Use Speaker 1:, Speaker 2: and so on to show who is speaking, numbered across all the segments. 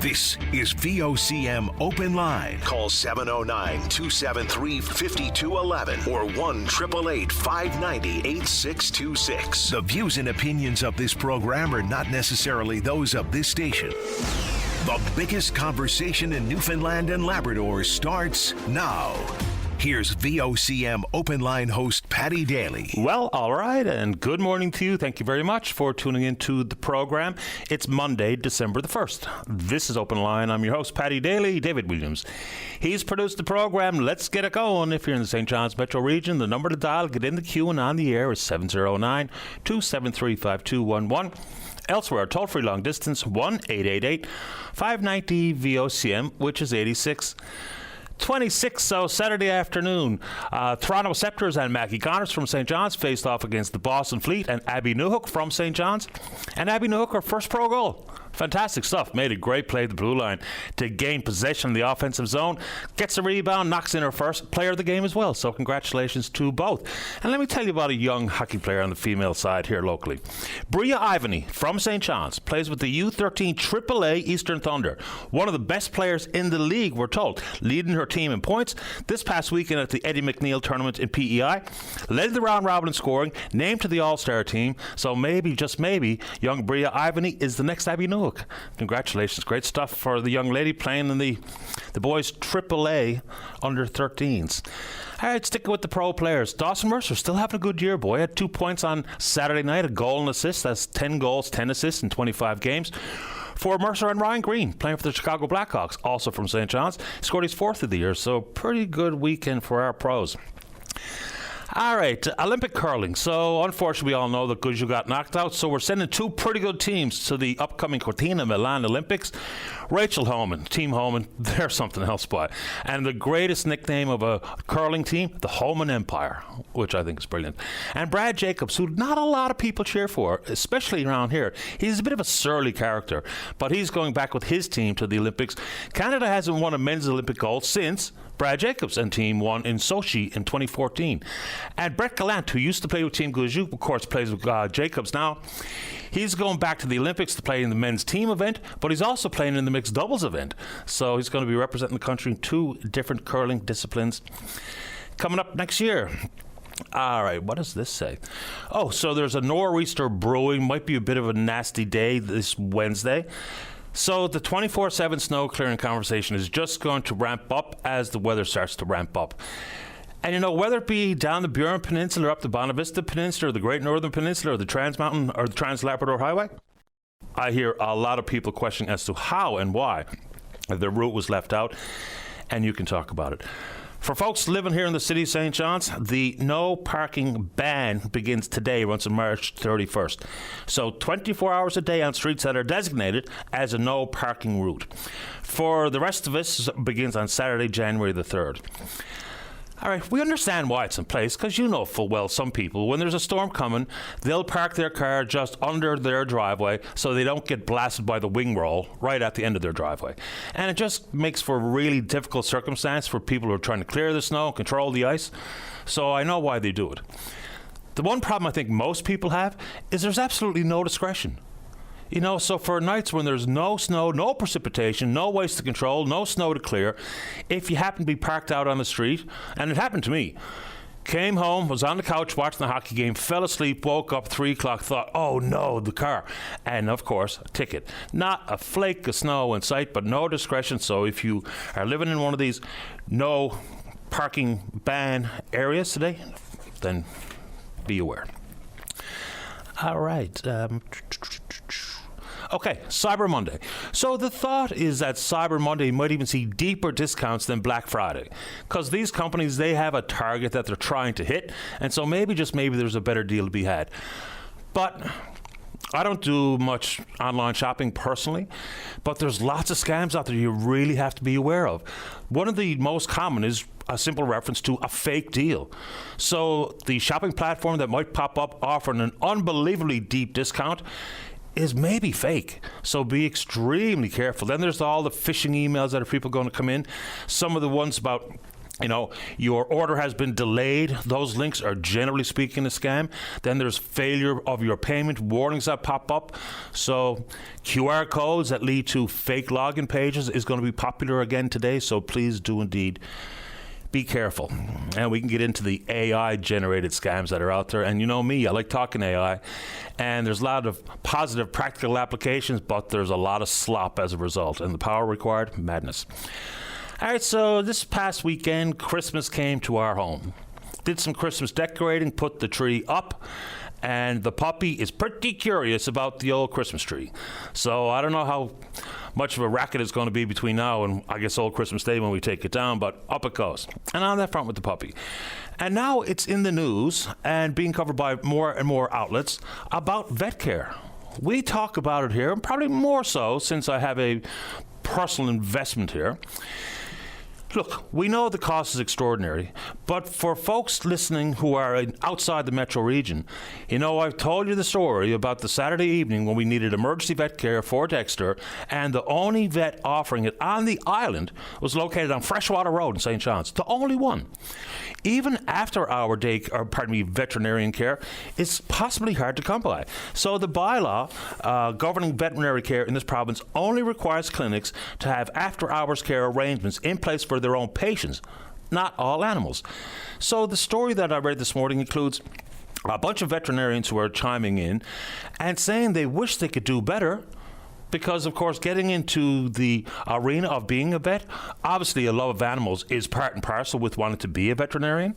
Speaker 1: This is VOCM Open Line. Call 709-273-5211 or 1-888-590-8626. The views and opinions of this program are not necessarily those of this station. The biggest conversation in Newfoundland and Labrador starts now. Here's VOCM Open Line host Paddy Daly.
Speaker 2: Well, all right, and good morning to you. Thank you very much for tuning into the program. It's Monday, December the 1st. This is Open Line. I'm your host, Paddy Daly, David Williams. He's produced the program. Let's get it going. If you're in the St. John's metro region, the number to dial, get in the queue and on the air is 709-273-5211. Elsewhere, toll-free long distance, 1-888-590-VOCM, which is 8626. So Saturday afternoon, Toronto Scepters and Mackie Connors from St. John's faced off against the Boston Fleet and Abby Newhook from St. John's. And Abby Newhook, her first pro goal. Fantastic stuff. Made a great play at the blue line to gain possession in the offensive zone. Gets a rebound, knocks in her first player of the game as well. So congratulations to both. And let me tell you about a young hockey player on the female side here locally. Bria Ivany from St. John's plays with the U13 AAA Eastern Thunder. One of the best players in the league, we're told. Leading her team in points this past weekend at the Eddie McNeil tournament in PEI. Led the round robin in scoring. Named to the All-Star team. So maybe, just maybe, young Bria Ivany is the next Abby Newhook. Congratulations. Great stuff for the young lady playing in the boys' AAA under 13s. All right, sticking with the pro players. Dawson Mercer still having a good year, boy. Had 2 points on Saturday night, a goal and assist. That's 10 goals, 10 assists in 25 games. For Mercer and Ryan Green, playing for the Chicago Blackhawks, also from St. John's. Scored his fourth of the year, so pretty good weekend for our pros. All right, Olympic curling. So, unfortunately, we all know that Guju got knocked out. So, we're sending two pretty good teams to the upcoming Cortina Milan Olympics. Rachel Homan, Team Homan, they're something else, boy. And the greatest nickname of a curling team, the Homan Empire, which I think is brilliant. And Brad Jacobs, who not a lot of people cheer for, especially around here. He's a bit of a surly character, but he's going back with his team to the Olympics. Canada hasn't won a men's Olympic gold since Brad Jacobs and team won in Sochi in 2014. And Brett Gallant, who used to play with Team Guju, of course, plays with Jacobs now. He's going back to the Olympics to play in the men's team event, but he's also playing in the mixed doubles event. So he's going to be representing the country in two different curling disciplines coming up next year. All right, what does this say? Oh, so there's a nor'easter brewing. Might be a bit of a nasty day this Wednesday. So the 24/7 snow clearing conversation is just going to ramp up as the weather starts to ramp up. And you know, whether it be down the Burin Peninsula or up the Bonavista Peninsula or the Great Northern Peninsula or the Trans Mountain or the Trans Labrador Highway, I hear a lot of people questioning as to how and why the route was left out, and you can talk about it. For folks living here in the city of St. John's, the no parking ban begins today, runs on March 31st. So 24 hours a day on streets that are designated as a no parking route. For the rest of us, it begins on Saturday, January the 3rd. All right, we understand why it's in place, because you know full well some people, when there's a storm coming, they'll park their car just under their driveway so they don't get blasted by the wing roll right at the end of their driveway. And it just makes for a really difficult circumstance for people who are trying to clear the snow, control the ice. So I know why they do it. The one problem I think most people have is there's absolutely no discretion. You know, so for nights when there's no snow, no precipitation, no waste to control, no snow to clear, if you happen to be parked out on the street, and it happened to me, came home, was on the couch watching the hockey game, fell asleep, woke up 3 o'clock, thought, oh no, the car. And of course, a ticket. Not a flake of snow in sight, but no discretion. So if you are living in one of these no parking ban areas today, then be aware. All right. Okay, Cyber Monday. So the thought is that Cyber Monday might even see deeper discounts than Black Friday, because these companies, they have a target that they're trying to hit, and so maybe, just maybe, there's a better deal to be had. But I don't do much online shopping personally, but there's lots of scams out there you really have to be aware of. One of the most common is a simple reference to a fake deal. So the shopping platform that might pop up offering an unbelievably deep discount is maybe fake. So be extremely careful. Then there's all the phishing emails that are people going to come in. Some of the ones about your order has been delayed. Those links are generally speaking a scam. Then there's failure of your payment, warnings that pop up. So QR codes that lead to fake login pages is going to be popular again today. So please do indeed be careful. And we can get into the AI-generated scams that are out there. And you know me, I like talking AI. And there's a lot of positive practical applications, but there's a lot of slop as a result. And the power required, madness. All right, so this past weekend, Christmas came to our home. Did some Christmas decorating, put the tree up, and the puppy is pretty curious about the old Christmas tree. So I don't know how much of a racket it's going to be between now and, I guess, old Christmas Day when we take it down, but up it goes. And on that front with the puppy. And now it's in the news and being covered by more and more outlets about vet care. We talk about it here, and probably more so since I have a personal investment here. Look, we know the cost is extraordinary, but for folks listening who are outside the metro region, I've told you the story about the Saturday evening when we needed emergency vet care for Dexter, and the only vet offering it on the island was located on Freshwater Road in St. John's. The only one. Even after our veterinarian care is possibly hard to come by. So the bylaw governing veterinary care in this province only requires clinics to have after-hours care arrangements in place for their own patients, not all animals. So the story that I read this morning includes a bunch of veterinarians who are chiming in and saying they wish they could do better. Because, of course, getting into the arena of being a vet, obviously a love of animals is part and parcel with wanting to be a veterinarian.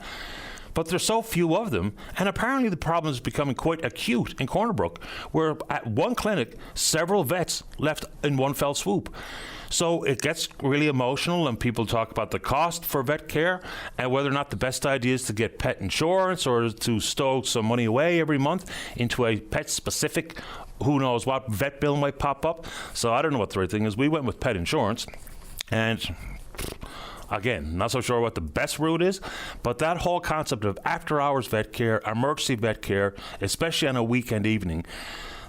Speaker 2: But there's so few of them, and apparently the problem is becoming quite acute in Corner Brook, where at one clinic, several vets left in one fell swoop. So it gets really emotional, and people talk about the cost for vet care and whether or not the best idea is to get pet insurance or to stow some money away every month into a pet-specific, who knows what, vet bill might pop up. So I don't know what the right thing is. We went with pet insurance, and again, not so sure what the best route is, but that whole concept of after-hours vet care, emergency vet care, especially on a weekend evening,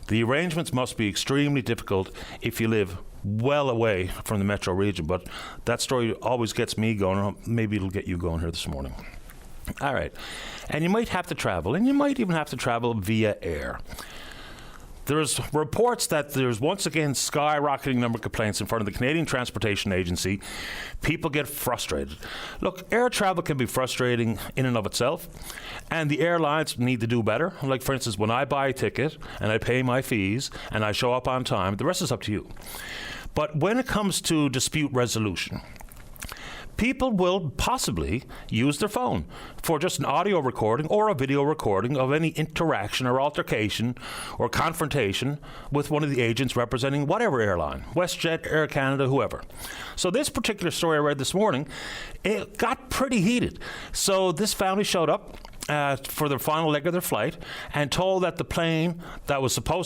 Speaker 2: the arrangements must be extremely difficult if you live well away from the metro region. But that story always gets me going. Maybe it'll get you going here this morning. All right. And you might have to travel, and you might even have to travel via air. There's reports that there's once again skyrocketing number of complaints in front of the Canadian Transportation Agency. People get frustrated. Look, air travel can be frustrating in and of itself, and the airlines need to do better. Like, for instance, when I buy a ticket and I pay my fees and I show up on time, the rest is up to you. But when it comes to dispute resolution, people will possibly use their phone for just an audio recording or a video recording of any interaction or altercation or confrontation with one of the agents representing whatever airline, WestJet, Air Canada, whoever. So this particular story I read this morning, it got pretty heated. So this family showed up for the final leg of their flight and told that the plane that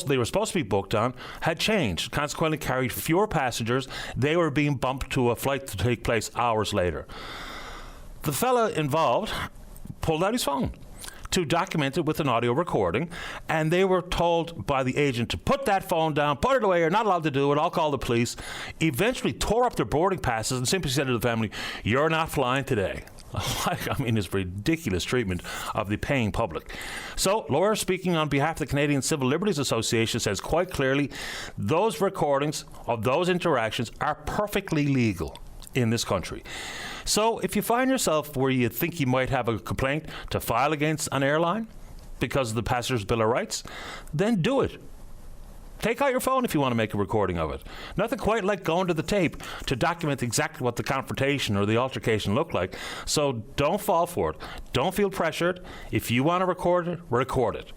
Speaker 2: they were supposed to be booked on had changed, consequently carried fewer passengers. They were being bumped to a flight to take place hours later. The fella involved pulled out his phone to document it with an audio recording, and they were told by the agent to put that phone down, put it away, you're not allowed to do it, I'll call the police. Eventually tore up their boarding passes and simply said to the family, you're not flying today. It's ridiculous treatment of the paying public. So, lawyer speaking on behalf of the Canadian Civil Liberties Association says quite clearly those recordings of those interactions are perfectly legal in this country. So, if you find yourself where you think you might have a complaint to file against an airline because of the Passenger's Bill of Rights, then do it. Take out your phone if you want to make a recording of it. Nothing quite like going to the tape to document exactly what the confrontation or the altercation looked like. So don't fall for it. Don't feel pressured. If you want to record it, record it.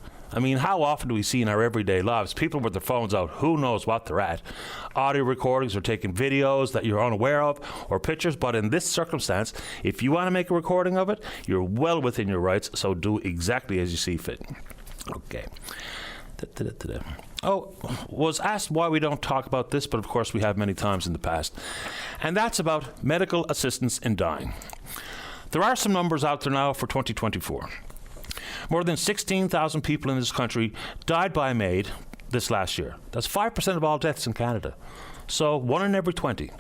Speaker 2: How often do we see in our everyday lives people with their phones out, who knows what they're at? Audio recordings or taking videos that you're unaware of or pictures. But in this circumstance, if you want to make a recording of it, you're well within your rights. So do exactly as you see fit. Okay. Was asked why we don't talk about this, but of course we have many times in the past. And that's about medical assistance in dying. There are some numbers out there now for 2024. More than 16,000 people in this country died by a maid this last year. That's 5% of all deaths in Canada. So 1 in every 20.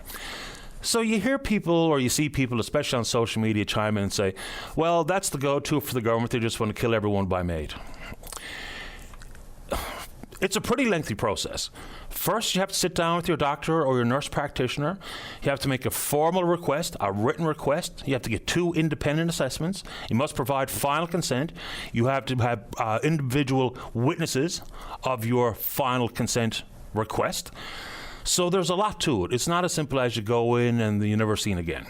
Speaker 2: So you hear people or you see people, especially on social media, chime in and say, well, that's the go-to for the government. They just want to kill everyone by maid. It's a pretty lengthy process. First, you have to sit down with your doctor or your nurse practitioner. You have to make a formal request, a written request. You have to get 2 independent assessments. You must provide final consent. You have to have individual witnesses of your final consent request. So there's a lot to it. It's not as simple as you go in and you're never seen again.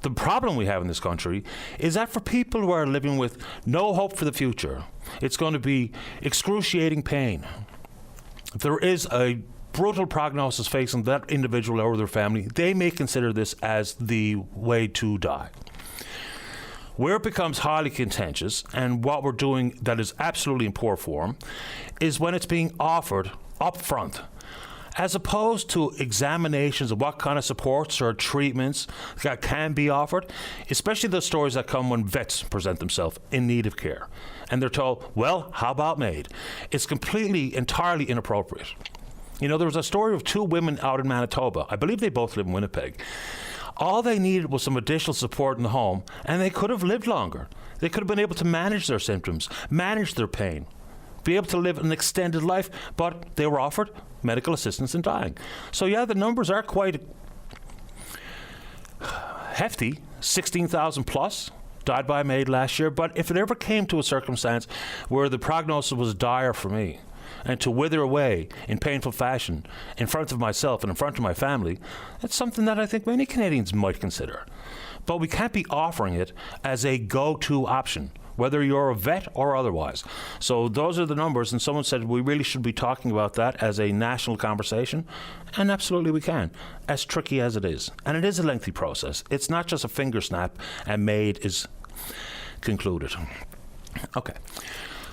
Speaker 2: The problem we have in this country is that for people who are living with no hope for the future, it's going to be excruciating pain. If there is a brutal prognosis facing that individual or their family, they may consider this as the way to die. Where it becomes highly contentious, and what we're doing that is absolutely in poor form, is when it's being offered up front, as opposed to examinations of what kind of supports or treatments that can be offered, especially the stories that come when vets present themselves in need of care. And they're told, well, how about maid? It's completely, entirely inappropriate. You know, there was a story of 2 women out in Manitoba. I believe they both live in Winnipeg. All they needed was some additional support in the home, and they could have lived longer. They could have been able to manage their symptoms, manage their pain, be able to live an extended life, but they were offered medical assistance in dying. So yeah, the numbers are quite hefty, 16,000 plus died by maid last year. But if it ever came to a circumstance where the prognosis was dire for me, and to wither away in painful fashion in front of myself and in front of my family, that's something that I think many Canadians might consider. But we can't be offering it as a go-to option, whether you're a vet or otherwise. So those are the numbers, and someone said we really should be talking about that as a national conversation, and absolutely we can, as tricky as it is. And it is a lengthy process. It's not just a finger snap and maid is concluded. Okay.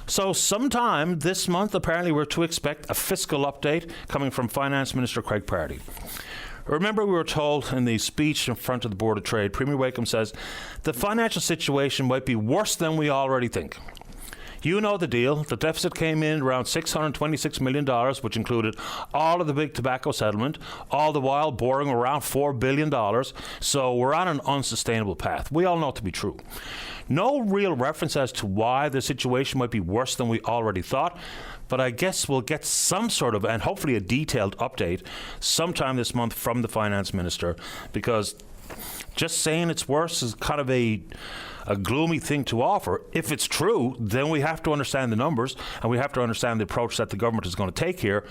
Speaker 2: So sometime this month, apparently, we're to expect a fiscal update coming from Finance Minister Craig Pardy. Remember, we were told in the speech in front of the Board of Trade, Premier Wakeham says, the financial situation might be worse than we already think. You know the deal. The deficit came in around $626 million, which included all of the big tobacco settlement, all the while borrowing around $4 billion. So we're on an unsustainable path. We all know it to be true. No real reference as to why the situation might be worse than we already thought, but I guess we'll get some sort of, and hopefully a detailed update sometime this month from the Finance Minister, because just saying it's worse is kind of a gloomy thing to offer. If it's true, then we have to understand the numbers and we have to understand the approach that the government is going to take here.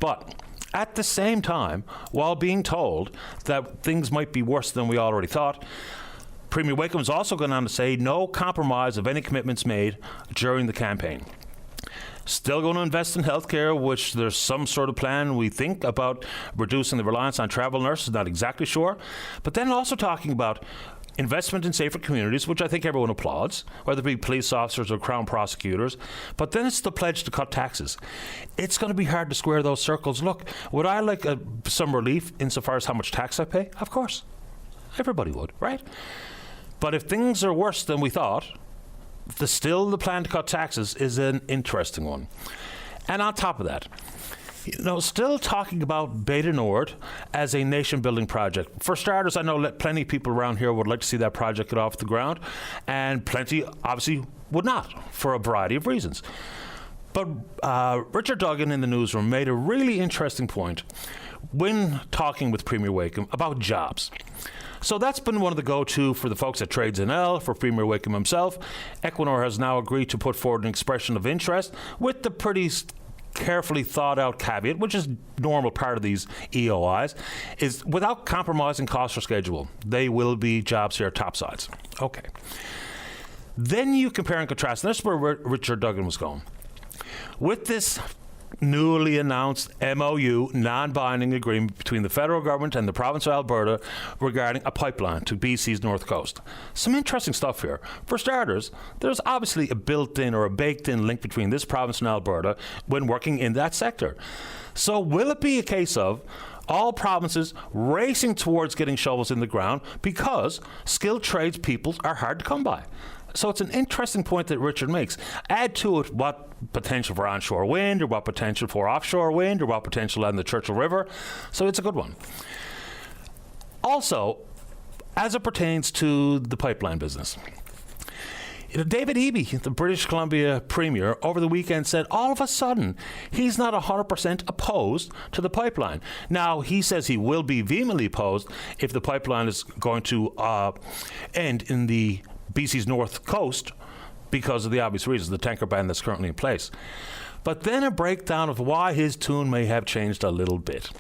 Speaker 2: But at the same time, while being told that things might be worse than we already thought, Premier Wakeham is also going on to say no compromise of any commitments made during the campaign. Still going to invest in healthcare, which there's some sort of plan, we think, about reducing the reliance on travel nurses, not exactly sure. But then also talking about investment in safer communities, which I think everyone applauds, whether it be police officers or Crown prosecutors. But then it's the pledge to cut taxes. It's going to be hard to square those circles. Look, would I like some relief insofar as how much tax I pay? Of course. Everybody would, right? But if things are worse than we thought, the plan to cut taxes is an interesting one. And on top of that, still talking about Beta Nord as a nation-building project. For starters, I know plenty of people around here would like to see that project get off the ground, and plenty, obviously, would not, for a variety of reasons. But Richard Duggan in the newsroom made a really interesting point when talking with Premier Wakeham about jobs. So that's been one of the go-to for the folks at Trades NL, for Premier Wakeham himself. Equinor has now agreed to put forward an expression of interest with the pretty carefully thought out caveat, which is normal part of these EOIs, is without compromising cost or schedule. They will be jobs here topsides. Okay. Then you compare and contrast, and this is where Richard Duggan was going. With this newly announced MOU, non-binding agreement between the federal government and the province of Alberta regarding a pipeline to BC's north coast. Some interesting stuff here. For starters, there's obviously a built-in or a baked-in link between this province and Alberta when working in that sector. So will it be a case of all provinces racing towards getting shovels in the ground because skilled tradespeople are hard to come by? So it's an interesting point that Richard makes. Add to it what potential for onshore wind, or what potential for offshore wind, or what potential on the Churchill River. So it's a good one. Also, as it pertains to the pipeline business, David Eby, the British Columbia Premier, over the weekend said all of a sudden he's not 100% opposed to the pipeline. Now, he says he will be vehemently opposed if the pipeline is going to end in the BC's north coast because of the obvious reasons, the tanker ban that's currently in place. But then a breakdown of why his tune may have changed a little bit.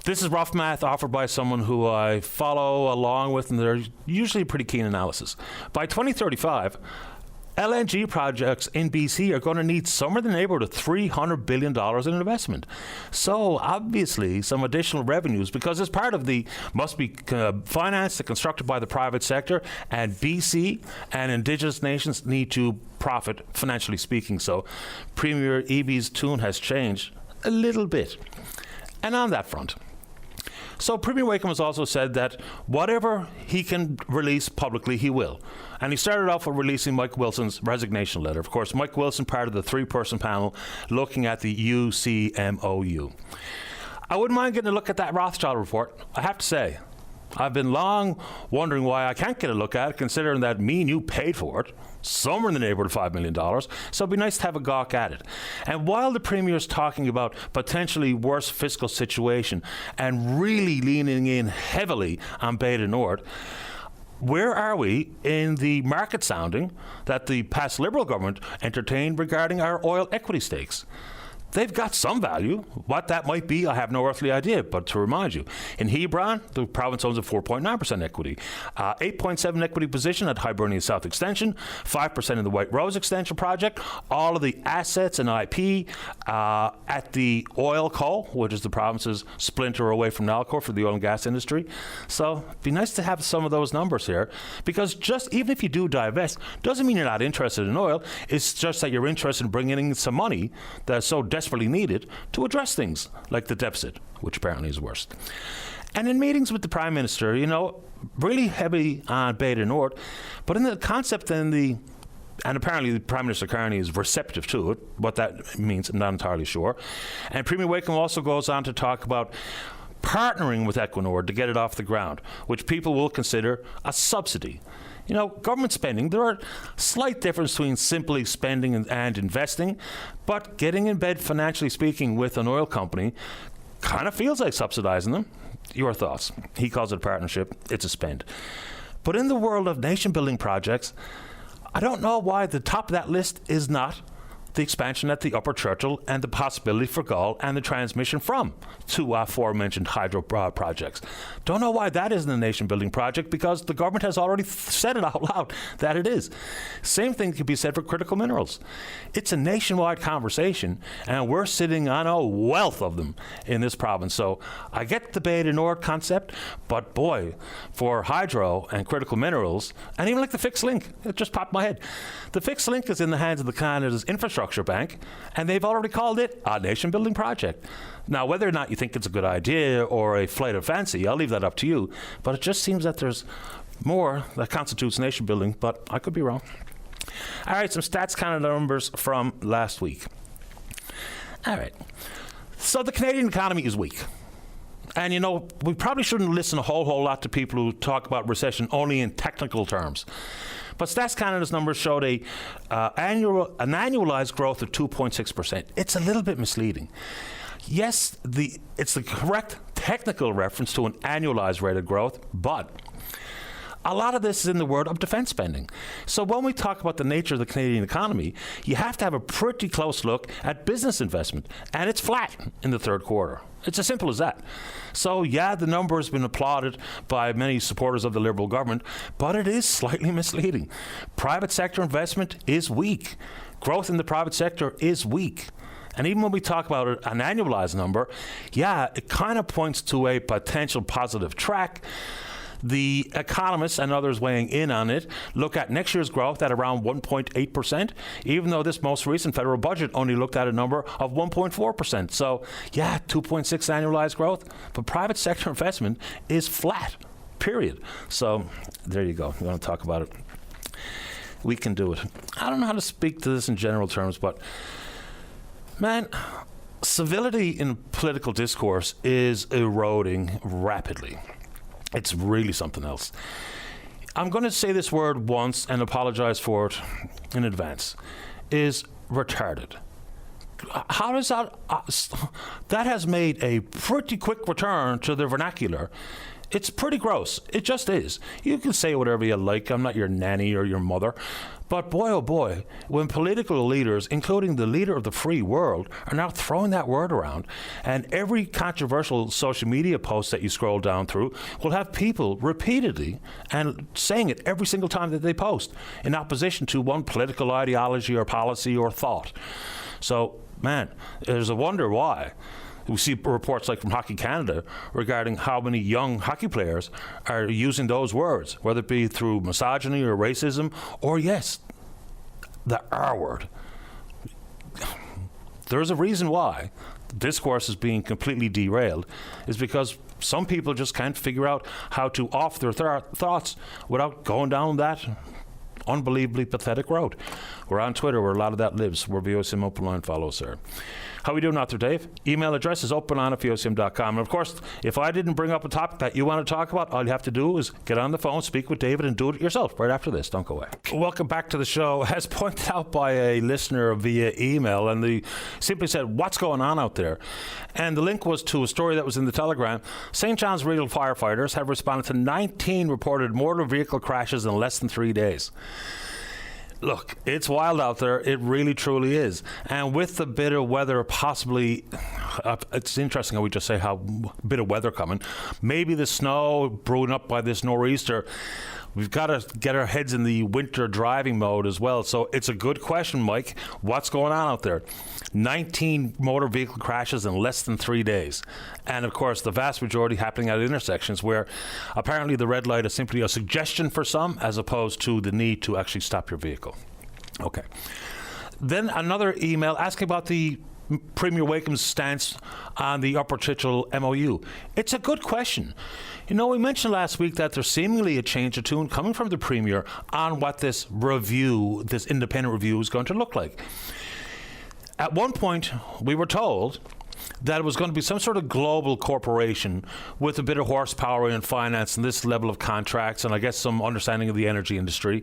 Speaker 2: This is rough math offered by someone who I follow along with, and they're usually pretty keen analysis. By 2035, LNG projects in BC are going to need somewhere in the neighborhood of $300 billion in investment. So obviously some additional revenues, because as part of the must be financed and constructed by the private sector, and BC and Indigenous nations need to profit, financially speaking. So Premier Eby's tune has changed a little bit. And on that front, so Premier Wakeham has also said that whatever he can release publicly, he will. And he started off with releasing Mike Wilson's resignation letter. Of course, Mike Wilson, part of the three-person panel looking at the UCMOU. I wouldn't mind getting a look at that Rothschild report, I have to say. I've been long wondering why I can't get a look at it, considering that me and you paid for it, somewhere in the neighborhood of $5 million. So it'd be nice to have a gawk at it. And while the Premier is talking about potentially worse fiscal situation and really leaning in heavily on Beta Nord, where are we in the market sounding that the past Liberal government entertained regarding our oil equity stakes? They've got some value. What that might be, I have no earthly idea. But to remind you, in Hebron, the province owns a 4.9% equity, 8.7% equity position at Hibernia South Extension, 5% in the White Rose Extension project, all of the assets and IP at the oil co, which is the province's splinter away from Nalcor for the oil and gas industry. So it'd be nice to have some of those numbers here, because just even if you do divest, doesn't mean you're not interested in oil. It's just that you're interested in bringing in some money that's so desperately needed to address things like the deficit, which apparently is worse. And in meetings with the Prime Minister, really heavy on Beta Nord, but in the concept and apparently the Prime Minister Carney is receptive to it. What that means, I'm not entirely sure. And Premier Wakeham also goes on to talk about partnering with Equinor to get it off the ground, which people will consider a subsidy. Government spending, there are slight differences between simply spending and investing, but getting in bed, financially speaking, with an oil company kind of feels like subsidizing them. Your thoughts? He calls it a partnership. It's a spend. But in the world of nation-building projects, I don't know why the top of that list is not the expansion at the Upper Churchill and the possibility for Gull and the transmission from two aforementioned hydro projects. Don't know why that isn't a nation-building project, because the government has already said it out loud that it is. Same thing could be said for critical minerals. It's a nationwide conversation, and we're sitting on a wealth of them in this province. So I get the Beta Nord concept, but boy, for hydro and critical minerals, and even like the fixed link, it just popped my head. The fixed link is in the hands of the Canada's Infrastructure Bank, and they've already called it a nation-building project. Now, whether or not you think it's a good idea or a flight of fancy, I'll leave that up to you, but it just seems that there's more that constitutes nation-building, but I could be wrong. All right, some Stats Canada numbers from last week. All right, so the Canadian economy is weak. And, we probably shouldn't listen a whole lot to people who talk about recession only in technical terms. But Stats Canada's numbers showed an annualized growth of 2.6%. It's a little bit misleading. Yes, it's the correct technical reference to an annualized rate of growth, but a lot of this is in the world of defense spending. So when we talk about the nature of the Canadian economy, you have to have a pretty close look at business investment, and it's flat in the third quarter. It's as simple as that. So, yeah, the number has been applauded by many supporters of the Liberal government, but it is slightly misleading. Private sector investment is weak. Growth in the private sector is weak. And even when we talk about an annualized number, yeah, it kind of points to a potential positive track. The economists and others weighing in on it look at next year's growth at around 1.8%, even though this most recent federal budget only looked at a number of 1.4%. So, yeah, 2.6 annualized growth, but private sector investment is flat, period. So, there you go. You want to talk about it? We can do it. I don't know how to speak to this in general terms, but, man, civility in political discourse is eroding rapidly. It's really something else. I'm going to say this word once and apologize for it in advance, is retarded. How does that... that has made a pretty quick return to the vernacular. It's pretty gross. It just is. You can say whatever you like. I'm not your nanny or your mother. But boy, oh boy, when political leaders, including the leader of the free world, are now throwing that word around, and every controversial social media post that you scroll down through will have people repeatedly and saying it every single time that they post in opposition to one political ideology or policy or thought. So, man, there's a wonder why. We see reports like from Hockey Canada regarding how many young hockey players are using those words, whether it be through misogyny or racism, or yes, the R word. There's a reason why the discourse is being completely derailed, is because some people just can't figure out how to off their thoughts without going down that unbelievably pathetic road. We're on Twitter where a lot of that lives. We're VOCM Open Line. Follow us there. How are we doing out there, Dave? Email address is openline@vocm.com. And of course, if I didn't bring up a topic that you want to talk about, all you have to do is get on the phone, speak with David, and do it yourself right after this. Don't go away. Welcome back to the show. As pointed out by a listener via email, and they simply said, what's going on out there? And the link was to a story that was in the Telegram. St. John's Regional firefighters have responded to 19 reported motor vehicle crashes in less than 3 days. Look, it's wild out there. It really, truly is. And with the bit of weather possibly, it's interesting how we just say how bit of weather coming. Maybe the snow brewing up by this nor'easter. We've got to get our heads in the winter driving mode as well. So it's a good question, Mike. What's going on out there? 19 motor vehicle crashes in less than 3 days. And of course, the vast majority happening at intersections where apparently the red light is simply a suggestion for some as opposed to the need to actually stop your vehicle. Okay. Then another email asking about the Premier Wakeham's stance on the Upper Churchill MOU. It's a good question. You know, we mentioned last week that there's seemingly a change of tune coming from the Premier on what this review, this independent review, is going to look like. At one point, we were told that it was going to be some sort of global corporation with a bit of horsepower and finance and this level of contracts and I guess some understanding of the energy industry.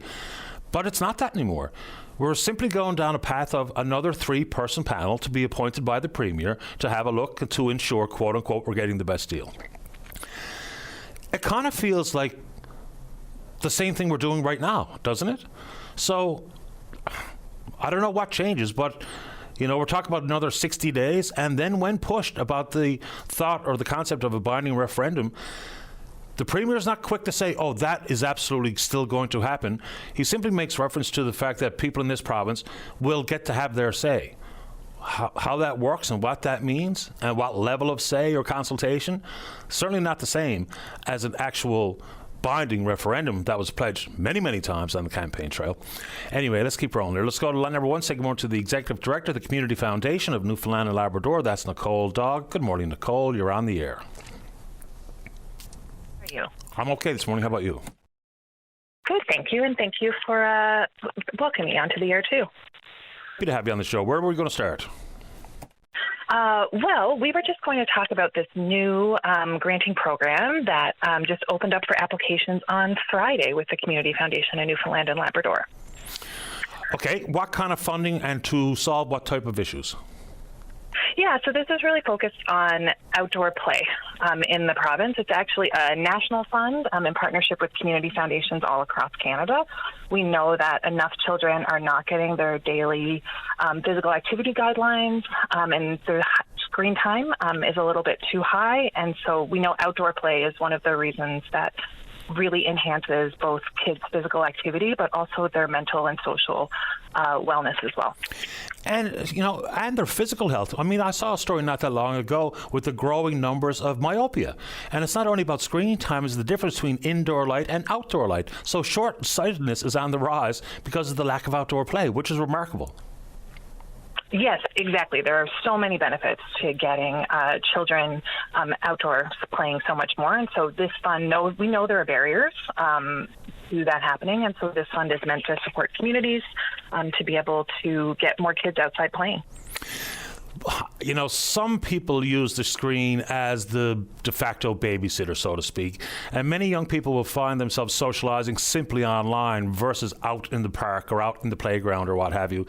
Speaker 2: But it's not that anymore. We're simply going down a path of another 3-person panel to be appointed by the Premier to have a look and to ensure, quote unquote, we're getting the best deal. It kind of feels like the same thing we're doing right now, doesn't it? So I don't know what changes, but you know, we're talking about another 60 days, and then when pushed about the thought or the concept of a binding referendum, the Premier is not quick to say, oh, that is absolutely still going to happen. He simply makes reference to the fact that people in this province will get to have their say. How that works and what that means and what level of say or consultation, certainly not the same as an actual binding referendum that was pledged many, many times on the campaign trail. Anyway, let's keep rolling there. Let's go to line number 1, say good morning to the Executive Director of the Community Foundation of Newfoundland and Labrador. That's Nicole Dogg. Good morning, Nicole. You're on the air.
Speaker 3: How are you?
Speaker 2: I'm okay this morning. How about you?
Speaker 3: Good, thank you. And thank you for welcoming me onto the air, too.
Speaker 2: Happy to have you on the show. Where were we going to start?
Speaker 3: Well, we were just going to talk about this new granting program that just opened up for applications on Friday with the Community Foundation in Newfoundland and Labrador.
Speaker 2: Okay. What kind of funding and to solve what type of issues?
Speaker 3: Yeah, so this is really focused on outdoor play in the province. It's actually a national fund in partnership with community foundations all across Canada. We know that enough children are not getting their daily physical activity guidelines, and their screen time is a little bit too high. And so we know outdoor play is one of the reasons that really enhances both kids' physical activity, but also their mental and social wellness as well.
Speaker 2: And, you know, and their physical health. I mean, I saw a story not that long ago with the growing numbers of myopia. And it's not only about screen time, it's the difference between indoor light and outdoor light. So short-sightedness is on the rise because of the lack of outdoor play, which is remarkable.
Speaker 3: Yes, exactly. There are so many benefits to getting children outdoors playing so much more. And so this fund, we know there are barriers to that happening. And so this fund is meant to support communities to be able to get more kids outside playing.
Speaker 2: some people use the screen as the de facto babysitter, so to speak, and many young people will find themselves socializing simply online versus out in the park or out in the playground or what have you.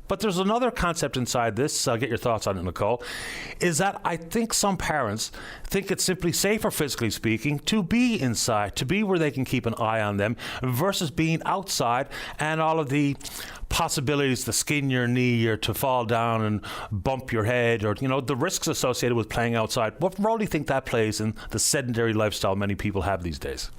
Speaker 2: But there's another concept inside this, I'll get your thoughts on it, Nicole, is that I think some parents think it's simply safer, physically speaking, to be inside, to be where they can keep an eye on them versus being outside and all of the possibilities to skin your knee or to fall down and bump your head, or the risks associated with playing outside. What role do you think that plays in the sedentary lifestyle many people have these days?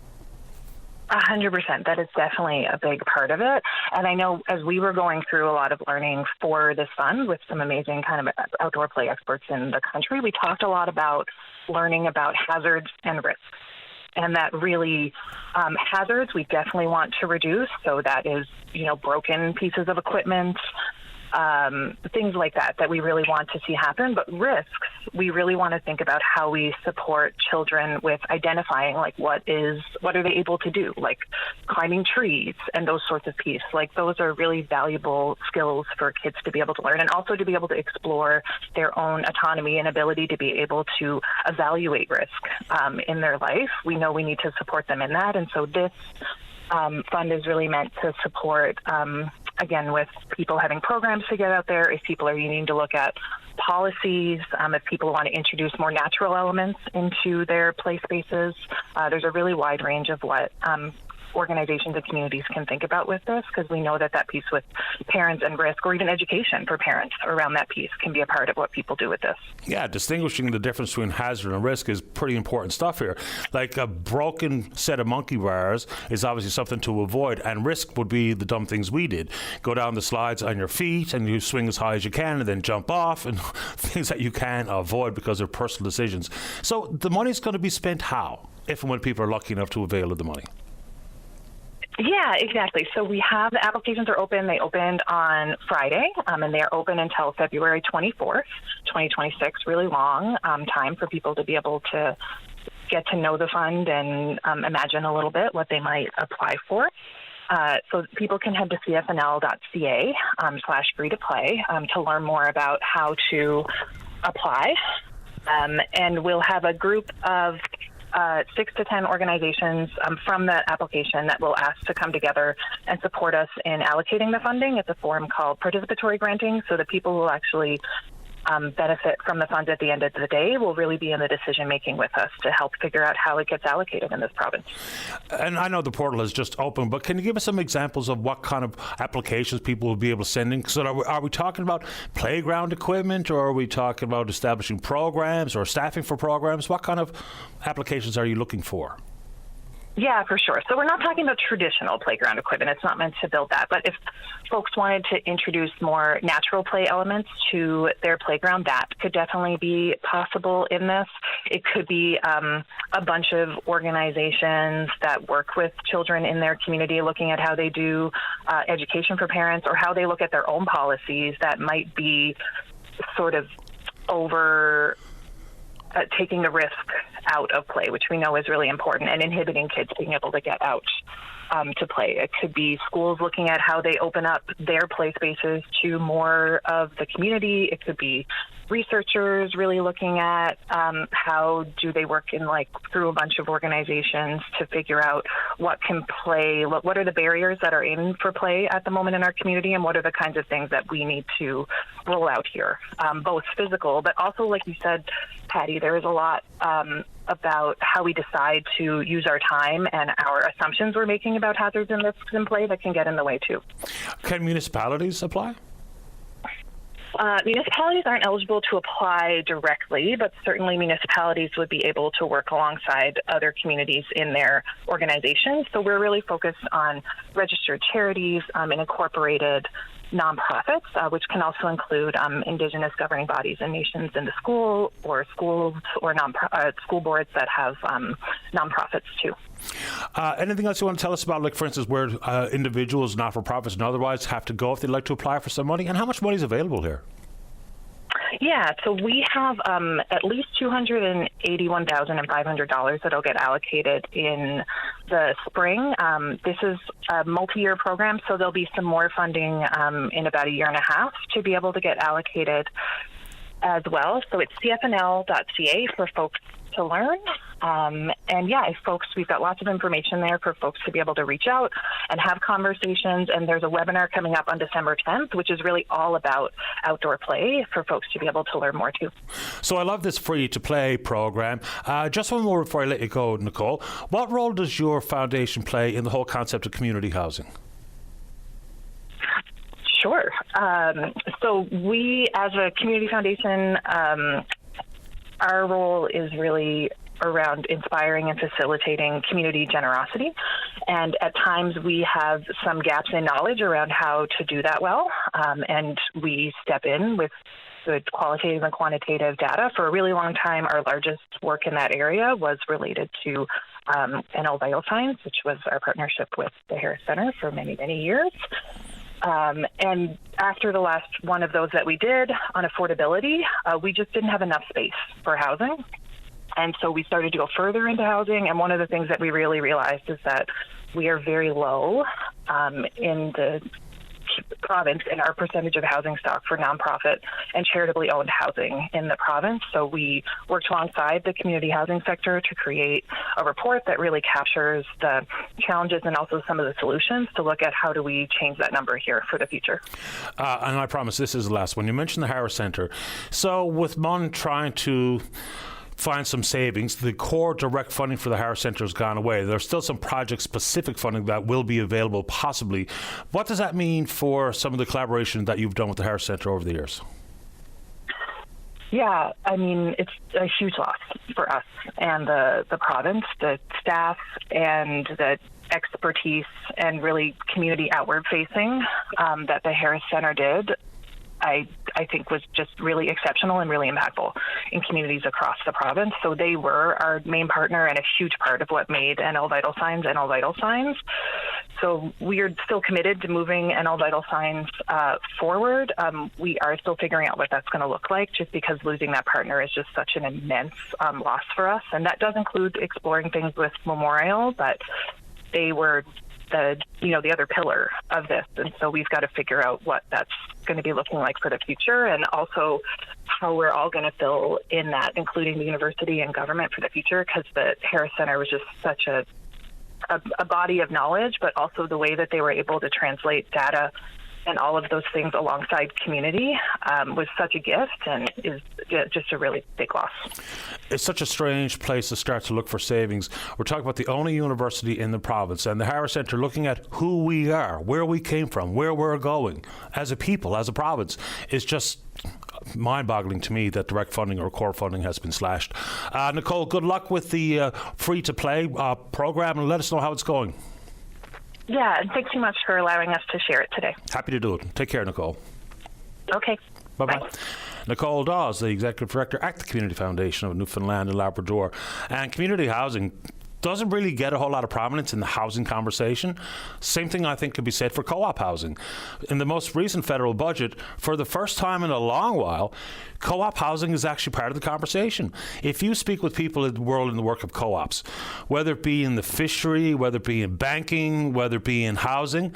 Speaker 3: 100%. That is definitely a big part of it. And I know as we were going through a lot of learning for this fund with some amazing kind of outdoor play experts in the country, we talked a lot about learning about hazards and risks. And that really hazards we definitely want to reduce. So that is, broken pieces of equipment, things like that we really want to see happen. But risks, we really want to think about how we support children with identifying what are they able to do, like climbing trees and those sorts of pieces. Those are really valuable skills for kids to be able to learn, and also to be able to explore their own autonomy and ability to be able to evaluate risk in their life. We know we need to support them in that. And so this fund is really meant to support, again, with people having programs to get out there, if people are needing to look at policies, if people want to introduce more natural elements into their play spaces. There's a really wide range of what organizations and communities can think about with this, because we know that piece with parents and risk, or even education for parents around that piece, can be a part of what people do with this.
Speaker 2: Yeah, distinguishing the difference between hazard and risk is pretty important stuff here. Like a broken set of monkey bars is obviously something to avoid, and risk would be the dumb things we did. Go down the slides on your feet and you swing as high as you can and then jump off, and things that you can avoid because they're personal decisions. So the money's going to be spent how, if and when people are lucky enough to avail of the money?
Speaker 3: Yeah, exactly. So we have the applications are open. They opened on Friday, and they are open until February 24th, 2026. Really long time for people to be able to get to know the fund and imagine a little bit what they might apply for. So people can head to cfnl.ca /free to play to learn more about how to apply. And we'll have a group of 6 to 10 organizations from that application that we'll ask to come together and support us in allocating the funding. It's a form called participatory granting, so the people who will actually benefit from the funds at the end of the day will really be in the decision making with us to help figure out how it gets allocated in this province.
Speaker 2: And I know the portal has just opened, but can you give us some examples of what kind of applications people will be able to send in? So are we talking about playground equipment, or are we talking about establishing programs or staffing for programs? What kind of applications are you looking for?
Speaker 3: Yeah, for sure. So we're not talking about traditional playground equipment. It's not meant to build that. But if folks wanted to introduce more natural play elements to their playground, that could definitely be possible in this. It could be a bunch of organizations that work with children in their community, looking at how they do education for parents, or how they look at their own policies that might be sort of over taking the risk out of play, which we know is really important, and inhibiting kids being able to get out to play. It could be schools looking at how they open up their play spaces to more of the community. It could be researchers really looking at how do they work in through a bunch of organizations to figure out what can play, what are the barriers that are in for play at the moment in our community, and what are the kinds of things that we need to roll out here, both physical, but also, like you said, Patty, there is a lot about how we decide to use our time and our assumptions we're making about hazards and risks in play that can get in the way too.
Speaker 2: Can municipalities apply?
Speaker 3: Municipalities aren't eligible to apply directly, but certainly municipalities would be able to work alongside other communities in their organizations. So we're really focused on registered charities and incorporated nonprofits, which can also include Indigenous governing bodies and nations in the school, or schools, or school boards that have nonprofits too.
Speaker 2: Anything else you want to tell us about, for instance, where individuals, not-for-profits and otherwise have to go if they'd like to apply for some money, and how much money is available here?
Speaker 3: Yeah, so we have at least $281,500 that'll get allocated in the spring. This is a multi-year program, so there'll be some more funding in about a year and a half to be able to get allocated as well. So it's cfnl.ca for folks to learn. And yeah, if folks, we've got lots of information there for folks to be able to reach out and have conversations. And there's a webinar coming up on December 10th, which is really all about outdoor play for folks to be able to learn more too.
Speaker 2: So I love this free to play program. Just one more before I let you go, Nicole. What role does your foundation play in the whole concept of community housing?
Speaker 3: Sure. So we, as a community foundation, our role is really around inspiring and facilitating community generosity. And at times we have some gaps in knowledge around how to do that well. And we step in with good qualitative and quantitative data. For a really long time, our largest work in that area was related to NL Vital Signs, which was our partnership with the Harris Center for many, many years. And after the last one of those that we did on affordability, we just didn't have enough space for housing. And so we started to go further into housing. And one of the things that we really realized is that we are very low in the province in our percentage of housing stock for nonprofit and charitably owned housing in the province. So we worked alongside the community housing sector to create a report that really captures the challenges and also some of the solutions to look at how do we change that number here for the future.
Speaker 2: And I promise this is the last one. You mentioned the Harris Center. So with MUN trying to find some savings, the core direct funding for the Harris Center has gone away. There's still some project-specific funding that will be available possibly. What does that mean for some of the collaboration that you've done with the Harris Center over the years?
Speaker 3: Yeah, I mean, it's a huge loss for us and the province, the staff and the expertise and really community outward facing that the Harris Center did. I think was just really exceptional and really impactful in communities across the province. So they were our main partner and a huge part of what made NL Vital Signs. So we are still committed to moving NL Vital Signs forward. We are still figuring out what that's going to look like, just because losing that partner is just such an immense loss for us. And that does include exploring things with Memorial, but they were the other pillar of this. And so we've got to figure out what that's going to be looking like for the future, and also how we're all going to fill in that, including the university and government for the future, because the Harris Center was just such a body of knowledge, but also the way that they were able to translate data and all of those things alongside community was such a gift and is just a really big loss.
Speaker 2: It's such a strange place to start to look for savings. We're talking about the only university in the province, and the Harris Center looking at who we are, where we came from, where we're going as a people, as a province, is just mind-boggling to me that direct funding or core funding has been slashed. Nicole, good luck with the free-to-play program, and let us know how it's going.
Speaker 3: Yeah, and thanks so much for allowing us to share it today.
Speaker 2: Happy to do it. Take care, Nicole.
Speaker 3: Okay.
Speaker 2: Bye-bye.
Speaker 3: Bye.
Speaker 2: Nicole Dawes, the Executive Director at the Community Foundation of Newfoundland and Labrador. And community housing doesn't really get a whole lot of prominence in the housing conversation. Same thing I think could be said for co-op housing. In the most recent federal budget, for the first time in a long while, co-op housing is actually part of the conversation. If you speak with people in the world in the work of co-ops, whether it be in the fishery, whether it be in banking, whether it be in housing,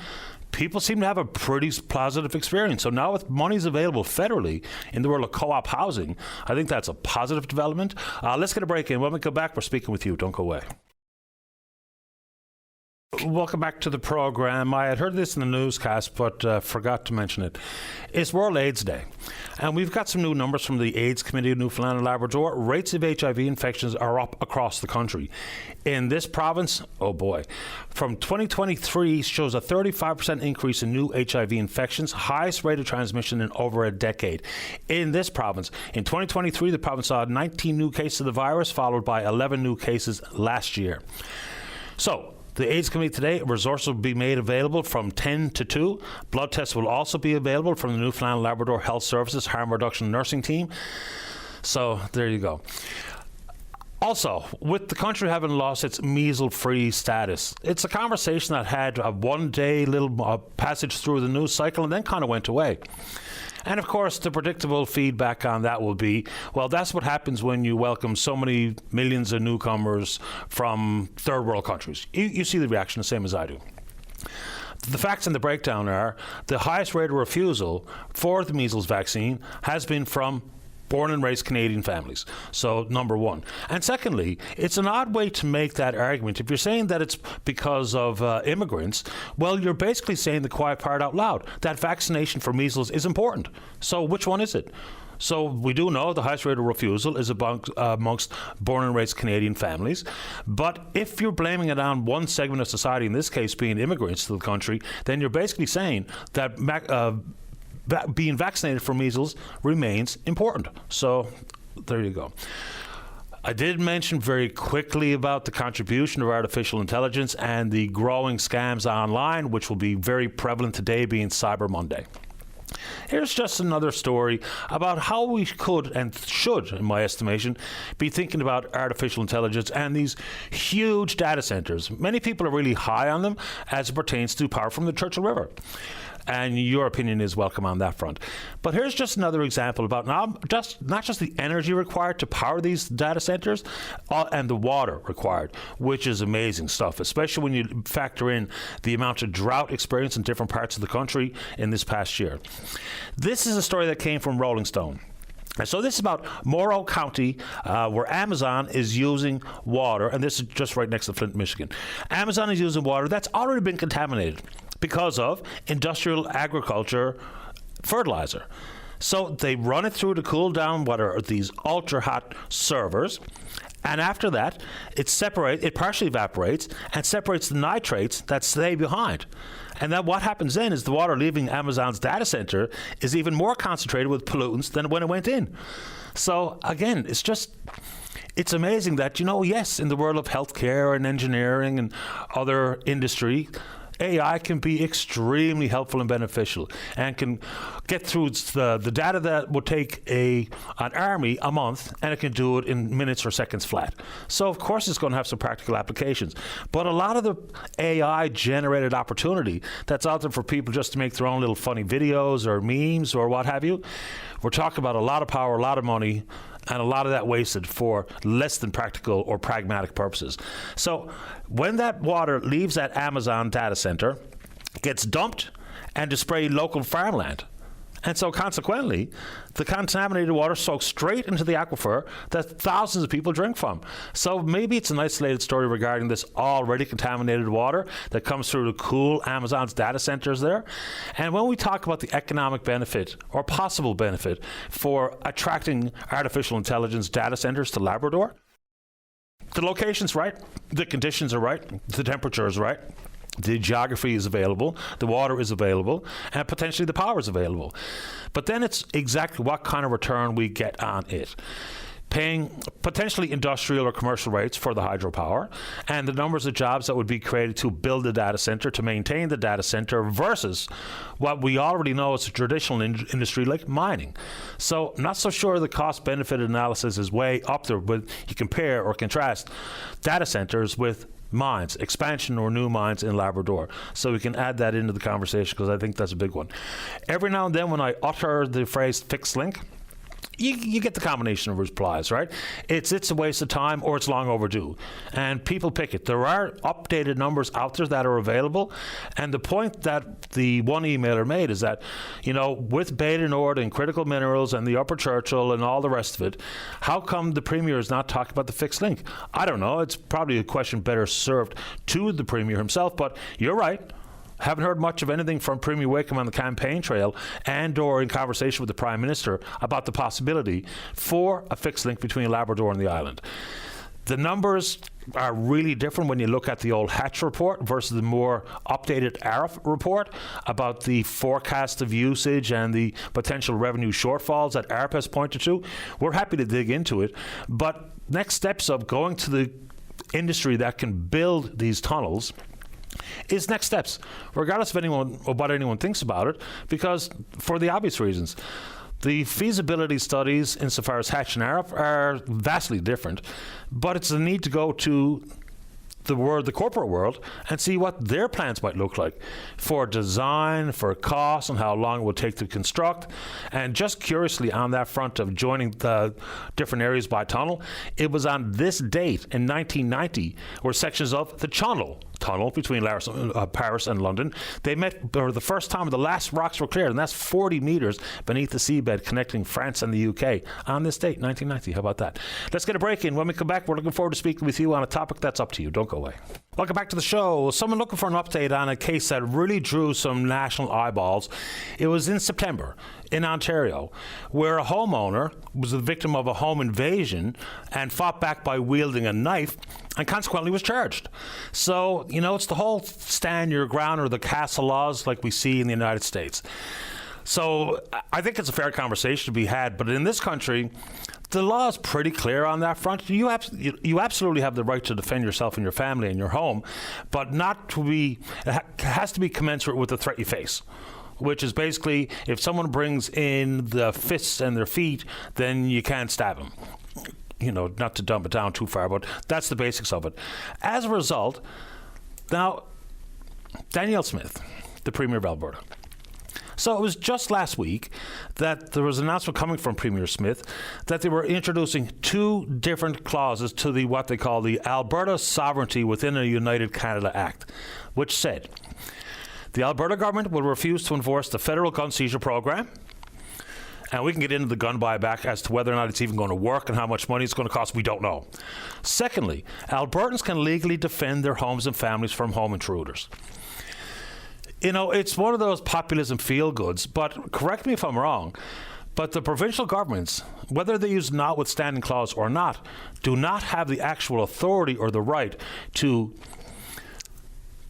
Speaker 2: people seem to have a pretty positive experience. So now with monies available federally in the world of co-op housing, I think that's a positive development. Let's get a break in. When we come back, we're speaking with you. Don't go away. Welcome back to the program. I had heard this in the newscast, but forgot to mention it. It's World AIDS Day, and we've got some new numbers from the AIDS Committee of Newfoundland and Labrador. Rates of HIV infections are up across the country. In this province, oh boy, from 2023 shows a 35% increase in new HIV infections, highest rate of transmission in over a decade. In this province, in 2023, the province saw 19 new cases of the virus, followed by 11 new cases last year. So, the AIDS Committee today, resources will be made available from 10 to 2. Blood tests will also be available from the Newfoundland and Labrador Health Services Harm Reduction Nursing Team. So there you go. Also, with the country having lost its measles-free status, it's a conversation that had a one-day little passage through the news cycle and then kind of went away. And of course, the predictable feedback on that will be, well, that's what happens when you welcome so many millions of newcomers from third world countries. You see the reaction the same as I do. The facts in the breakdown are the highest rate of refusal for the measles vaccine has been from born and raised Canadian families. So, number one. And secondly, it's an odd way to make that argument. If you're saying that it's because of immigrants, well, you're basically saying the quiet part out loud, that vaccination for measles is important. So which one is it? So we do know the highest rate of refusal is amongst born and raised Canadian families. But if you're blaming it on one segment of society, in this case being immigrants to the country, then you're basically saying that being vaccinated for measles remains important. So there you go. I did mention very quickly about the contribution of artificial intelligence and the growing scams online, which will be very prevalent today, being Cyber Monday. Here's just another story about how we could and should, in my estimation, be thinking about artificial intelligence and these huge data centers. Many people are really high on them as it pertains to power from the Churchill River. And your opinion is welcome on that front. But here's just another example about not just the energy required to power these data centers and the water required, which is amazing stuff, especially when you factor in the amount of drought experienced in different parts of the country in this past year. This is a story that came from Rolling Stone. So this is about Morrow County, where Amazon is using water, and this is just right next to Flint, Michigan. Amazon is using water that's already been contaminated because of industrial agriculture fertilizer. So they run it through to cool down what are these ultra hot servers, and after that it partially evaporates and separates the nitrates that stay behind. And then what happens then is the water leaving Amazon's data center is even more concentrated with pollutants than when it went in. So again, it's amazing that, yes, in the world of healthcare and engineering and other industry, AI can be extremely helpful and beneficial and can get through the data that would take an army a month, and it can do it in minutes or seconds flat. So, of course, it's going to have some practical applications. But a lot of the AI-generated opportunity that's out there for people just to make their own little funny videos or memes or what have you, we're talking about a lot of power, a lot of money, and a lot of that wasted for less than practical or pragmatic purposes. So when that water leaves that Amazon data center, it gets dumped and to spray local farmland. And so consequently, the contaminated water soaks straight into the aquifer that thousands of people drink from. So maybe it's an isolated story regarding this already contaminated water that comes through to cool Amazon's data centers there. And when we talk about the economic benefit or possible benefit for attracting artificial intelligence data centers to Labrador, the location's right, the conditions are right, the temperature is right. The geography is available, the water is available, and potentially the power is available. But then it's exactly what kind of return we get on it. Paying potentially industrial or commercial rates for the hydropower, and the numbers of jobs that would be created to build the data center, to maintain the data center, versus what we already know is a traditional industry like mining. So I'm not so sure the cost-benefit analysis is way up there when you compare or contrast data centers with mines, expansion or new mines in Labrador. So we can add that into the conversation because I think that's a big one. Every now and then when I utter the phrase fixed link, you get the combination of replies, right? It's a waste of time or it's long overdue. And people pick it. There are updated numbers out there that are available. And the point that the one emailer made is that, with Beta Nord and critical minerals and the Upper Churchill and all the rest of it, how come the Premier is not talking about the fixed link? I don't know. It's probably a question better served to the Premier himself, but you're right. Haven't heard much of anything from Premier Wickham on the campaign trail and or in conversation with the Prime Minister about the possibility for a fixed link between Labrador and the island. The numbers are really different when you look at the old Hatch report versus the more updated ARF report about the forecast of usage and the potential revenue shortfalls that ARP has pointed to. We're happy to dig into it, but next steps of going to the industry that can build these tunnels is next steps, regardless of what anyone thinks about it, because for the obvious reasons. The feasibility studies, insofar as Hatch and Arup, are vastly different, but it's a need to go to the corporate world, and see what their plans might look like for design, for cost, and how long it would take to construct. And just curiously on that front of joining the different areas by tunnel, it was on this date in 1990 where sections of the tunnel between Paris and London. They met for the first time. The last rocks were cleared, and that's 40 meters beneath the seabed connecting France and the UK on this date, 1990. How about that? Let's get a break in. When we come back, we're looking forward to speaking with you on a topic that's up to you. Don't go away. Welcome back to the show. Someone looking for an update on a case that really drew some national eyeballs. It was in September in Ontario, where a homeowner was the victim of a home invasion and fought back by wielding a knife and consequently was charged. So, it's the whole stand your ground or the castle laws like we see in the United States. So I think it's a fair conversation to be had, but in this country, the law is pretty clear on that front. You absolutely have the right to defend yourself and your family and your home, but it has to be commensurate with the threat you face, which is basically if someone brings in the fists and their feet, then you can't stab them. Not to dump it down too far, but that's the basics of it. As a result, now, Danielle Smith, the Premier of Alberta. So it was just last week that there was an announcement coming from Premier Smith that they were introducing two different clauses to what they call the Alberta Sovereignty Within a United Canada Act, which said the Alberta government will refuse to enforce the federal gun seizure program. And we can get into the gun buyback as to whether or not it's even going to work and how much money it's going to cost. We don't know. Secondly, Albertans can legally defend their homes and families from home intruders. It's one of those populism feel-goods, but correct me if I'm wrong, but the provincial governments, whether they use notwithstanding clause or not, do not have the actual authority or the right to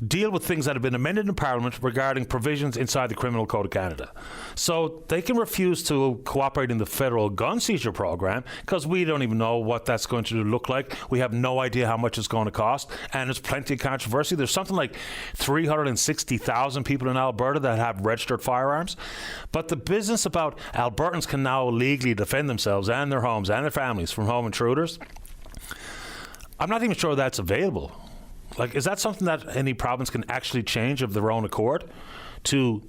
Speaker 2: deal with things that have been amended in Parliament regarding provisions inside the Criminal Code of Canada. So they can refuse to cooperate in the federal gun seizure program because we don't even know what that's going to look like. We have no idea how much it's going to cost, and there's plenty of controversy. There's something like 360,000 people in Alberta that have registered firearms. But the business about Albertans can now legally defend themselves and their homes and their families from home intruders, I'm not even sure that's available. Is that something that any province can actually change of their own accord to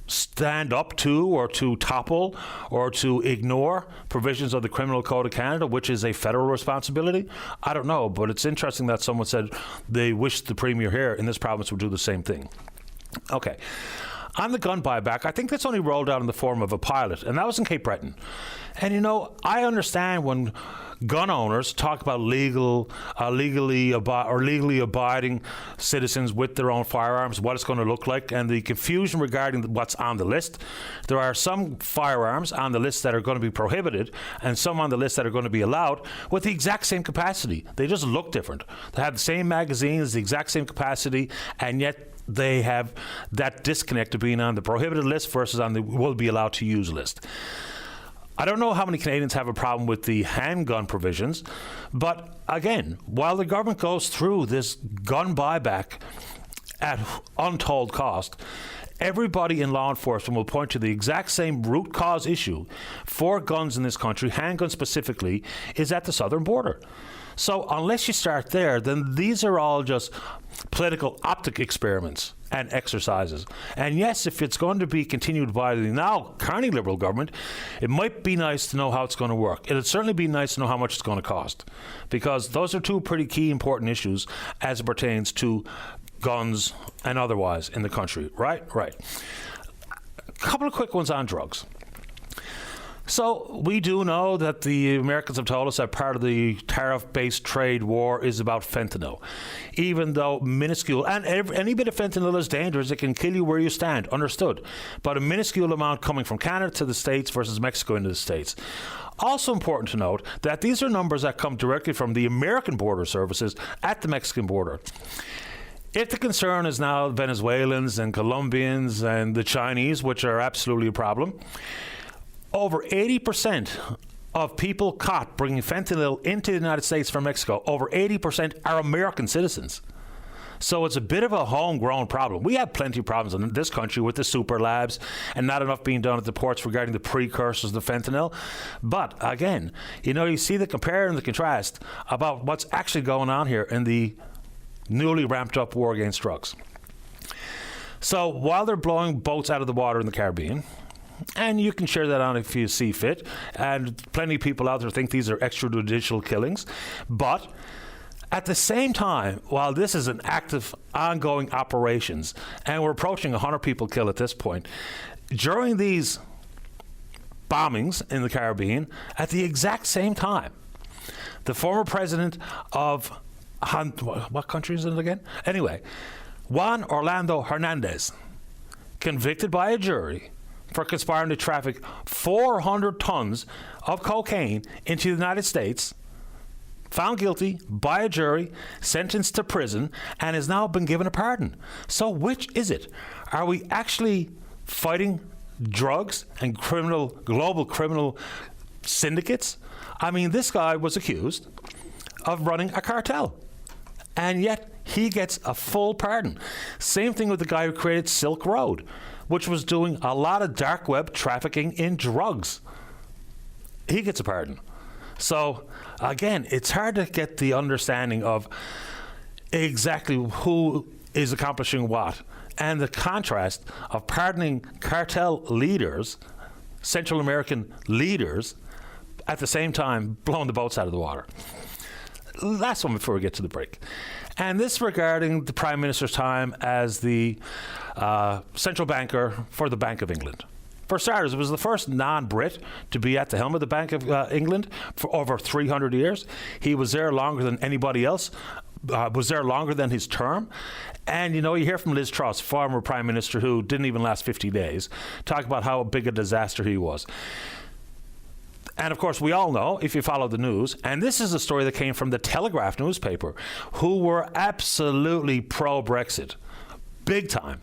Speaker 2: stand up to or to topple or to ignore provisions of the Criminal Code of Canada, which is a federal responsibility? I don't know, but it's interesting that someone said they wish the Premier here in this province would do the same thing. Okay. On the gun buyback, I think that's only rolled out in the form of a pilot, and that was in Cape Breton. And, I understand when gun owners talk about legally abiding citizens with their own firearms, what it's going to look like, and the confusion regarding what's on the list. There are some firearms on the list that are going to be prohibited and some on the list that are going to be allowed with the exact same capacity. They just look different. They have the same magazines, the exact same capacity, and yet they have that disconnect of being on the prohibited list versus on the will be allowed to use list. I don't know how many Canadians have a problem with the handgun provisions, but again, while the government goes through this gun buyback at untold cost, everybody in law enforcement will point to the exact same root cause issue for guns in this country, handguns specifically, is at the southern border. So unless you start there, then these are all just political optic experiments and exercises. And yes, if it's going to be continued by the now Carney Liberal government, it might be nice to know how it's going to work. It'd certainly be nice to know how much it's going to cost, because those are two pretty key important issues as it pertains to guns and otherwise in the country. Right. A couple of quick ones on drugs. So we do know that the Americans have told us that part of the tariff-based trade war is about fentanyl. Even though minuscule, and any bit of fentanyl is dangerous, it can kill you where you stand, understood. But a minuscule amount coming from Canada to the States versus Mexico into the States. Also important to note that these are numbers that come directly from the American border services at the Mexican border. If the concern is now Venezuelans and Colombians and the Chinese, which are absolutely a problem, over 80% of people caught bringing fentanyl into the United States from Mexico, over 80% are American citizens. So it's a bit of a homegrown problem. We have plenty of problems in this country with the super labs and not enough being done at the ports regarding the precursors of fentanyl. But again, you see the compare and the contrast about what's actually going on here in the newly ramped up war against drugs. So while they're blowing boats out of the water in the Caribbean, and you can share that on if you see fit, and plenty of people out there think these are extrajudicial killings, but At the same time, while this is an active, ongoing operations, and we're approaching 100 people killed at this point, during these bombings in the Caribbean, at the exact same time, the former president of, what country is it again? Anyway, Juan Orlando Hernandez, convicted by a jury for conspiring to traffic 400 tons of cocaine into the United States, found guilty by a jury, sentenced to prison, and has now been given a pardon. So which is it? Are we actually fighting drugs and global criminal syndicates? I mean, this guy was accused of running a cartel, and yet he gets a full pardon. Same thing with the guy who created Silk Road, which was doing a lot of dark web trafficking in drugs. He gets a pardon. So, again, it's hard to get the understanding of exactly who is accomplishing what, and the contrast of pardoning cartel leaders, Central American leaders, at the same time blowing the boats out of the water. Last one before we get to the break. And this regarding the Prime Minister's time as the central banker for the Bank of England. For starters, it was the first non-Brit to be at the helm of the Bank of England for over 300 years. He was there longer than anybody else, was there longer than his term. And, you know, you hear from Liz Truss, former Prime Minister who didn't even last 50 days, talk about how big a disaster he was. And, of course, we all know, if you follow the news, and this is a story that came from the Telegraph newspaper, who were absolutely pro-Brexit, big time.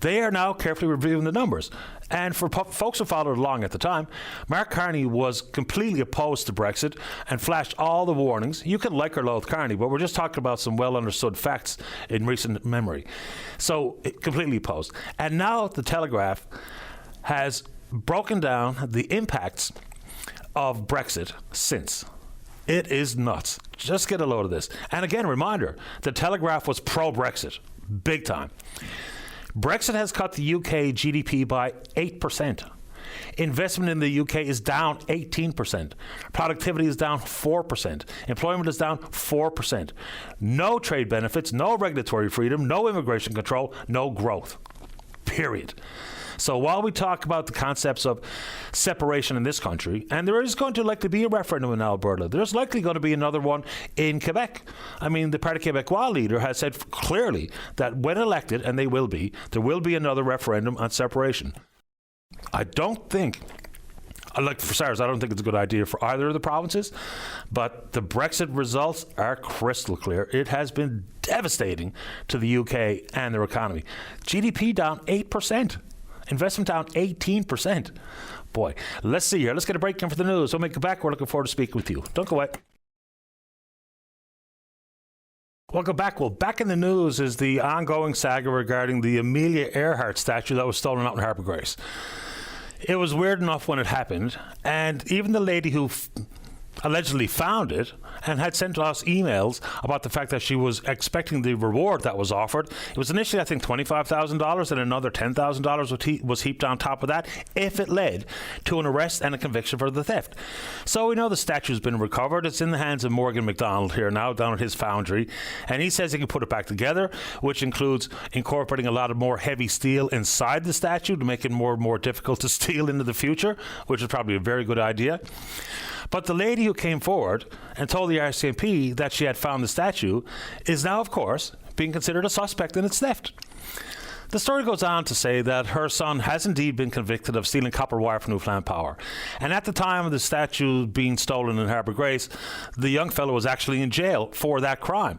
Speaker 2: They are now carefully reviewing the numbers. And for folks who followed along at the time, Mark Carney was completely opposed to Brexit and flashed all the warnings. You can like or loathe Carney, but we're just talking about some well-understood facts in recent memory. So, completely opposed. And now the Telegraph has broken down the impacts of Brexit since. It is nuts. Just get a load of this. And again, reminder, the Telegraph was pro-Brexit, big time. Brexit has cut the UK GDP by 8%. Investment in the UK is down 18%. Productivity is down 4%. Employment is down 4%. No trade benefits, no regulatory freedom, no immigration control, no growth. Period. So while we talk about the concepts of separation in this country, and there is going to likely be a referendum in Alberta, there's likely going to be another one in Quebec. I mean, the Parti Québécois leader has said clearly that when elected, and they will be, there will be another referendum on separation. I don't think, like for starters, I don't think it's a good idea for either of the provinces, but the Brexit results are crystal clear. It has been devastating to the UK and their economy. GDP down 8%. Investment down 18%. Boy, let's see here. Let's get a break in for the news. When we come back, we're looking forward to speaking with you. Don't go away. Welcome back. Well, back in the news is the ongoing saga regarding the Amelia Earhart statue that was stolen out in Harbour Grace. It was weird enough when it happened, and even the lady who allegedly found it and had sent us emails about the fact that she was expecting the reward that was offered. It was initially, I think, $25,000 and another $10,000 was heaped on top of that if it led to an arrest and a conviction for the theft. So we know the statue's been recovered. It's in the hands of Morgan McDonald here now down at his foundry, and he says he can put it back together, which includes incorporating a lot of more heavy steel inside the statue to make it more and more difficult to steal into the future, which is probably a very good idea. But the lady who came forward and told the RCMP that she had found the statue is now, of course, being considered a suspect in its theft. The story goes on to say that her son has indeed been convicted of stealing copper wire from Newfoundland Power. And at the time of the statue being stolen in Harbour Grace, the young fellow was actually in jail for that crime.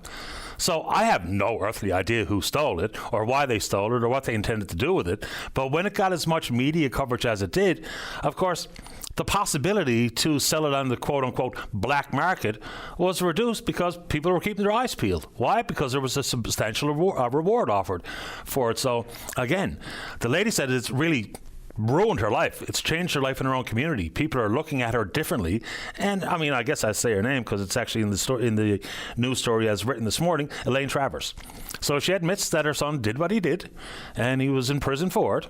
Speaker 2: So I have no earthly idea who stole it or why they stole it or what they intended to do with it. But when it got as much media coverage as it did, of course, the possibility to sell it on the quote-unquote black market was reduced because people were keeping their eyes peeled. Why? Because there was a substantial reward offered for it. So, again, the lady said it's really ruined her life. It's changed her life in her own community. People are looking at her differently. And, I mean, I guess I say her name because it's actually in the story, in the news story as written this morning, Elaine Travers. So she admits that her son did what he did, and he was in prison for it.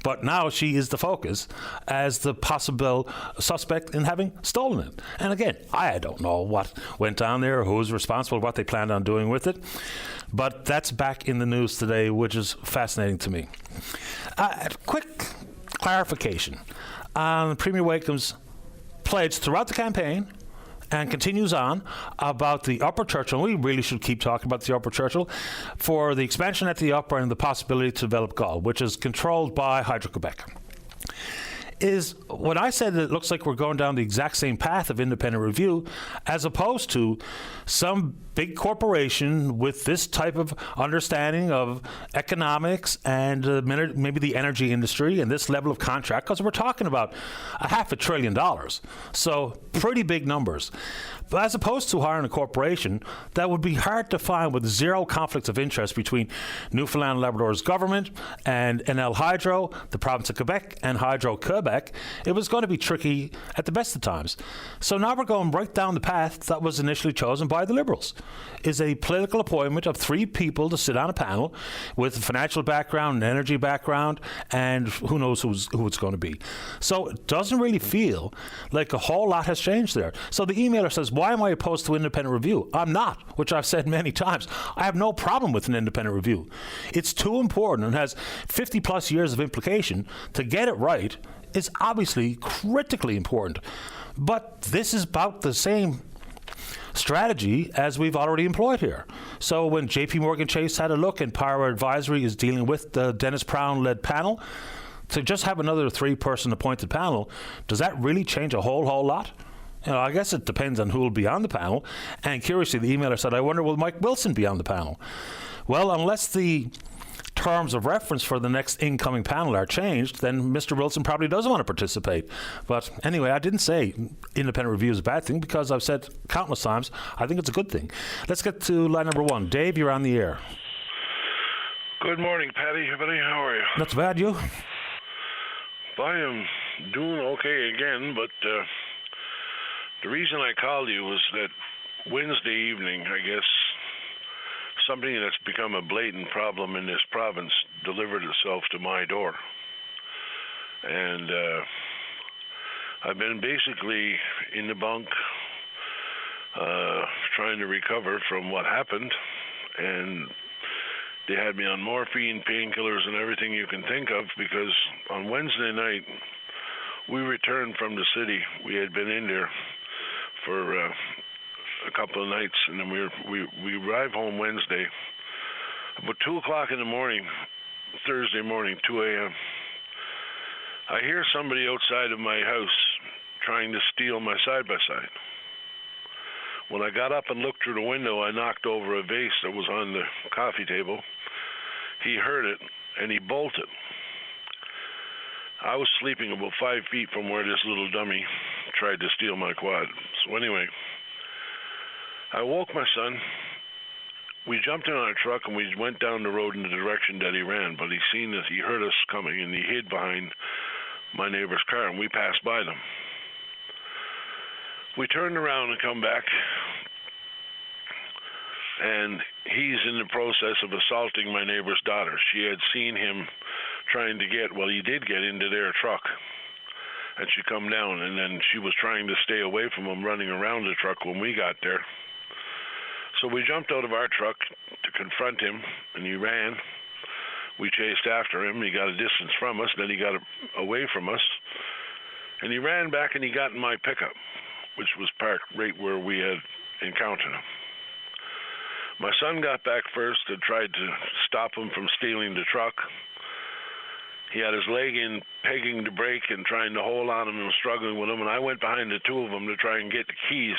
Speaker 2: But now she is the focus as the possible suspect in having stolen it. And again, I don't know what went down there, who was responsible, what they planned on doing with it. But that's back in the news today, which is fascinating to me. Quick clarification on Premier Wakeham's pledge throughout the campaign and continues on about the Upper Churchill. We really should keep talking about the Upper Churchill for the expansion at the upper and the possibility to develop Gaul, which is controlled by Hydro-Quebec. Is when I said that it looks like we're going down the exact same path of independent review as opposed to some big corporation with this type of understanding of economics and maybe the energy industry and this level of contract, because we're talking about $500 billion. So pretty big numbers. But as opposed to hiring a corporation that would be hard to find with zero conflicts of interest between Newfoundland and Labrador's government and NL Hydro, the province of Quebec, and Hydro-Quebec, it was going to be tricky at the best of times. So now we're going right down the path that was initially chosen by the Liberals, is a political appointment of 3 people to sit on a panel with a financial background, an energy background, and who knows who it's going to be. So it doesn't really feel like a whole lot has changed there. So the emailer says, why am I opposed to independent review? I'm not, which I've said many times. I have no problem with an independent review. It's too important and has 50 plus years of implication. To get it right is obviously critically important. But this is about the same strategy as we've already employed here. So when JP Morgan Chase had a look and Power Advisory is dealing with the Dennis Brown-led panel, to just have another 3-person appointed panel, does that really change a whole lot? I guess it depends on who will be on the panel. And curiously, the emailer said, I wonder, will Mike Wilson be on the panel? Well, unless the terms of reference for the next incoming panel are changed, then Mr. Wilson probably doesn't want to participate. But anyway, I didn't say independent review is a bad thing, because I've said countless times I think it's a good thing. Let's get to line number 1. Dave, you're on the air.
Speaker 4: Good morning, Patty. Everybody, how are you?
Speaker 2: Not too bad, you?
Speaker 4: I am doing okay again, but the reason I called you was that Wednesday evening, I guess, something that's become a blatant problem in this province delivered itself to my door. And I've been basically in the bunk trying to recover from what happened. And they had me on morphine, painkillers, and everything you can think of, because on Wednesday night, we returned from the city. We had been in there for a couple of nights, and then we arrived home Wednesday. About 2 o'clock in the morning, Thursday morning, 2 a.m., I hear somebody outside of my house trying to steal my side-by-side. When I got up and looked through the window, I knocked over a vase that was on the coffee table. He heard it, and he bolted. I was sleeping about 5 feet from where this little dummy tried to steal my quad. So anyway, I woke my son. We jumped in on a truck, and we went down the road in the direction that he ran, but he heard us coming, and he hid behind my neighbor's car, and we passed by them. We turned around and come back, and he's in the process of assaulting my neighbor's daughter. She had seen him trying to he did get into their truck, and she come down, and then she was trying to stay away from him, running around the truck when we got there. So we jumped out of our truck to confront him, and he ran. We chased after him. He got a distance from us, then he got away from us, and he ran back, and he got in my pickup, which was parked right where we had encountered him. My son got back first and tried to stop him from stealing the truck. He had his leg in, pegging the brake and trying to hold on him and struggling with him, and I went behind the two of them to try and get the keys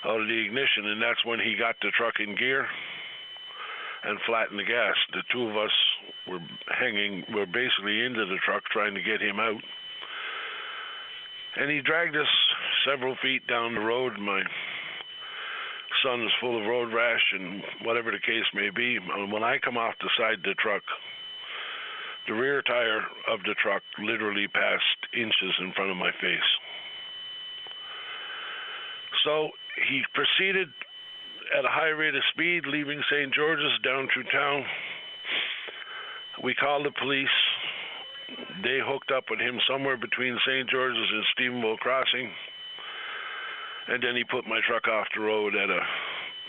Speaker 4: out of the ignition, and that's when he got the truck in gear and flattened the gas. The two of us were basically into the truck trying to get him out. And he dragged us several feet down the road. My son was full of road rash and whatever the case may be. And when I come off the side of the truck, the rear tire of the truck literally passed inches in front of my face. So he proceeded at a high rate of speed, leaving St. George's down through town. We called the police. They hooked up with him somewhere between St. George's and Stephenville Crossing, and then he put my truck off the road at a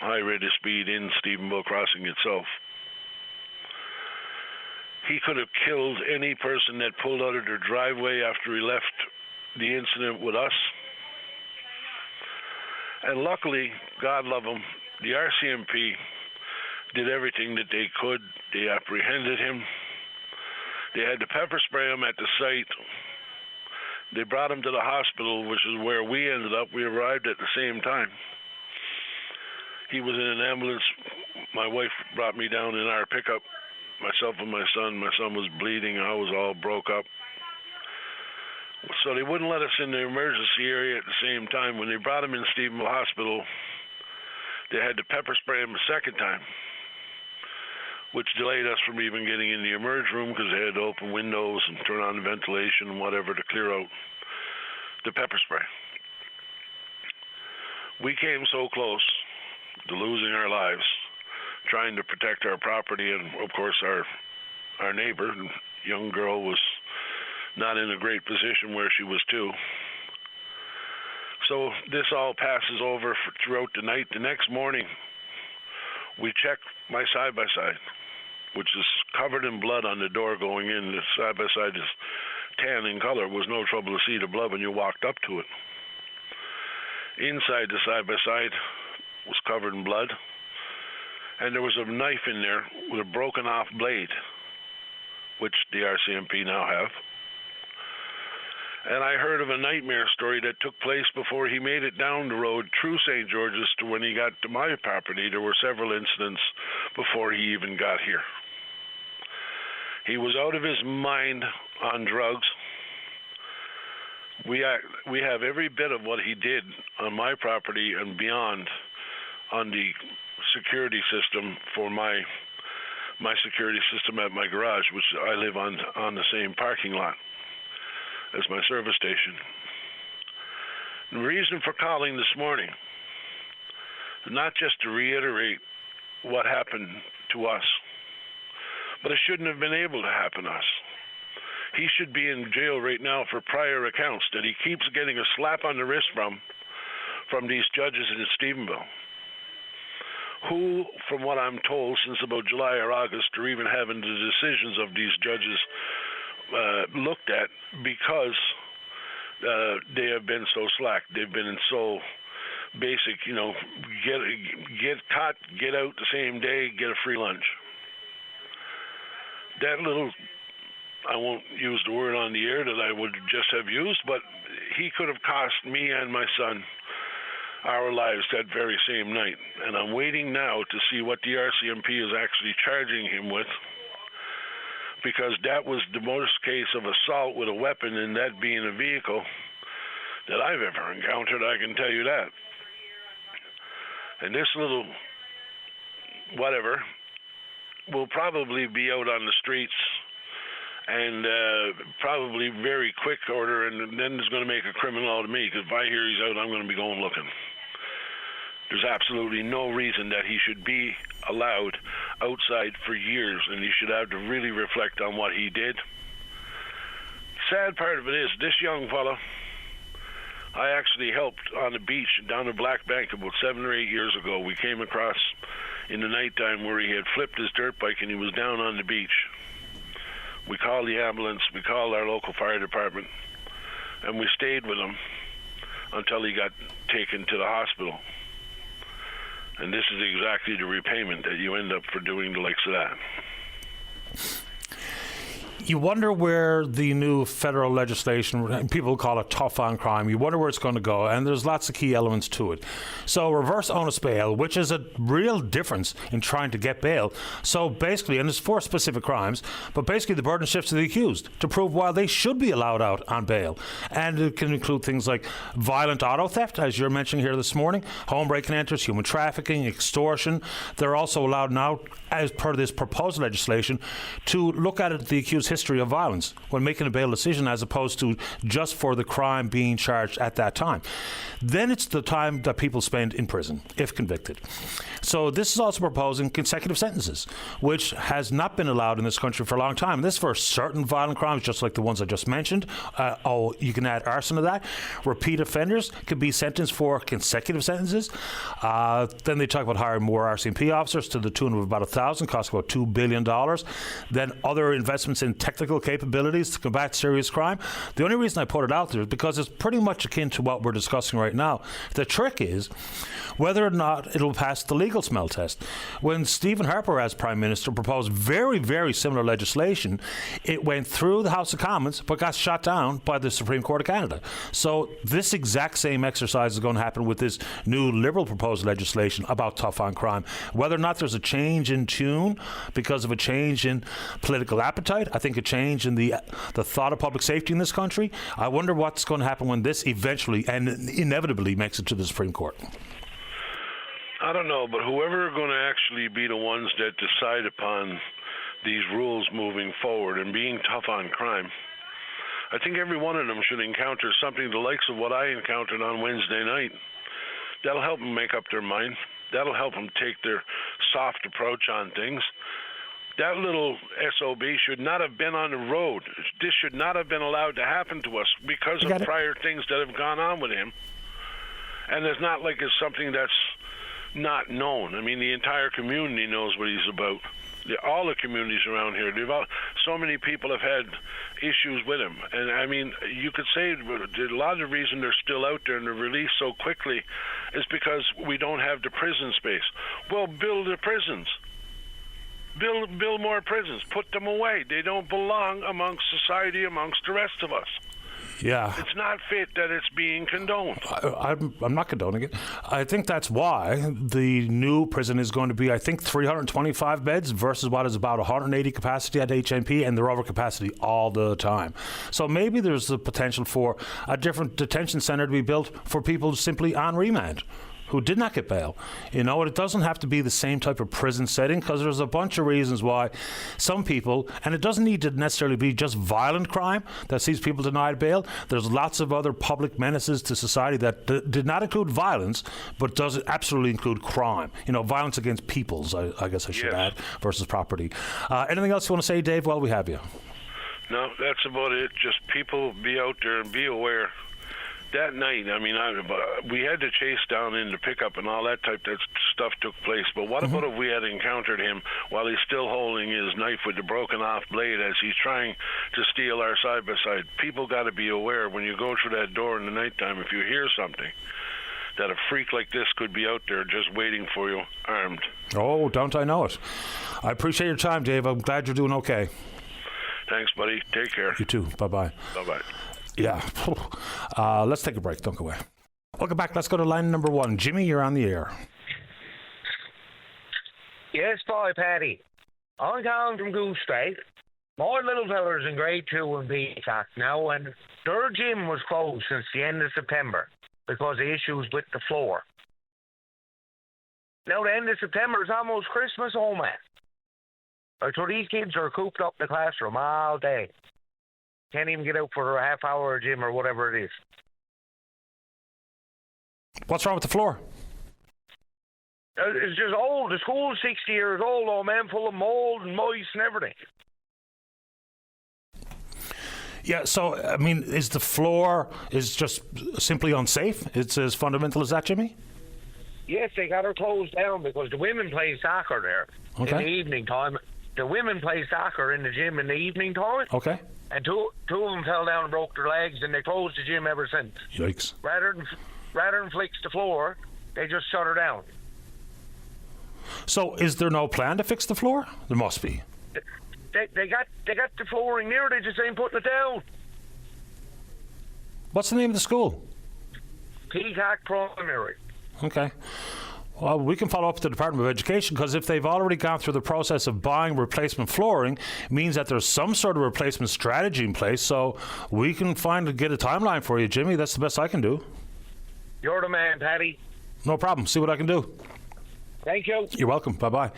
Speaker 4: high rate of speed in Stephenville Crossing itself. He could have killed any person that pulled out of their driveway after he left the incident with us. And luckily, God love him, the RCMP did everything that they could. They apprehended him. They had to pepper spray him at the site. They brought him to the hospital, which is where we ended up. We arrived at the same time. He was in an ambulance. My wife brought me down in our pickup, myself and my son. My son was bleeding. I was all broke up. So they wouldn't let us in the emergency area at the same time. When they brought him in Stephenville Hospital, they had to pepper spray him a second time, which delayed us from even getting in the emerge room because they had to open windows and turn on the ventilation and whatever to clear out the pepper spray. We came so close to losing our lives trying to protect our property, and of course our neighbor, young girl, was not in a great position where she was too. So this all passes over throughout the night. The next morning, we checked my side-by-side, which is covered in blood on the door going in. The side-by-side is tan in color. It was no trouble to see the blood when you walked up to it. Inside the side-by-side was covered in blood, and there was a knife in there with a broken off blade, which the RCMP now have. And I heard of a nightmare story that took place before he made it down the road through St. George's to when he got to my property. There were several incidents before he even got here. He was out of his mind on drugs. We have every bit of what he did on my property and beyond on the security system for my security system at my garage, which I live on the same parking lot as my service station. The reason for calling this morning is not just to reiterate what happened to us, but it shouldn't have been able to happen to us. He should be in jail right now for prior accounts that he keeps getting a slap on the wrist from these judges in Stephenville, who, from what I'm told, since about July or August, are even having the decisions of these judges looked at because they have been so slack. They've been so basic, get caught, get out the same day, get a free lunch. That little, I won't use the word on the air that I would just have used, but he could have cost me and my son our lives that very same night. And I'm waiting now to see what the RCMP is actually charging him with, because that was the most case of assault with a weapon, and that being a vehicle, that I've ever encountered, I can tell you that. And this little whatever will probably be out on the streets and probably very quick order, and then there's going to make a criminal out of me, because if I hear he's out, I'm going to be going looking. There's absolutely no reason that he should be allowed outside for years, and he should have to really reflect on what he did. Sad part of it is, this young fella, I actually helped on the beach down the Black Bank about 7 or 8 years ago. We came across in the nighttime where he had flipped his dirt bike and he was down on the beach. We called the ambulance, we called our local fire department, and we stayed with him until he got taken to the hospital. And this is exactly the repayment that you end up for doing the likes of that.
Speaker 2: You wonder where the new federal legislation, people call it tough on crime, you wonder where it's going to go, and there's lots of key elements to it. So reverse onus bail, which is a real difference in trying to get bail. So basically, and there's 4 specific crimes, but basically the burden shifts to the accused to prove why they should be allowed out on bail. And it can include things like violent auto theft, as you're mentioning here this morning, home break-in enters, human trafficking, extortion. They're also allowed now, as per this proposed legislation, to look at the accused's history of violence when making a bail decision, as opposed to just for the crime being charged at that time. Then it's the time that people spend in prison, if convicted. So this is also proposing consecutive sentences, which has not been allowed in this country for a long time. And this is for certain violent crimes, just like the ones I just mentioned. You can add arson to that. Repeat offenders could be sentenced for consecutive sentences. Then they talk about hiring more RCMP officers to the tune of about 1,000, cost about $2 billion. Then other investments in technical capabilities to combat serious crime. The only reason I put it out there is because it's pretty much akin to what we're discussing right now. The trick is whether or not it'll pass the legal smell test. When Stephen Harper, as Prime Minister, proposed very, very similar legislation, it went through the House of Commons but got shot down by the Supreme Court of Canada. So this exact same exercise is going to happen with this new Liberal proposed legislation about tough on crime. Whether or not there's a change in tune because of a change in political appetite, I think a change in the thought of public safety in this country, I wonder what's going to happen when this eventually and inevitably makes it to the Supreme Court.
Speaker 4: I don't know, but whoever are going to actually be the ones that decide upon these rules moving forward and being tough on crime, I think every one of them should encounter something the likes of what I encountered on Wednesday night. That'll help them make up their mind. That'll help them take their soft approach on things. That little SOB should not have been on the road. This should not have been allowed to happen to us because of prior things that have gone on with him. And it's not like it's something that's not known. I mean, the entire community knows what he's about. All the communities around here, so many people have had issues with him. And I mean, you could say a lot of the reason they're still out there and they're released so quickly is because we don't have the prison space. Well, build the prisons. Build more prisons. Put them away. They don't belong amongst society, amongst the rest of us.
Speaker 2: Yeah.
Speaker 4: It's not fit that it's being condoned.
Speaker 2: I'm not condoning it. I think that's why the new prison is going to be, I think, 325 beds versus what is about 180 capacity at HMP, and they're over capacity all the time. So maybe there's the potential for a different detention center to be built for people simply on remand who did not get bail. You know, it doesn't have to be the same type of prison setting, because there's a bunch of reasons why some people, and it doesn't need to necessarily be just violent crime that sees people denied bail. There's lots of other public menaces to society that did not include violence, but does absolutely include crime. You know, violence against peoples, I guess I should add, versus property. Anything else you want to say, Dave, while we have you?
Speaker 4: No, that's about it. Just people be out there and be aware. That night, I mean, we had to chase down in the pickup and all that type of stuff took place. But what about if we had encountered him while he's still holding his knife with the broken off blade as he's trying to steal our side-by-side? People got to be aware when you go through that door in the nighttime, if you hear something, that a freak like this could be out there just waiting for you, armed.
Speaker 2: Oh, don't I know it. I appreciate your time, Dave. I'm glad you're doing okay.
Speaker 4: Thanks, buddy. Take care.
Speaker 2: You too. Bye-bye.
Speaker 4: Bye-bye.
Speaker 2: Yeah. Let's take a break. Don't go away. Welcome back. Let's go to line number 1. Jimmy, you're on the air.
Speaker 5: Yes, boy, Paddy. I'm calling from Goose Street. My little fella's in grade 2 in BTAC now, and their gym was closed since the end of September because of issues with the floor. Now, the end of September is almost Christmas, oh man. So these kids are cooped up in the classroom all day. Can't even get out for a half hour of gym or whatever it is.
Speaker 2: What's wrong with the floor?
Speaker 5: It's just old. The school's 60 years old, oh man, full of mold and mice and everything.
Speaker 2: Yeah, so, I mean, is the floor is just simply unsafe? It's as fundamental as that, Jimmy?
Speaker 5: Yes, they got her closed down because the women play soccer there in the evening time. The women play soccer in the gym in the evening time.
Speaker 2: Okay.
Speaker 5: And two of them fell down and broke their legs, and they closed the gym ever since.
Speaker 2: Yikes.
Speaker 5: Rather than fix the floor, they just shut her down.
Speaker 2: So is there no plan to fix the floor? There must be.
Speaker 5: They got the flooring there, they just ain't putting it down.
Speaker 2: What's the name of the school?
Speaker 5: Peacock Primary.
Speaker 2: Okay. Well, we can follow up with the Department of Education, because if they've already gone through the process of buying replacement flooring, it means that there's some sort of replacement strategy in place. So we can get a timeline for you, Jimmy. That's the best I can do.
Speaker 5: You're the man, Paddy.
Speaker 2: No problem. See what I can do.
Speaker 5: Thank you.
Speaker 2: You're welcome. Bye-bye.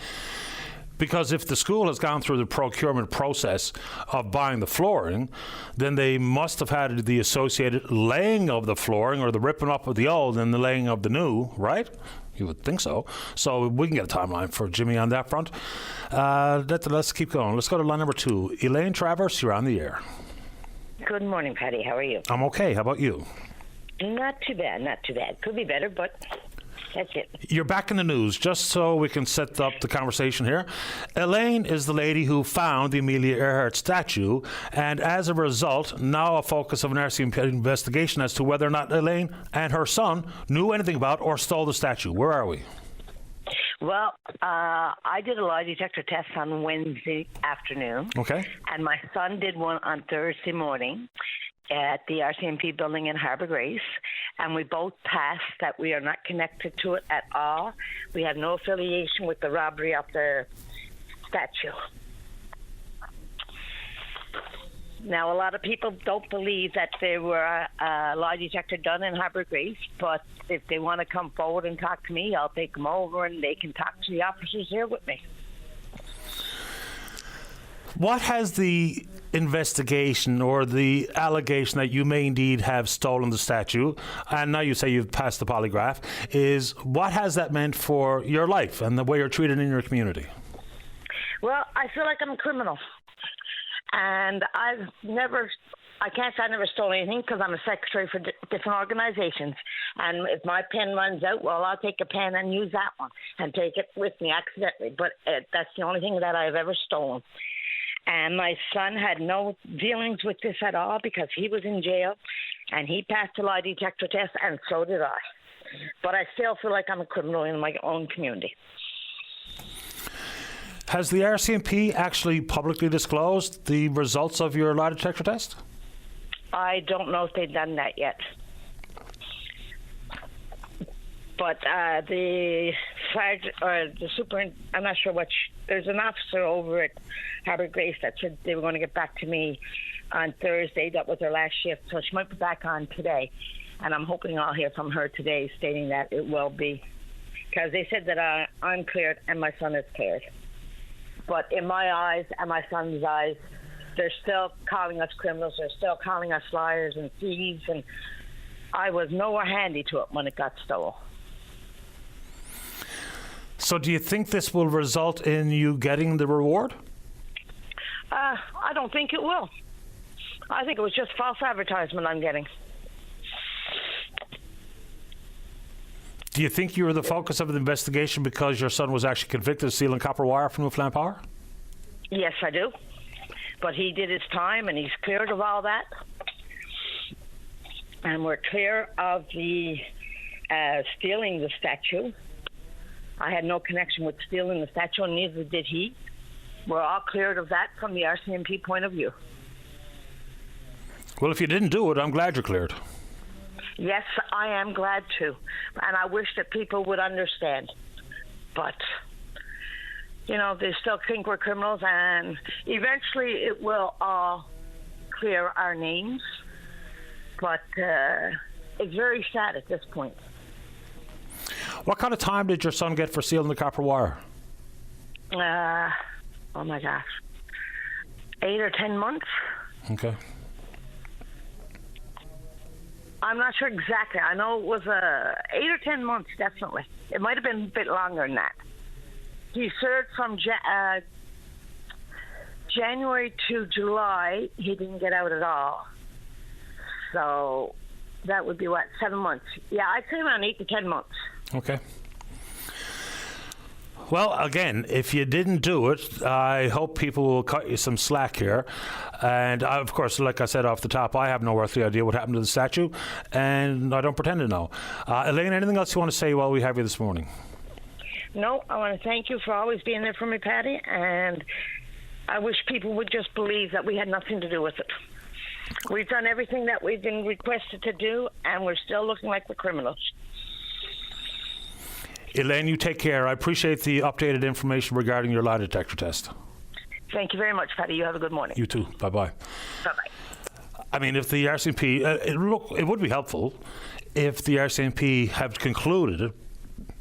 Speaker 2: Because if the school has gone through the procurement process of buying the flooring, then they must have had the associated laying of the flooring or the ripping up of the old and the laying of the new, right? You would think so. So we can get a timeline for Jimmy on that front. Let's keep going. Let's go to line number 2. Elaine Travers, you're on the air.
Speaker 6: Good morning, Patty. How are you?
Speaker 2: I'm okay. How about you?
Speaker 6: Not too bad, not too bad. Could be better, but that's it.
Speaker 2: You're back in the news, just so we can set up the conversation here. Elaine is the lady who found the Amelia Earhart statue, and as a result, now a focus of an RCMP investigation as to whether or not Elaine and her son knew anything about or stole the statue. Where are we?
Speaker 6: Well, I did a lie detector test on Wednesday afternoon.
Speaker 2: Okay.
Speaker 6: And my son did one on Thursday morning at the RCMP building in Harbour Grace, and we both passed that we are not connected to it at all. We have no affiliation with the robbery of the statue. Now, a lot of people don't believe that there were a lie detector done in Harbour Grace, but if they want to come forward and talk to me, I'll take them over and they can talk to the officers here with me.
Speaker 2: What has the investigation or the allegation that you may indeed have stolen the statue, and now you say you've passed the polygraph, is what has that meant for your life and the way you're treated in your community?
Speaker 6: Well, I feel like I'm a criminal. And I can't say I never stole anything because I'm a secretary for different organizations. And if my pen runs out, well, I'll take a pen and use that one and take it with me accidentally. But that's the only thing that I've ever stolen. And my son had no dealings with this at all because he was in jail and he passed the lie detector test, and so did I. But I still feel like I'm a criminal in my own community.
Speaker 2: Has the RCMP actually publicly disclosed the results of your lie detector test?
Speaker 6: I don't know if they've done that yet. But the sergeant or the super, I'm not sure there's an officer over at Harbour Grace that said they were going to get back to me on Thursday. That was her last shift, so she might be back on today. And I'm hoping I'll hear from her today stating that it will be. Because they said that I'm cleared and my son is cleared. But in my eyes and my son's eyes, they're still calling us criminals. They're still calling us liars and thieves. And I was nowhere handy to it when it got stolen.
Speaker 2: So do you think this will result in you getting the reward?
Speaker 6: I don't think it will. I think it was just false advertisement I'm getting.
Speaker 2: Do you think you were the focus of the investigation because your son was actually convicted of stealing copper wire from Newfoundland Power?
Speaker 6: Yes, I do. But he did his time and he's cleared of all that. And we're clear of the stealing the statue. I had no connection with stealing the statue, and neither did he. We're all cleared of that from the RCMP point of view.
Speaker 2: Well, if you didn't do it, I'm glad you're cleared.
Speaker 6: Yes, I am glad to. And I wish that people would understand. But, you know, they still think we're criminals, and eventually it will all clear our names. But it's very sad at this point.
Speaker 2: What kind of time did your son get for stealing the copper wire?
Speaker 6: Oh my gosh, 8 or 10 months.
Speaker 2: Okay.
Speaker 6: I'm not sure exactly. I know it was 8 or 10 months, definitely. It might have been a bit longer than that. He served from January to July. He didn't get out at all. So that would be, 7 months? Yeah, I'd say around 8 to 10 months.
Speaker 2: Okay. Well, again, if you didn't do it, I hope people will cut you some slack here. And of course, like I said off the top, I have no earthly idea what happened to the statue, and I don't pretend to know. Elaine, anything else you want to say while we have you this morning?
Speaker 6: No, I want to thank you for always being there for me, Patty, and I wish people would just believe that we had nothing to do with it. We've done everything that we've been requested to do, and we're still looking like the criminals.
Speaker 2: Elaine, you take care. I appreciate the updated information regarding your lie detector test.
Speaker 6: Thank you very much, Patty. You have a good morning.
Speaker 2: You too. Bye-bye.
Speaker 6: Bye-bye.
Speaker 2: I mean, if the RCMP, it would be helpful if the RCMP had concluded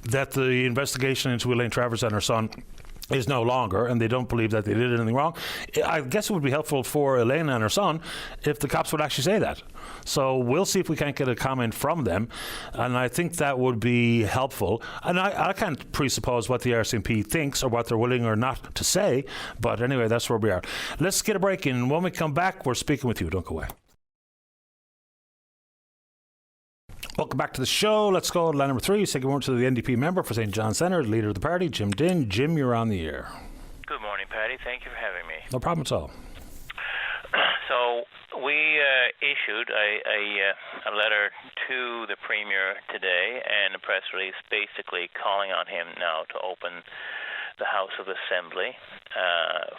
Speaker 2: that the investigation into Elaine Travers and her son is no longer, and they don't believe that they did anything wrong. I guess it would be helpful for Elena and her son if the cops would actually say that. So we'll see if we can't get a comment from them, and I think that would be helpful. And I can't presuppose what the RCMP thinks or what they're willing or not to say, but anyway, that's where we are. Let's get a break in. When we come back, we're speaking with you. Don't go away. Welcome back to the show. Let's go to line number 3. Say good morning to the NDP member for St. John Centre, leader of the party, Jim Dinn. Jim, you're on the air.
Speaker 7: Good morning, Paddy. Thank you for having me.
Speaker 2: No problem at all.
Speaker 7: So we issued a letter to the Premier today and a press release basically calling on him now to open the House of Assembly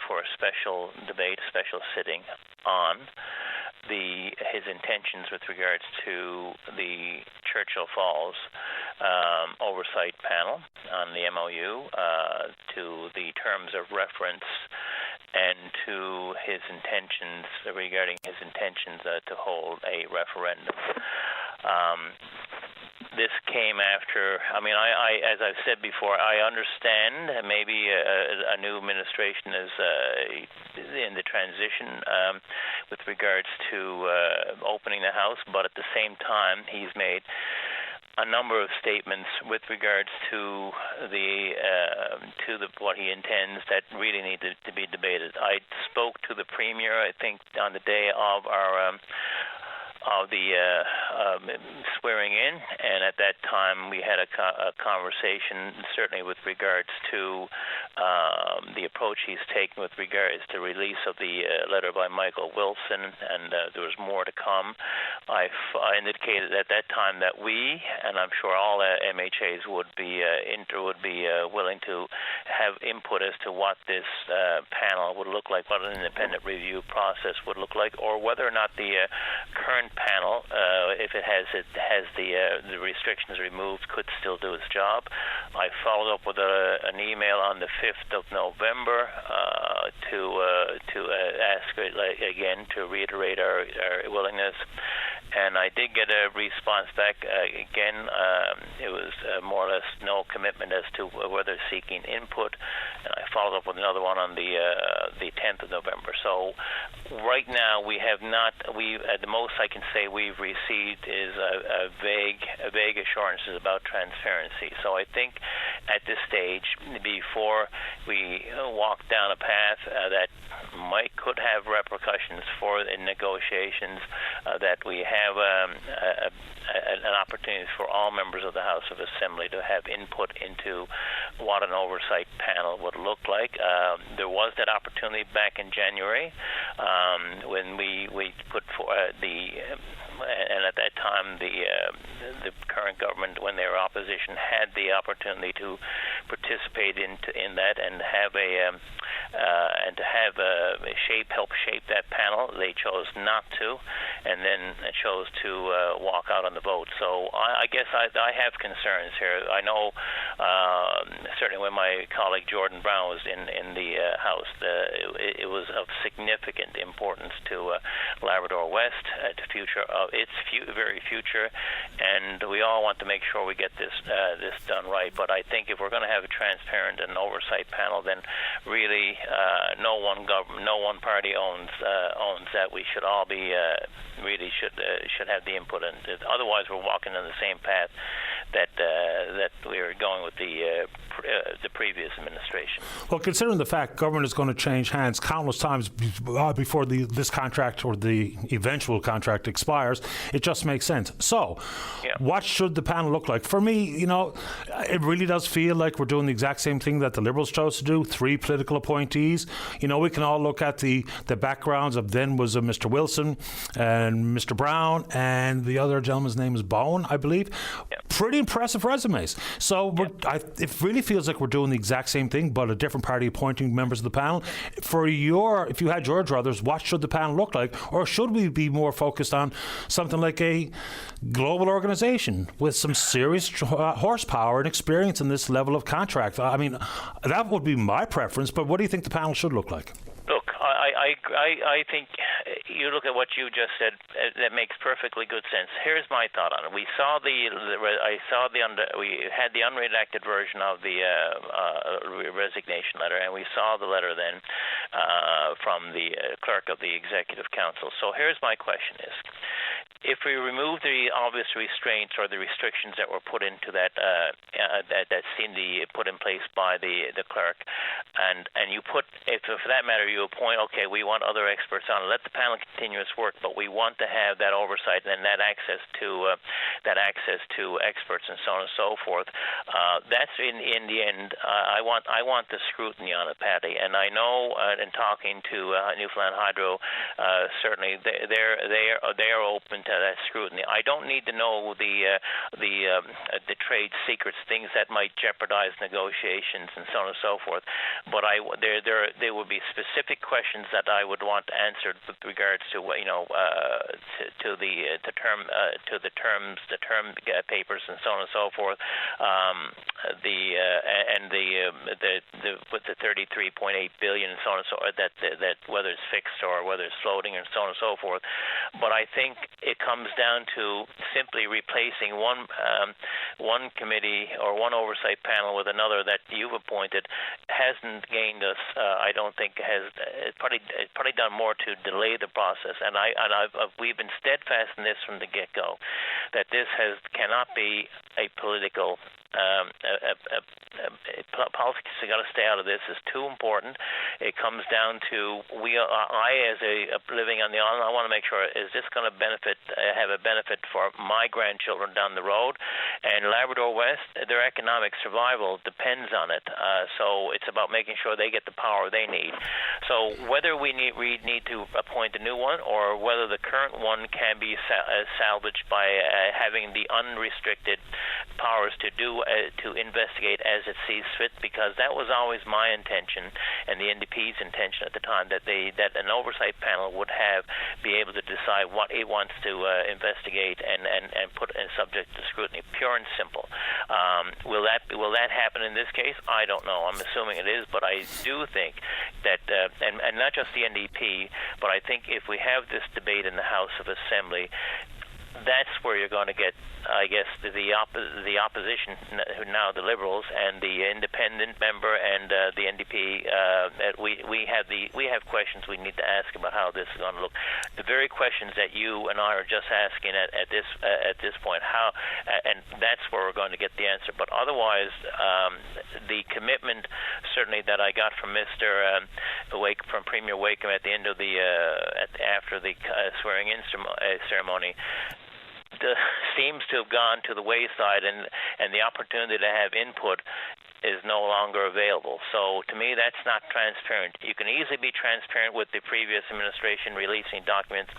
Speaker 7: for a special debate, special sitting on his intentions with regards to the Churchill Falls oversight panel on the MOU, to the terms of reference, and to his intentions regarding his intentions to hold a referendum. This came after, I as I've said before, I understand maybe a new administration is in the transition with regards to opening the House, but at the same time, he's made a number of statements with regards to what he intends that really need to be debated. I spoke to the Premier, I think, on the day of the swearing in, and at that time we had a conversation, certainly with regards to the approach he's taken with regards to release of the letter by Michael Wilson, and there was more to come. I indicated at that time that we, and I'm sure all MHAs would be willing to have input as to what this panel would look like, what an independent review process would look like, or whether or not the current panel, if it has the restrictions removed, could still do its job. I followed up with an email on the 5th of November to ask again to reiterate our willingness. And I did get a response back. Again, it was more or less no commitment as to whether seeking input. And I followed up with another one on the 10th of November. So right now we have not. The most I can say we've received is a vague assurances about transparency. So I think at this stage, before we walk down a path that could have repercussions for the negotiations, that we have an opportunity for all members of the House of Assembly to have input into what an oversight panel would look like. There was that opportunity back in January when we put for and at that time the current government, when they were opposition, had the opportunity to participate in that and have help shape that panel. They chose not to, and then chose to walk out on the vote. So I guess I have concerns here. I know certainly when my colleague Jordan Brown was in the House, it was of significant importance to Labrador West, to future of its very future, and we all want to make sure we get this done right. But I think if we're going to have a transparent and oversight panel, then really no one party owns that. We should all be really should have the input, and otherwise we're walking in the same path that we were going with the previous administration.
Speaker 2: Well, considering the fact government is going to change hands countless times before this contract or the eventual contract expires, it just makes sense. So, What should the panel look like? For me, it really does feel like we're doing the exact same thing that the Liberals chose to do. 3 political appointees. We can all look at the backgrounds of then was Mr. Wilson and Mr. Brown, and the other gentleman's name is Bowen, I believe. Pretty impressive resumes. So it really feels like we're doing the exact same thing, but a different party appointing members of the panel. If you had your druthers, what should the panel look like? Or should we be more focused on something like a global organization with some serious horsepower and experience in this level of contract? I mean, that would be my preference, but what do you think the panel should look like?
Speaker 7: Look, I think you look at what you just said, that makes perfectly good sense. Here's my thought on it. We had the unredacted version of the resignation letter, and we saw the letter then from the clerk of the Executive Council. So here's my question is, if we remove the obvious restraints or the restrictions that were put into that seemed to be put in place by the clerk, and you put, if for that matter you appoint, okay, we want other experts on, let the panel continue its work, but we want to have that oversight and that access to experts and so on and so forth. That's in the end. I want the scrutiny on it, Patty, and I know in talking to Newfoundland Hydro, certainly they are open to that scrutiny. I don't need to know the trade secrets, things that might jeopardize negotiations and so on and so forth. But there would be specific questions that I would want answered with regards to the term papers and so on and so forth. With the 33.8 billion and so on and so forth, that whether it's fixed or whether it's floating and so on and so forth. But I think it comes down to simply replacing one committee or one oversight panel with another that you've appointed hasn't gained us. I don't think it's probably done more to delay the process. And we've been steadfast in this from the get-go, that this cannot be a political. Politics have got to stay out of this. It's too important. It comes down to I as a living on the island, I want to make sure, is this going to have a benefit for my grandchildren down the road? And Labrador West, their economic survival depends on it. So it's about making sure they get the power they need. So whether we need to appoint a new one, or whether the current one can be salvaged by having the unrestricted powers to investigate as it sees fit, because that was always my intention and the NDP's intention at the time, that an oversight panel would be able to decide what it wants to investigate and put in subject to scrutiny, pure and simple. Will that happen in this case? I don't know. I'm assuming it is, but I do think that, and not just the NDP, but I think if we have this debate in the House of Assembly, that's where you're going to get, I guess, the opposition, now the Liberals, and the independent member and the NDP. We have questions we need to ask about how this is going to look. The very questions that you and I are just asking at this point, and that's where we're going to get the answer. But otherwise, the commitment certainly that I got from from Premier Wakeham at the end of after the swearing-in ceremony, seems to have gone to the wayside, and the opportunity to have input is no longer available. So to me, that's not transparent. You can easily be transparent with the previous administration releasing documents,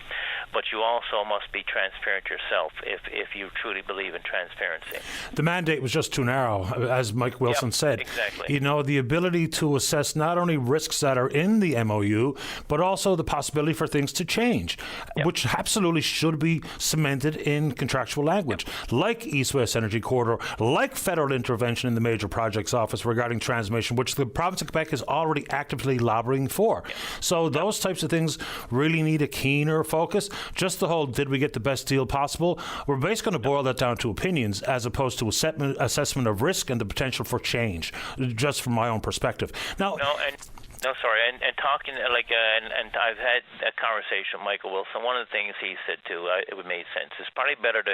Speaker 7: but you also must be transparent yourself if you truly believe in transparency.
Speaker 2: The mandate was just too narrow, as Mike Wilson said.
Speaker 7: Exactly.
Speaker 2: You know, the ability to assess not only risks that are in the MOU, but also the possibility for things to change, which absolutely should be cemented in contractual language, like East-West Energy Corridor, like federal intervention in the Major Projects Office regarding transmission, which the province of Quebec is already actively lobbying for. So those types of things really need a keener focus. Just the whole, did we get the best deal possible? We're basically going to boil that down to opinions as opposed to assessment of risk and the potential for change, just from my own perspective. Now,
Speaker 7: No, sorry, and talking and I've had a conversation with Michael Wilson. One of the things he said too, it made sense. It's probably better to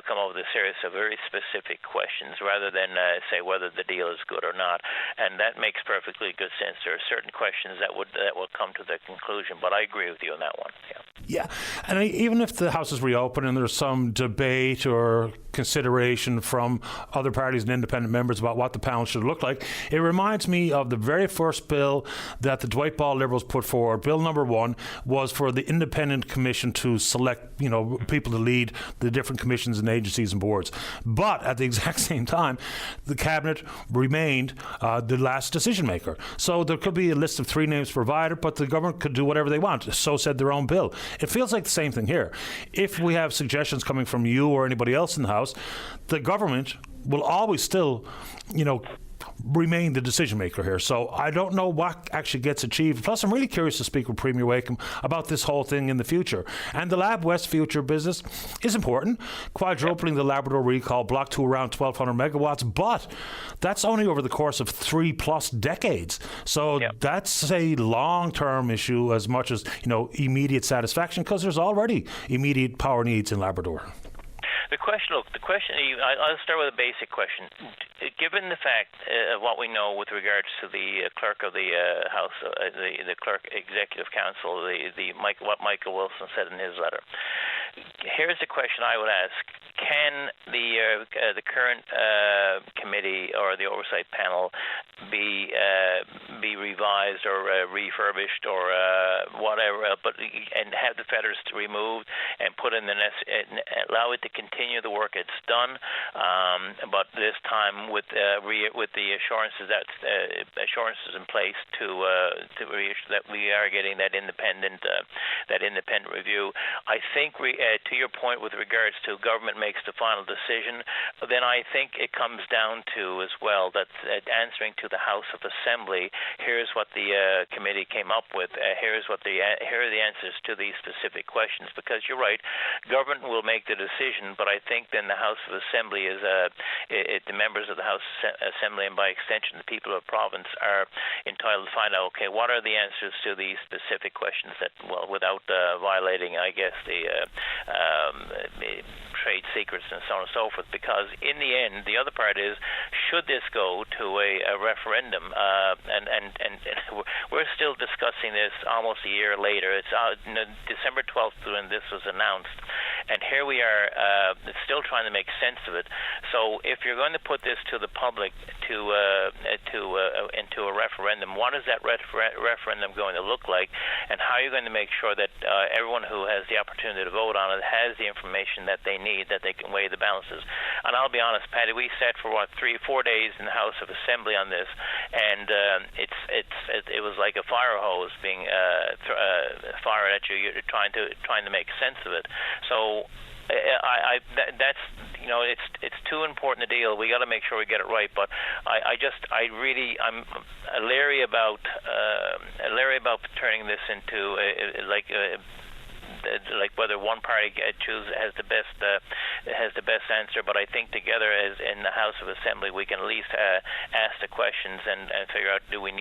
Speaker 7: come up with a series of very specific questions rather than say whether the deal is good or not. And that makes perfectly good sense. There are certain questions that will come to the conclusion, but I agree with you on that one.
Speaker 2: Yeah, and even if the House is reopened and there's some debate or consideration from other parties and independent members about what the panel should look like, it reminds me of the very first bill that the Dwight Ball Liberals put forward. Bill number 1 was for the independent commission to select, people to lead the different commissions and agencies and boards. But at the exact same time, the cabinet remained the last decision maker. So there could be a list of 3 names provided, but the government could do whatever they want. So said their own bill. It feels like the same thing here. If we have suggestions coming from you or anybody else in the House, the government will always still, remain the decision maker here. So I don't know what actually gets achieved. Plus, I'm really curious to speak with Premier Wakeham about this whole thing in the future. And the Lab West future business is important, quadrupling the Labrador recall block to around 1,200 megawatts, but that's only over the course of 3+ decades. So that's a long-term issue as much as, immediate satisfaction, because there's already immediate power needs in Labrador.
Speaker 7: The question, I'll start with a basic question. Given the fact of what we know with regards to the clerk of the House, the clerk executive council, what Michael Wilson said in his letter, here's the question I would ask: can the current committee or the oversight panel be revised or refurbished or whatever, and have the fetters removed and put in allow it to continue the work it's done, but this time with the assurances in place to reassure that we are getting that independent review. I think to your point with regards to government makes the final decision, then I think it comes down to as well that answering to the House of Assembly. Here's what the committee came up with. Here are the answers to these specific questions. Because you're right, government will make the decision, but I think then the House of Assembly is the members of the House Assembly, and by extension the people of the province, are entitled to find out, okay, what are the answers to these specific questions that, without violating, I guess, the trade secrets and so on and so forth. Because in the end, the other part is, should this go to a referendum? And we're still discussing this almost a year later. It's December 12th when this was announced, and here we are still trying to make sense of it. So if you're going to put this to the public into a referendum, what is that referendum going to look like, and how are you going to make sure that everyone who has the opportunity to vote on it has the information that they need, that they can weigh the balances? And I'll be honest, Patty, we sat for 3-4 days in the House of Assembly on this, and it was like a fire hose being fired at you. You're trying to make sense of it. So it's too important a deal. We got to make sure we get it right. But I'm leery about turning this into like whether one party has the best answer. But I think together, as in the House of Assembly, we can at least ask the questions and figure out: do we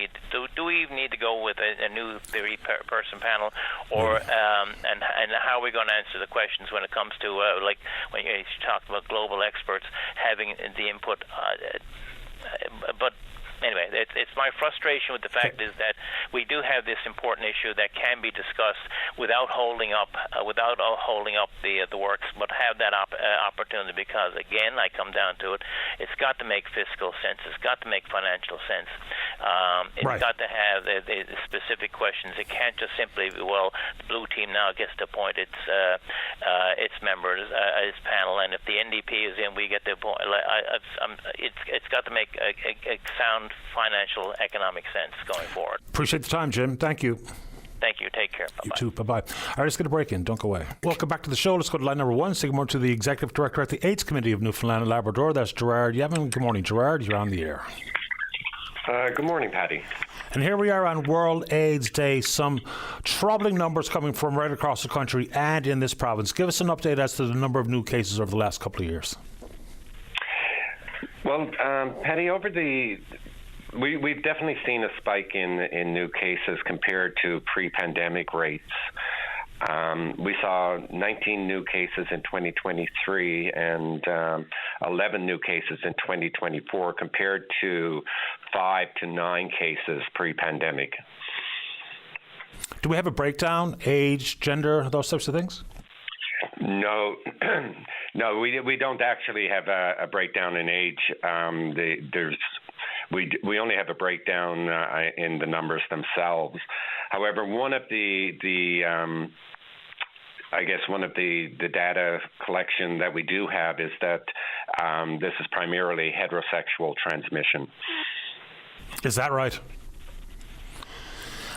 Speaker 7: even need to go with a new 3-person panel, or and how are we going to answer the questions when it comes to like when you talked about global experts having the input, but. Anyway, it's my frustration with the fact is that we do have this important issue that can be discussed without holding up the works, but have that opportunity. Because again, I come down to it. It's got to make fiscal sense. It's got to make financial sense. It's got to have the specific questions. It can't just simply be, well, the blue team now gets to appoint its members, its panel, and if the NDP is in, we get to appoint. It's got to make a sound financial, economic sense going forward.
Speaker 2: Appreciate the time, Jim. Thank you.
Speaker 7: Thank you. Take care. Bye-bye.
Speaker 2: You too. Bye-bye. All right, let's get a break in. Don't go away. Welcome back to the show. Let's go to line number 1. Say good morning to the Executive Director at the AIDS Committee of Newfoundland and Labrador. That's Gerard Yevon. Good morning, Gerard. You're on the air.
Speaker 8: Good morning, Paddy.
Speaker 2: And here we are on World AIDS Day. Some troubling numbers coming from right across the country and in this province. Give us an update as to the number of new cases over the last couple of years. Well,
Speaker 8: Paddy, we've definitely seen a spike in new cases compared to pre-pandemic rates. We saw 19 new cases in 2023 and 11 new cases in 2024 compared to 5 to 9 cases pre-pandemic.
Speaker 2: Do we have a breakdown, age, gender, those types of things?
Speaker 8: No, no, we don't actually have a breakdown in age. We only have a breakdown in the numbers themselves. However, one of the data collection that we do have is that this is primarily heterosexual transmission.
Speaker 2: Is that right?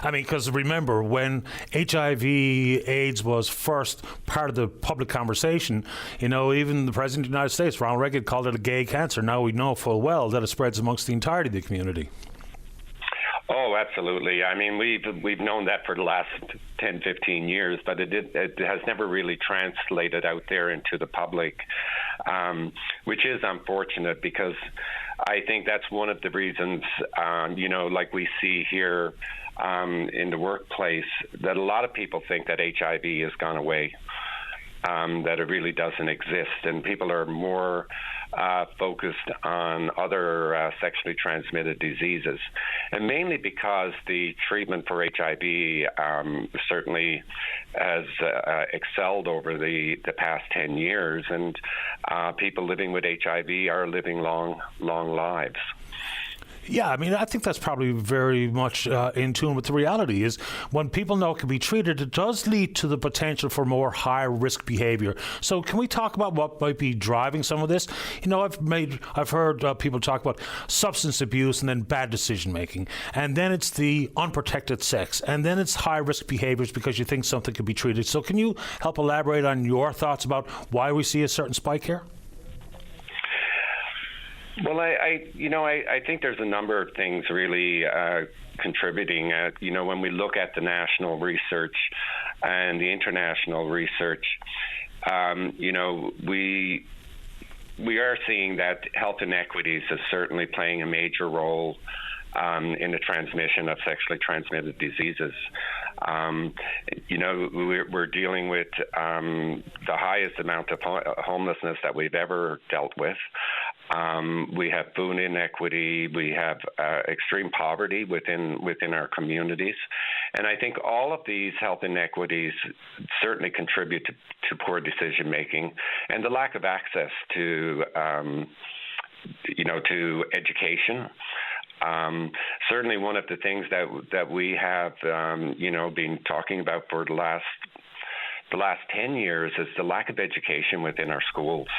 Speaker 2: I mean, because remember, when HIV/AIDS was first part of the public conversation, even the President of the United States, Ronald Reagan, called it a gay cancer. Now we know full well that it spreads amongst the entirety of the community.
Speaker 8: Oh, absolutely. I mean, we've known that for the last 10, 15 years, but it has never really translated out there into the public, which is unfortunate, because I think that's one of the reasons, like we see here in the workplace, that a lot of people think that HIV has gone away, that it really doesn't exist, and people are more focused on other sexually transmitted diseases, and mainly because the treatment for HIV certainly has excelled over the past 10 years, and people living with HIV are living long lives.
Speaker 2: Yeah, I mean, I think that's probably very much in tune with the reality is when people know it can be treated, it does lead to the potential for more high-risk behavior. So can we talk about what might be driving some of this? I've heard people talk about substance abuse and then bad decision-making. And then it's the unprotected sex. And then it's high-risk behaviors because you think something could be treated. So can you help elaborate on your thoughts about why we see a certain spike here?
Speaker 8: Well, I think there's a number of things really contributing. When we look at the national research and the international research, we are seeing that health inequities is certainly playing a major role in the transmission of sexually transmitted diseases. We're dealing with the highest amount of homelessness that we've ever dealt with. We have food inequity. We have extreme poverty within our communities. And I think all of these health inequities certainly contribute to poor decision making and the lack of access to education. Certainly one of the things that we have, been talking about for the last 10 years is the lack of education within our schools.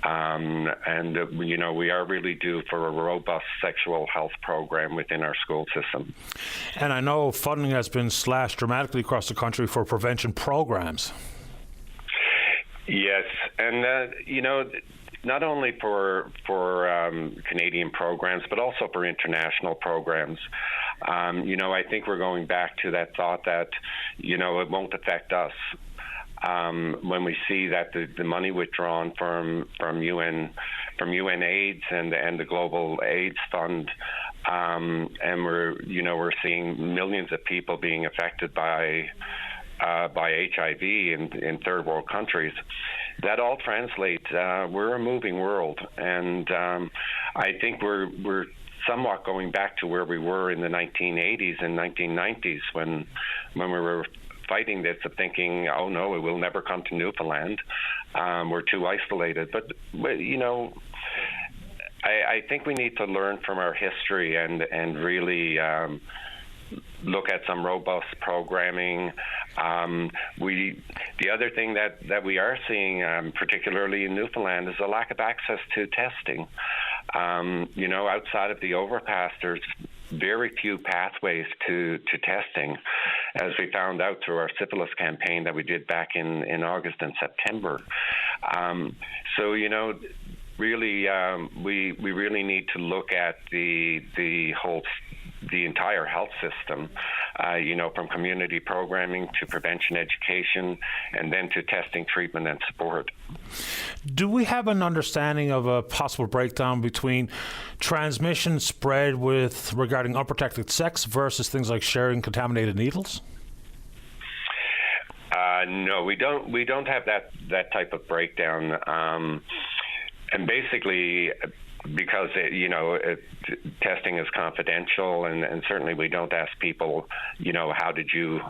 Speaker 8: We are really due for a robust sexual health program within our school system.
Speaker 2: And I know funding has been slashed dramatically across the country for prevention programs.
Speaker 8: Yes, and not only for Canadian programs, but also for international programs. I think we're going back to that thought that, it won't affect us. When we see that the money withdrawn from UNAIDS and the Global AIDS Fund, and we're seeing millions of people being affected by HIV in third world countries, that all translates. We're a moving world, and I think we're somewhat going back to where we were in the 1980s and 1990s when we were fighting this, of thinking, oh no, it will never come to Newfoundland. We're too isolated. But I think we need to learn from our history and really look at some robust programming. The other thing that we are seeing, particularly in Newfoundland, is a lack of access to testing. Outside of the overpass, there's very few pathways to testing, as we found out through our syphilis campaign that we did back in August and September. Really, we really need to look at the entire health system, from community programming to prevention education, and then to testing, treatment, and support.
Speaker 2: Do we have an understanding of a possible breakdown between transmission spread regarding unprotected sex versus things like sharing contaminated needles?
Speaker 8: No, we don't have that type of breakdown, and basically, because testing is confidential, and certainly we don't ask people, how did you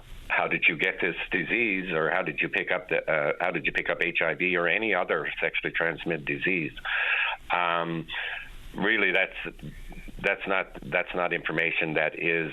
Speaker 8: get this disease, or how did you pick up HIV or any other sexually transmitted disease. Really, that's not information that is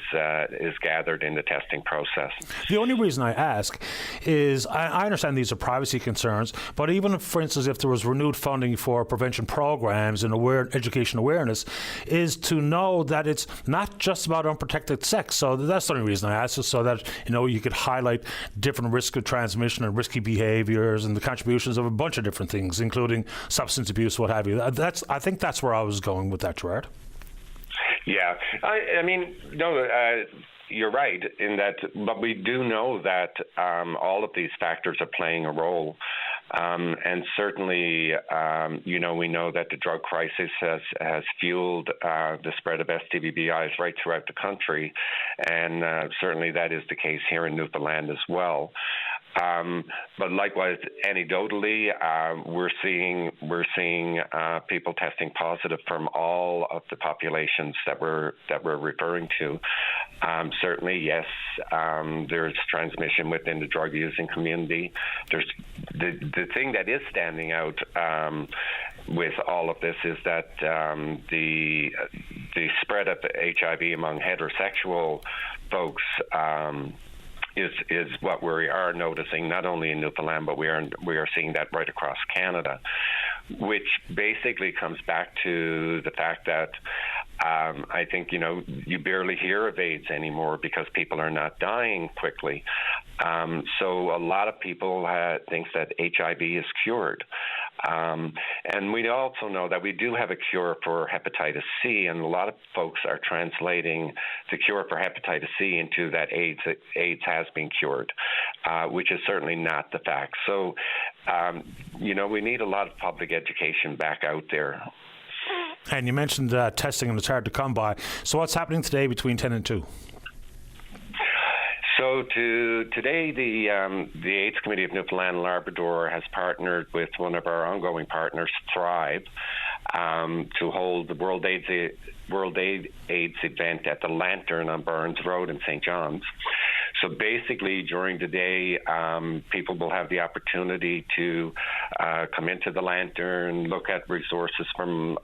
Speaker 8: gathered in the testing process.
Speaker 2: The only reason I ask is I understand these are privacy concerns, but even if, for instance, if there was renewed funding for prevention programs and education awareness, is to know that it's not just about unprotected sex. So that's the only reason I ask, is so that you could highlight different risks of transmission and risky behaviors and the contributions of a bunch of different things, including substance abuse, what have you. I think that's where I was going with that, Gerard.
Speaker 8: Yeah, I mean, no, you're right in that, but we do know that all of these factors are playing a role. And certainly, we know that the drug crisis has fueled the spread of STBBIs right throughout the country, and certainly that is the case here in Newfoundland as well. But likewise, anecdotally, we're seeing people testing positive from all of the populations that we're referring to. Certainly, yes, there's transmission within the drug using community. There's the thing that is standing out with all of this is that the spread of HIV among heterosexual folks is what we are noticing, not only in Newfoundland, but we are seeing that right across Canada, which basically comes back to the fact that I think, you barely hear of AIDS anymore because people are not dying quickly. So a lot of people think that HIV is cured. And we also know that we do have a cure for hepatitis C, and a lot of folks are translating the cure for hepatitis C into that AIDS has been cured, which is certainly not the fact. So, we need a lot of public education back out there.
Speaker 2: And you mentioned testing, and it's hard to come by. So what's happening today between 10 and 2?
Speaker 8: So today, the AIDS Committee of Newfoundland and Labrador has partnered with one of our ongoing partners, Thrive, to hold the World AIDS event at the Lantern on Burns Road in St. John's. So basically, during the day, people will have the opportunity to come into the Lantern, look at resources from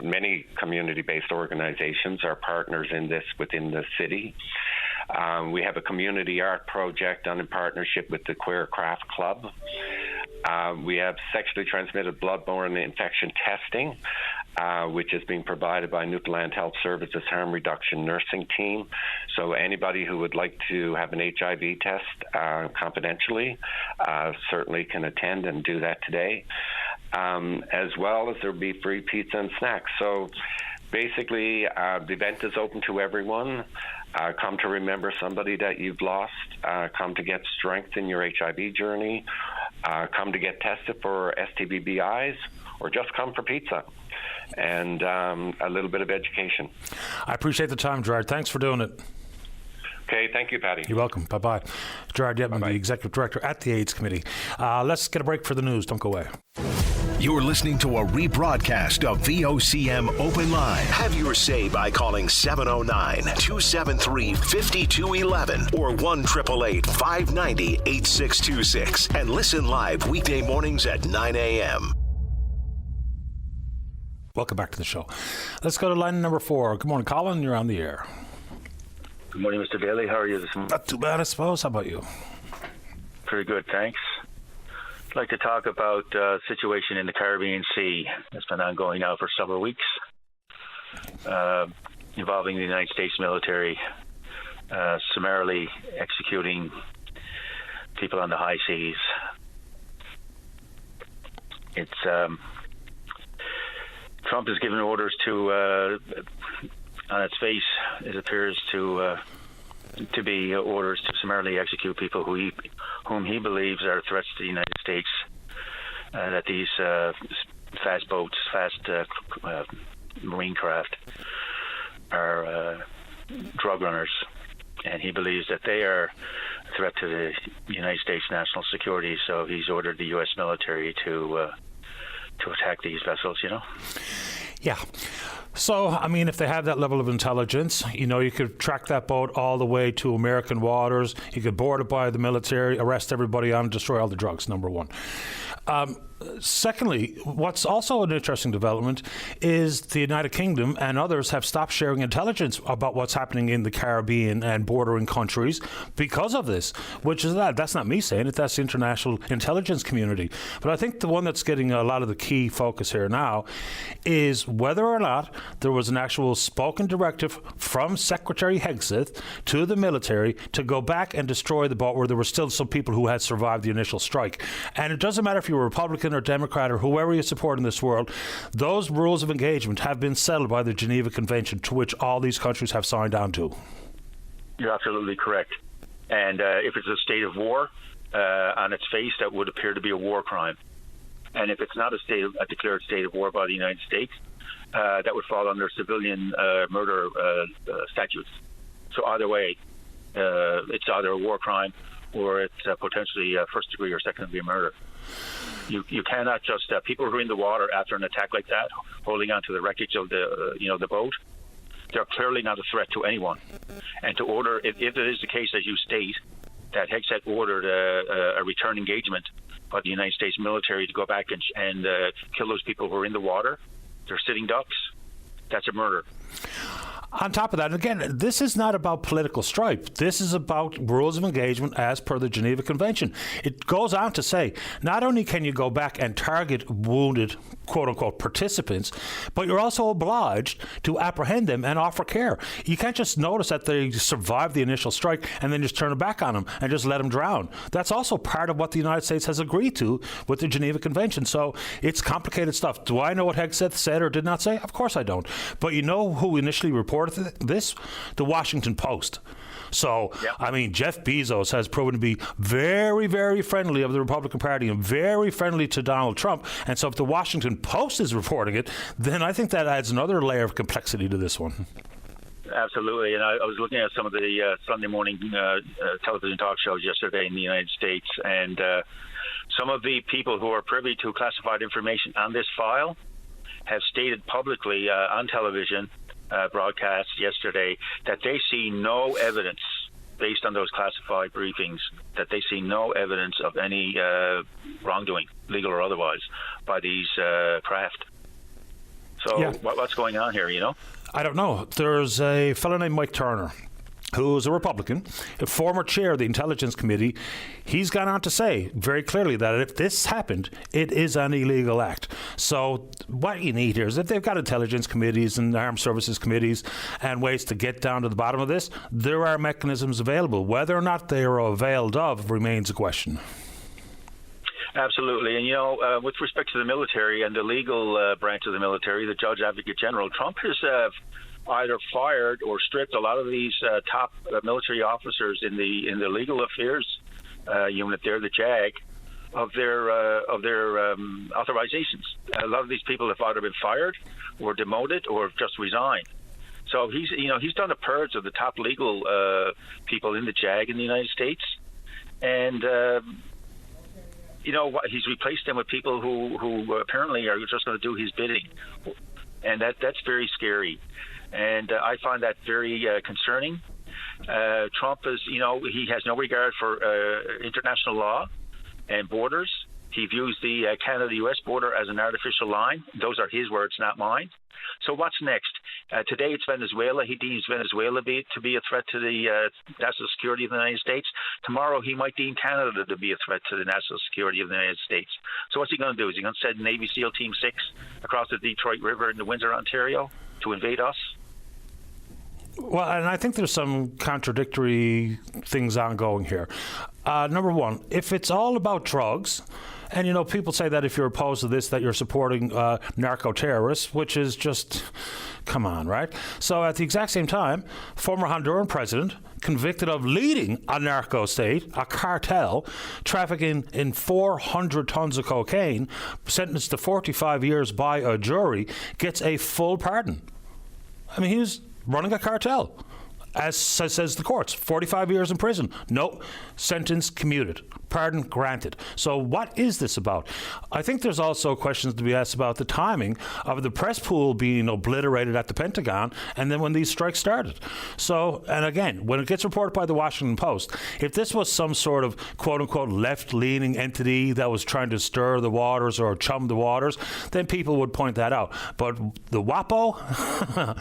Speaker 8: many community-based organizations, our partners in this within the city. We have a community art project done in partnership with the Queer Craft Club. We have sexually transmitted bloodborne infection testing, which is being provided by Newfoundland Health Services Harm Reduction Nursing Team. So anybody who would like to have an HIV test confidentially certainly can attend and do that today. As well as there'll be free pizza and snacks. So basically, the event is open to everyone. Come to remember somebody that you've lost. Come to get strength in your HIV journey. Come to get tested for STBBIs, or just come for pizza and a little bit of education.
Speaker 2: I appreciate the time, Gerard. Thanks for doing it.
Speaker 8: Okay, thank you, Patty.
Speaker 2: You're welcome. Bye-bye. Gerard Yetman, the Executive Director at the AIDS Committee. Let's get a break for the news. Don't go away.
Speaker 1: You're listening to a rebroadcast of VOCM Open Line. Have your say by calling 709-273-5211 or 1-888-590-8626 and listen live weekday mornings at 9 a.m.
Speaker 2: Welcome back to the show. Let's go to line number 4. Good morning, Colin. You're on the air.
Speaker 9: Good morning, Mr. Daly. How are you this morning?
Speaker 2: Not too bad, I suppose. How about you?
Speaker 9: Pretty good, thanks. I'd like to talk about the situation in the Caribbean Sea that's been ongoing now for several weeks, involving the United States military summarily executing people on the high seas. It's Trump has given orders to, on its face, it appears to be orders to summarily execute people whom he believes are threats to the United States, that these fast boats, marine craft are drug runners, and he believes that they are a threat to the United States national security, so he's ordered the U.S. military to attack these vessels,
Speaker 2: Yeah. So, I mean, if they have that level of intelligence, you could track that boat all the way to American waters. You could board it by the military, arrest everybody on it, destroy all the drugs, number one. Secondly, what's also an interesting development is the United Kingdom and others have stopped sharing intelligence about what's happening in the Caribbean and bordering countries because of this, which is that's not me saying it, that's the international intelligence community. But I think the one that's getting a lot of the key focus here now is whether or not there was an actual spoken directive from Secretary Hegseth to the military to go back and destroy the boat where there were still some people who had survived the initial strike. And it doesn't matter if you're a Republican or Democrat or whoever you support in this world, those rules of engagement have been settled by the Geneva Convention, to which all these countries have signed on to.
Speaker 9: You're absolutely correct. And if it's a state of war, on its face, that would appear to be a war crime. And if it's not a declared state of war by the United States, that would fall under civilian murder statutes. So either way, it's either a war crime or it's potentially first degree or second degree murder. You cannot just people who are in the water after an attack like that, holding onto the wreckage of the boat. They're clearly not a threat to anyone. And to order, if it is the case as you state, that Hegseth ordered a return engagement by the United States military to go back and kill those people who are in the water, they're sitting ducks. That's a murder.
Speaker 2: On top of that, and again, this is not about political strife. This is about rules of engagement as per the Geneva Convention. It goes on to say, not only can you go back and target wounded, quote-unquote, participants, but you're also obliged to apprehend them and offer care. You can't just notice that they survived the initial strike and then just turn it back on them and just let them drown. That's also part of what the United States has agreed to with the Geneva Convention. So it's complicated stuff. Do I know what Hegseth said or did not say? Of course I don't. But you know who initially reported this? The Washington Post. So, yep. I mean, Jeff Bezos has proven to be very, very friendly of the Republican Party and very friendly to Donald Trump. And so if the Washington Post is reporting it, then I think that adds another layer of complexity to this one.
Speaker 9: Absolutely. And I was looking at some of the Sunday morning television talk shows yesterday in the United States, and some of the people who are privy to classified information on this file have stated publicly on television broadcast yesterday that they see no evidence, based on those classified briefings, that they see no evidence of any wrongdoing, legal or otherwise, by these craft. So yeah. What's going on here, you know?
Speaker 2: I don't know. There's a fellow named Mike Turner, who's a Republican, a former chair of the Intelligence Committee. He's gone on to say very clearly that if this happened, it is an illegal act. So what you need here is that they've got intelligence committees and armed services committees and ways to get down to the bottom of this. There are mechanisms available. Whether or not they are availed of remains a question.
Speaker 9: Absolutely. And, you know, with respect to the military and the legal branch of the military, the Judge Advocate General, Trump has either fired or stripped a lot of these top military officers in the legal affairs unit there, the JAG, of their authorizations. A lot of these people have either been fired or demoted or just resigned. So he's done a purge of the top legal people in the JAG in the United States, and he's replaced them with people who apparently are just going to do his bidding, and that's very scary. And I find that very concerning. Trump is, he has no regard for international law and borders. He views the Canada-U.S. border as an artificial line. Those are his words, not mine. So what's next? Today it's Venezuela. He deems Venezuela to be a threat to the national security of the United States. Tomorrow he might deem Canada to be a threat to the national security of the United States. So what's he going to do? Is he going to send Navy SEAL Team 6 across the Detroit River into Windsor, Ontario to invade us?
Speaker 2: Well, and I think there's some contradictory things ongoing here. Number one, if it's all about drugs, and, people say that if you're opposed to this, that you're supporting narco-terrorists, which is just, come on, right? So at the exact same time, former Honduran president, convicted of leading a narco state, a cartel, trafficking in 400 tons of cocaine, sentenced to 45 years by a jury, gets a full pardon. I mean, he was running a cartel, as says the courts. 45 years in prison. No, sentence commuted. pardon granted. So what is this about? I think there's also questions to be asked about the timing of the press pool being obliterated at the Pentagon and then when these strikes started. So, and again, when it gets reported by the Washington Post, if this was some sort of quote-unquote left-leaning entity that was trying to stir the waters or chum the waters, then people would point that out. But the WAPO,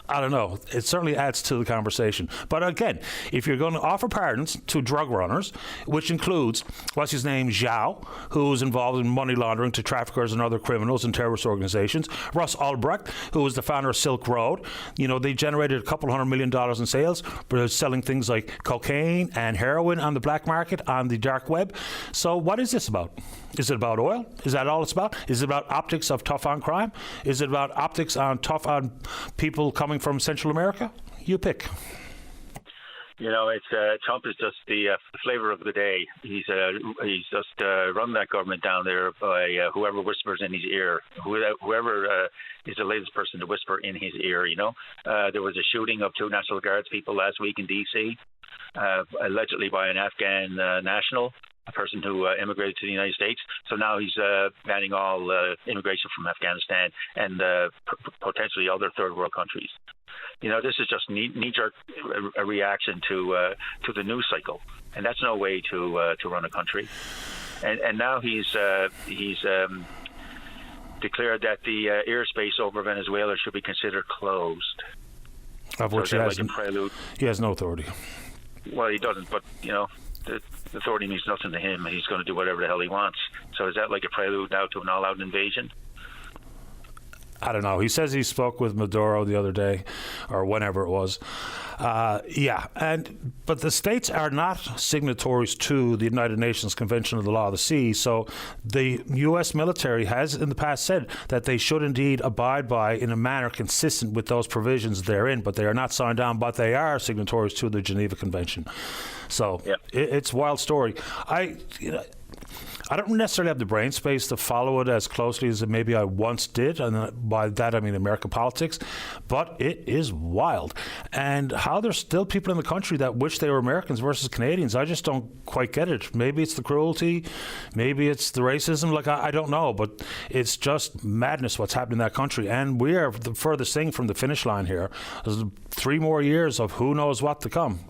Speaker 2: I don't know. It certainly adds to the conversation. But again, if you're going to offer pardons to drug runners, which includes, what's his name, Zhao, who's involved in money laundering to traffickers and other criminals and terrorist organizations, Russ Albrecht, who was the founder of Silk Road, they generated $200 million in sales, but selling things like cocaine and heroin on the black market, on the dark web. So what is this about? Is it about oil? Is that all it's about? Is it about optics of tough on crime? Is it about optics on tough on people coming from Central America? You pick.
Speaker 9: It's Trump is just the flavor of the day. He's just run that government down there by whoever whispers in his ear, whoever is the latest person to whisper in his ear. There was a shooting of 2 National Guards people last week in D.C., allegedly by an Afghan national, a person who immigrated to the United States. So now he's banning all immigration from Afghanistan and potentially other third world countries. This is just knee-jerk reaction to the news cycle, and that's no way to run a country. And now he's declared that the airspace over Venezuela should be considered closed.
Speaker 2: Of which
Speaker 9: he has
Speaker 2: no authority.
Speaker 9: Well, he doesn't, but the authority means nothing to him, and he's going to do whatever the hell he wants. So is that like a prelude now to an all-out invasion?
Speaker 2: I don't know. He says he spoke with Maduro the other day, or whenever it was. But the states are not signatories to the United Nations Convention of the Law of the Sea. So the U.S. military has in the past said that they should indeed abide by in a manner consistent with those provisions therein, but they are not signed on, but they are signatories to the Geneva Convention. So it's a wild story. I don't necessarily have the brain space to follow it as closely as maybe I once did, and by that I mean American politics, but it is wild. And how there's still people in the country that wish they were Americans versus Canadians, I just don't quite get it. Maybe it's the cruelty, maybe it's the racism, I don't know, but it's just madness what's happening in that country. And we are the furthest thing from the finish line here. There's 3 more years of who knows what to come.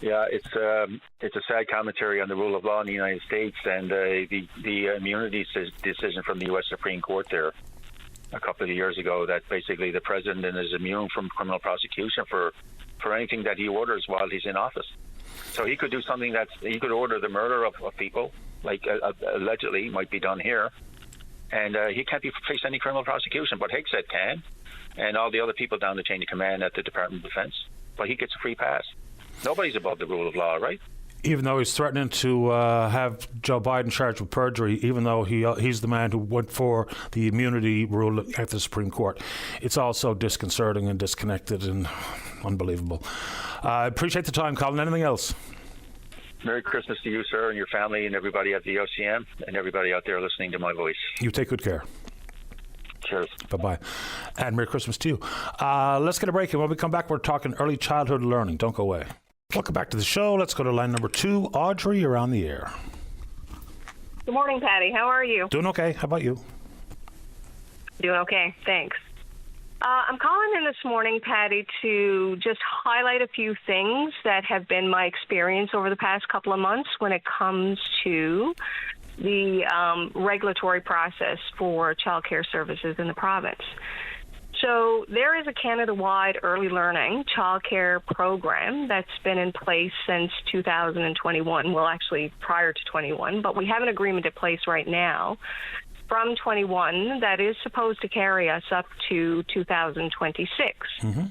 Speaker 9: Yeah, it's a sad commentary on the rule of law in the United States and the immunity decision from the U.S. Supreme Court there a couple of years ago that basically the president is immune from criminal prosecution for anything that he orders while he's in office. So he could do something he could order the murder of people, like allegedly might be done here, and he can't face any criminal prosecution. But Hegseth can, and all the other people down the chain of command at the Department of Defense. But he gets a free pass. Nobody's above the rule of law, right?
Speaker 2: Even though he's threatening to have Joe Biden charged with perjury, even though he's the man who went for the immunity rule at the Supreme Court. It's all so disconcerting and disconnected and unbelievable. I appreciate the time, Colin. Anything else?
Speaker 9: Merry Christmas to you, sir, and your family and everybody at the OCM and everybody out there listening to my voice.
Speaker 2: You take good care.
Speaker 9: Cheers.
Speaker 2: Bye-bye. And Merry Christmas to you. Let's get a break, and when we come back, we're talking early childhood learning. Don't go away. Welcome back to the show. Let's go to line number 2. Audrey, you're on the air.
Speaker 10: Good morning, Patty. How are you?
Speaker 2: Doing okay. How about you?
Speaker 10: Doing okay. Thanks. I'm calling in this morning, Patty, to just highlight a few things that have been my experience over the past couple of months when it comes to the regulatory process for child care services in the province. So there is a Canada-wide early learning childcare program that's been in place since 2021. Well, actually prior to 21, but we have an agreement in place right now from 21 that is supposed to carry us up to 2026. Mm-hmm.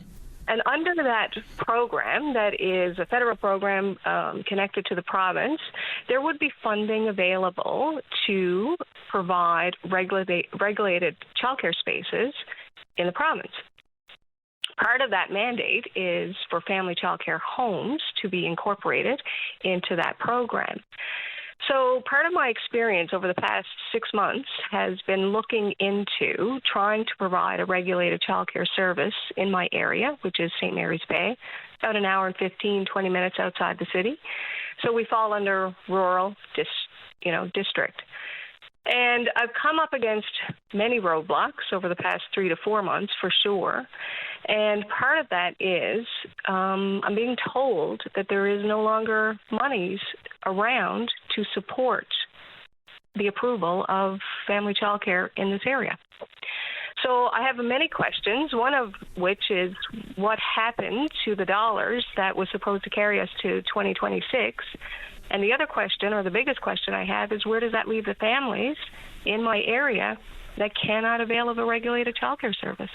Speaker 10: And under that program, that is a federal program connected to the province, there would be funding available to provide regulated childcare spaces in the province. Part of that mandate is for family childcare homes to be incorporated into that program. So part of my experience over the past 6 months has been looking into trying to provide a regulated childcare service in my area, which is St. Mary's Bay, about an hour and 20 minutes outside the city. So we fall under rural district. And I've come up against many roadblocks over the past 3 to 4 months, for sure. And part of that is I'm being told that there is no longer monies around to support the approval of family child care in this area. So I have many questions, one of which is what happened to the dollars that was supposed to carry us to 2026? And the other question, or the biggest question I have, is where does that leave the families in my area that cannot avail of a regulated child care service?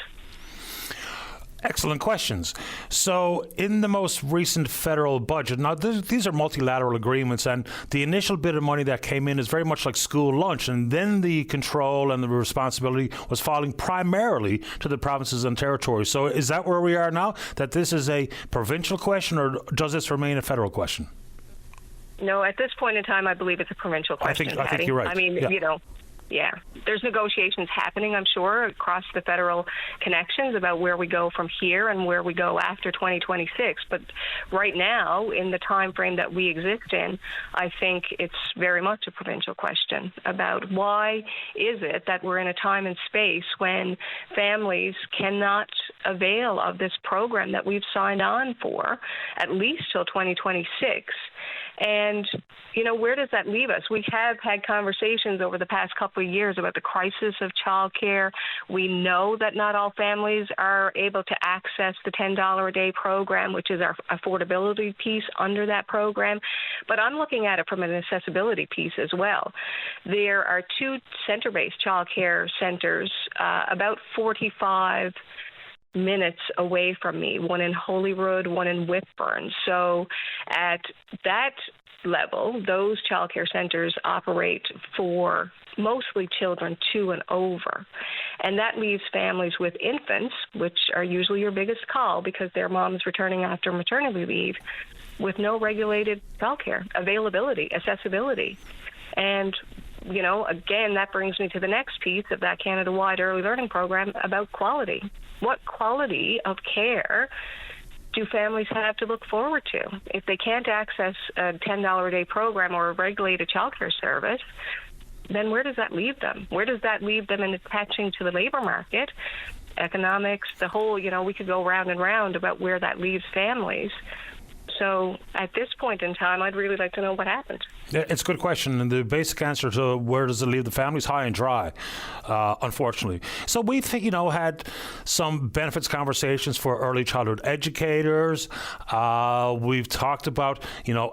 Speaker 2: Excellent questions. So in the most recent federal budget, now these are multilateral agreements, and the initial bit of money that came in is very much like school lunch, and then the control and the responsibility was falling primarily to the provinces and territories. So is that where we are now, that this is a provincial question, or does this remain a federal question?
Speaker 10: No, at this point in time, I believe it's a provincial question,
Speaker 2: I think you're right.
Speaker 10: I mean, yeah. There's negotiations happening, I'm sure, across the federal connections about where we go from here and where we go after 2026. But right now, in the time frame that we exist in, I think it's very much a provincial question about why is it that we're in a time and space when families cannot avail of this program that we've signed on for at least till 2026. And, where does that leave us? We have had conversations over the past couple of years about the crisis of childcare. We know that not all families are able to access the $10 a day program, which is our affordability piece under that program. But I'm looking at it from an accessibility piece as well. There are 2 center-based childcare centers, about 45 minutes away from me, one in Holyrood, one in Whitburn. So at that level, those childcare centers operate for mostly children 2 and over. And that leaves families with infants, which are usually your biggest call because their mom's returning after maternity leave, with no regulated childcare availability, accessibility. And again, that brings me to the next piece of that Canada-wide early learning program about quality. What quality of care do families have to look forward to? If they can't access a $10 a day program or a regulated childcare service, then where does that leave them? Where does that leave them in attaching to the labor market, economics, the whole, we could go round and round about where that leaves families. So at this point in time, I'd really like to know what happened.
Speaker 2: Yeah, it's a good question, and the basic answer to where does it leave the families, high and dry, unfortunately. So we've, had some benefits conversations for early childhood educators. We've talked about,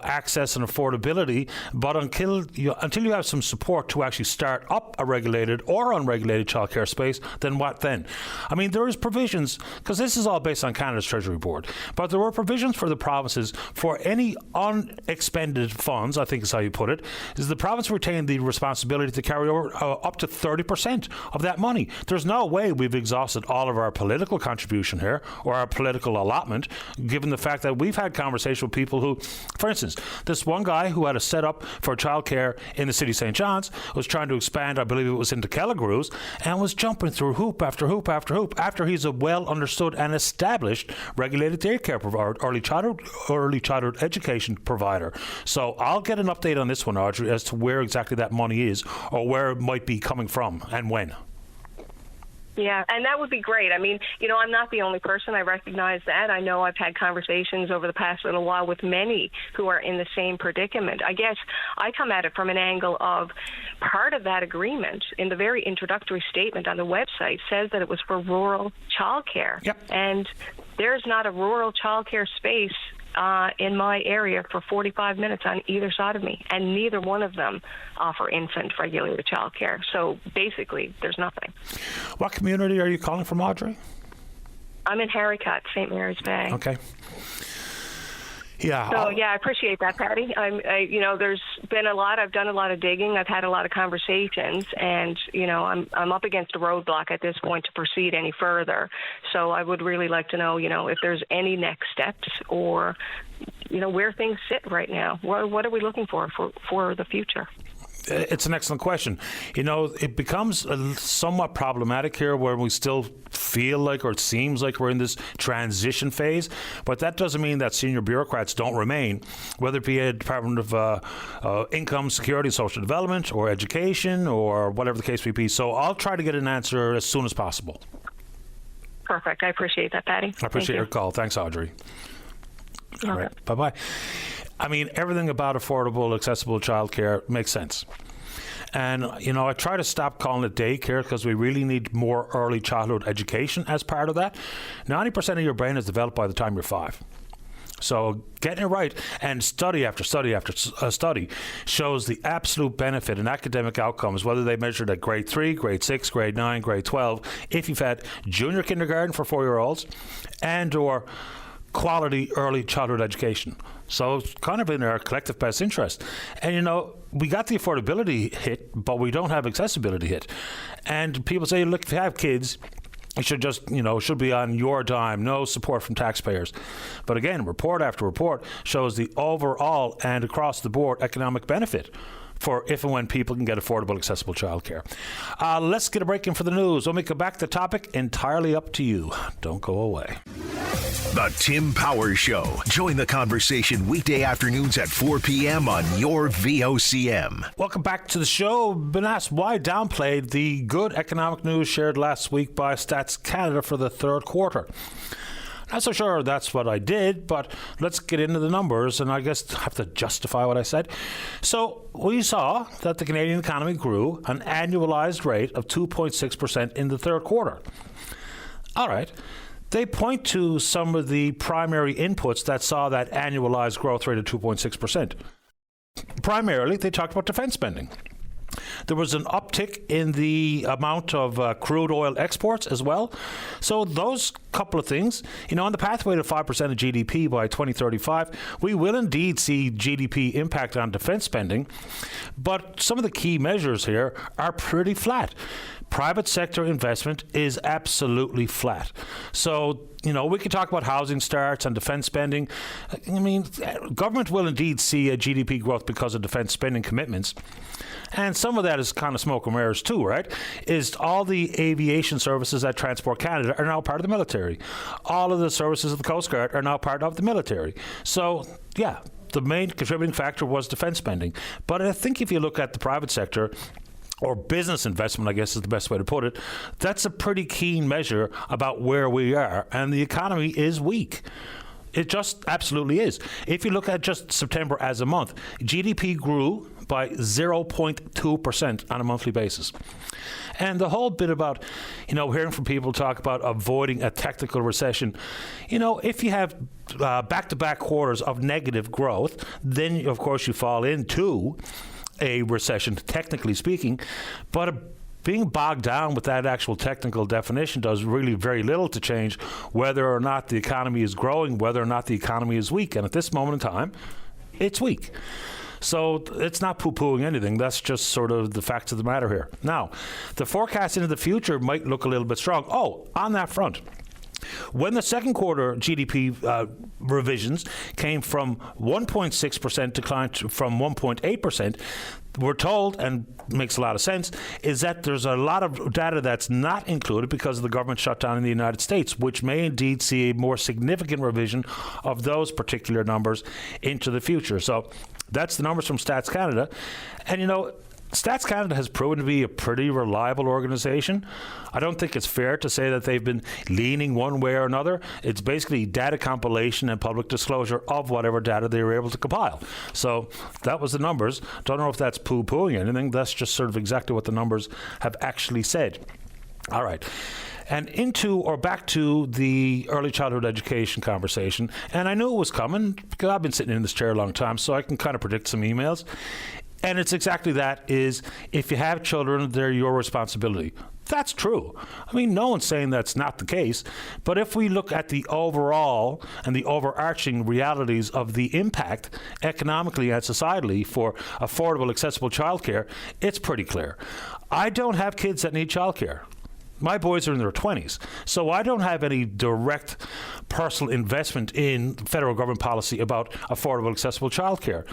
Speaker 2: access and affordability, but until you have some support to actually start up a regulated or unregulated childcare space, then what then? I mean, there is provisions, because this is all based on Canada's Treasury Board, but there were provisions for the provinces for any unexpended funds, I think is how you put it, is the province retain the responsibility to carry over up to 30% of that money. There's no way we've exhausted all of our political contribution here or our political allotment, given the fact that we've had conversations with people who, for instance, this one guy who had a setup for childcare in the city of St. John's was trying to expand, I believe it was into Kelligrews, and was jumping through hoop after hoop after hoop after he's a well understood and established regulated daycare provider, early childhood education provider. So I'll get an update on this one, Audrey, as to where exactly that money is or where it might be coming from and when.
Speaker 10: Yeah, and that would be great. I mean, I'm not the only person. I recognize that. I know I've had conversations over the past little while with many who are in the same predicament. I guess I come at it from an angle of part of that agreement in the very introductory statement on the website says that it was for rural childcare.
Speaker 2: Yep.
Speaker 10: And there's not a rural childcare space in my area for 45 minutes on either side of me, and neither one of them offer infant regulated childcare. So basically, there's nothing.
Speaker 2: What community are you calling from, Audrey?
Speaker 10: I'm in Harrycut, St. Mary's Bay.
Speaker 2: Okay. Yeah.
Speaker 10: So I appreciate that, Patty. There's been a lot. I've done a lot of digging. I've had a lot of conversations, and I'm up against a roadblock at this point to proceed any further. So I would really like to know, if there's any next steps or, where things sit right now. What are we looking for the future?
Speaker 2: It's an excellent question. It becomes somewhat problematic here where we still feel like, or it seems like, we're in this transition phase, but that doesn't mean that senior bureaucrats don't remain, whether it be a Department of Income, Security, Social Development, or Education, or whatever the case may be. So I'll try to get an answer as soon as possible.
Speaker 10: Perfect. I appreciate that, Patty.
Speaker 2: I appreciate your call. Thanks, Audrey.
Speaker 10: Okay.
Speaker 2: All right. Bye-bye. I mean, everything about affordable, accessible childcare makes sense. And, I try to stop calling it daycare because we really need more early childhood education as part of that. 90% of your brain is developed by the time you're 5. So getting it right, and study after study after study shows the absolute benefit in academic outcomes, whether they measured at grade 3, grade 6, grade 9, grade 12, if you've had junior kindergarten for 4-year-olds and or quality early childhood education. So it's kind of in our collective best interest. And, we got the affordability hit, but we don't have accessibility hit. And people say, look, if you have kids, it should just, should be on your dime, no support from taxpayers. But again, report after report shows the overall and across the board economic benefit for if and when people can get affordable, accessible childcare. Let's get a break in for the news. When we come back, the topic entirely up to you. Don't go away.
Speaker 1: The Tim Powers Show. Join the conversation weekday afternoons at 4 p.m. on your VOCM.
Speaker 2: Welcome back to the show. Been asked why downplayed the good economic news shared last week by Stats Canada for the third quarter. Not so sure that's what I did, but let's get into the numbers, and I guess I have to justify what I said. So we saw that the Canadian economy grew an annualized rate of 2.6% in the third quarter. All right. They point to some of the primary inputs that saw that annualized growth rate of 2.6%. Primarily, they talked about defense spending. There was an uptick in the amount of crude oil exports as well. So those couple of things, on the pathway to 5% of GDP by 2035, we will indeed see GDP impact on defense spending. But some of the key measures here are pretty flat. Private sector investment is absolutely flat. So, we can talk about housing starts and defense spending. I mean, government will indeed see a GDP growth because of defense spending commitments. And some of that is kind of smoke and mirrors too, right? Is all the aviation services at Transport Canada are now part of the military. All of the services of the Coast Guard are now part of the military. So, yeah, the main contributing factor was defense spending. But I think if you look at the private sector, or business investment, I guess is the best way to put it, that's a pretty keen measure about where we are. And the economy is weak. It just absolutely is. If you look at just September as a month, GDP grew by 0.2% on a monthly basis. And the whole bit about, hearing from people talk about avoiding a technical recession, if you have back-to-back quarters of negative growth, then, of course, you fall into a recession, technically speaking, but being bogged down with that actual technical definition does really very little to change whether or not the economy is growing, whether or not the economy is weak. And at this moment in time, it's weak. So it's not poo-pooing anything. That's just sort of the facts of the matter here. Now, the forecast into the future might look a little bit strong. Oh, on that front, when the second quarter GDP revisions came from 1.6% decline from 1.8%, we're told, and makes a lot of sense, is that there's a lot of data that's not included because of the government shutdown in the United States, which may indeed see a more significant revision of those particular numbers into the future. So that's the numbers from Stats Canada. And, Stats Canada has proven to be a pretty reliable organization. I don't think it's fair to say that they've been leaning one way or another. It's basically data compilation and public disclosure of whatever data they were able to compile. So that was the numbers. Don't know if that's poo-pooing anything. That's just sort of exactly what the numbers have actually said. All right. And back to the early childhood education conversation. And I knew it was coming because I've been sitting in this chair a long time, so I can kind of predict some emails. And it's exactly that, is if you have children, they're your responsibility. That's true. I mean, no one's saying that's not the case. But if we look at the overall and the overarching realities of the impact economically and societally for affordable, accessible childcare, it's pretty clear. I don't have kids that need childcare. My boys are in their 20s, so I don't have any direct personal investment in federal government policy about affordable, accessible childcare.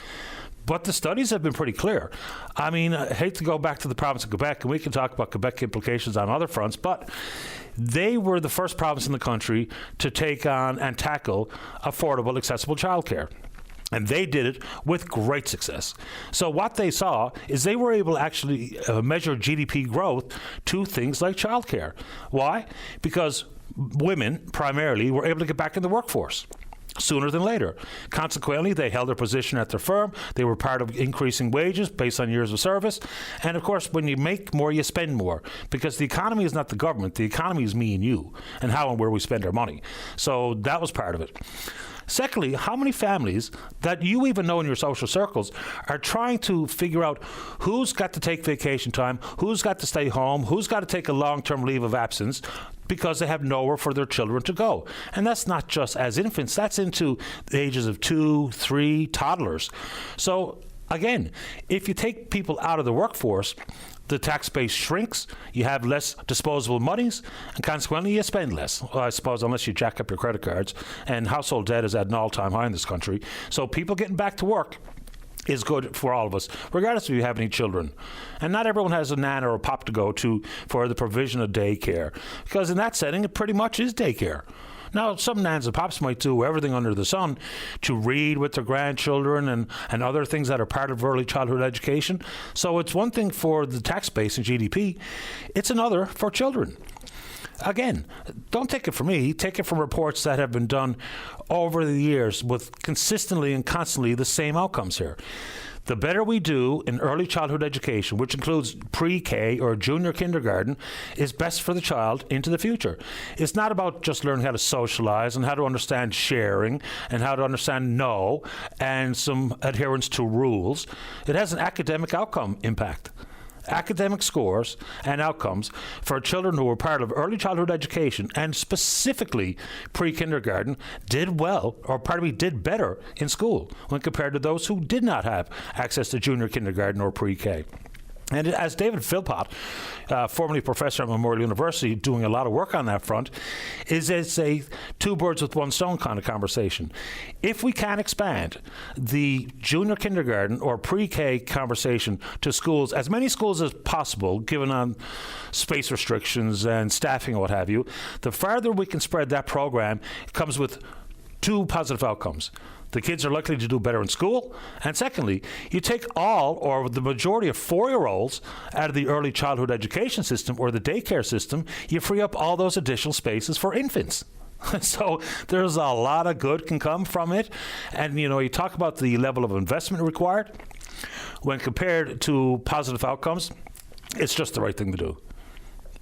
Speaker 2: But the studies have been pretty clear. I mean, I hate to go back to the province of Quebec, and we can talk about Quebec implications on other fronts, but they were the first province in the country to take on and tackle affordable, accessible childcare. And they did it with great success. So what they saw is they were able to actually measure GDP growth to things like childcare. Why? Because women primarily were able to get back in the workforce sooner than later. Consequently, they held their position at their firm. They were part of increasing wages based on years of service. And of course, when you make more, you spend more, because the economy is not the government. The economy is me and you, and how and where we spend our money. So that was part of it. Secondly, how many families that you even know in your social circles are trying to figure out who's got to take vacation time, who's got to stay home, who's got to take a long-term leave of absence because they have nowhere for their children to go? And that's not just as infants, that's into the ages of 2, 3, toddlers. So again, if you take people out of the workforce, the tax base shrinks, you have less disposable monies, and consequently you spend less. Well, I suppose unless you jack up your credit cards, and household debt is at an all-time high in this country. So people getting back to work is good for all of us, regardless if you have any children. And not everyone has a nan or a pop to go to for the provision of daycare, because in that setting it pretty much is daycare. Now, some nans and pops might do everything under the sun to read with their grandchildren and other things that are part of early childhood education. So it's one thing for the tax base and GDP. It's another for children. Again, don't take it from me. Take it from reports that have been done over the years with consistently and constantly the same outcomes here. The better we do in early childhood education, which includes pre-K or junior kindergarten, is best for the child into the future. It's not about just learning how to socialize and how to understand sharing and how to understand no and some adherence to rules. It has an academic outcome impact. Academic scores and outcomes for children who were part of early childhood education and specifically pre-kindergarten did well, or did better in school when compared to those who did not have access to junior kindergarten or pre-K. And as David Philpott, formerly professor at Memorial University, doing a lot of work on that front, it's a two birds with one stone kind of conversation. If we can expand the junior kindergarten or pre-K conversation to schools, as many schools as possible, given on space restrictions and staffing and what have you, the farther we can spread that program, it comes with two positive outcomes. The kids are likely to do better in school. And secondly, you take all or the majority of 4-year-olds out of the early childhood education system or the daycare system, you free up all those additional spaces for infants. So there's a lot of good can come from it. And, you talk about the level of investment required. When compared to positive outcomes, it's just the right thing to do.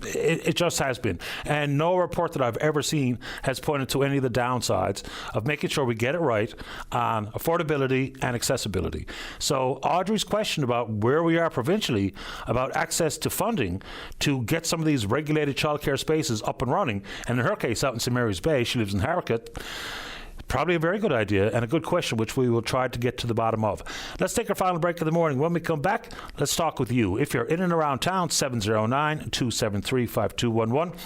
Speaker 2: It just has been. And no report that I've ever seen has pointed to any of the downsides of making sure we get it right on affordability and accessibility. So Audrey's question about where we are provincially about access to funding to get some of these regulated childcare spaces up and running, and in her case out in St. Mary's Bay, she lives in Harrogate, probably a very good idea and a good question, which we will try to get to the bottom of. Let's take our final break of the morning. When we come back, let's talk with you. If you're in and around town, 709-273-5211.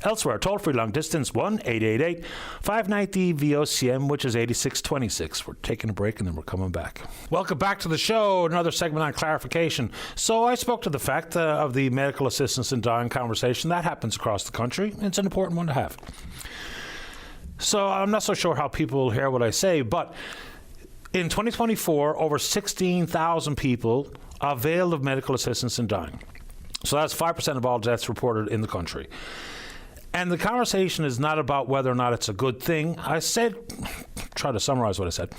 Speaker 2: Elsewhere, toll-free long distance, 1-888-590-VOCM, which is 8626. We're taking a break and then we're coming back. Welcome back to the show. Another segment on clarification. So I spoke to the fact of the medical assistance in dying conversation. That happens across the country. It's an important one to have. So I'm not so sure how people hear what I say, but in 2024, over 16,000 people availed of medical assistance in dying. So that's 5% of all deaths reported in the country. And the conversation is not about whether or not it's a good thing. I said, try to summarize what I said,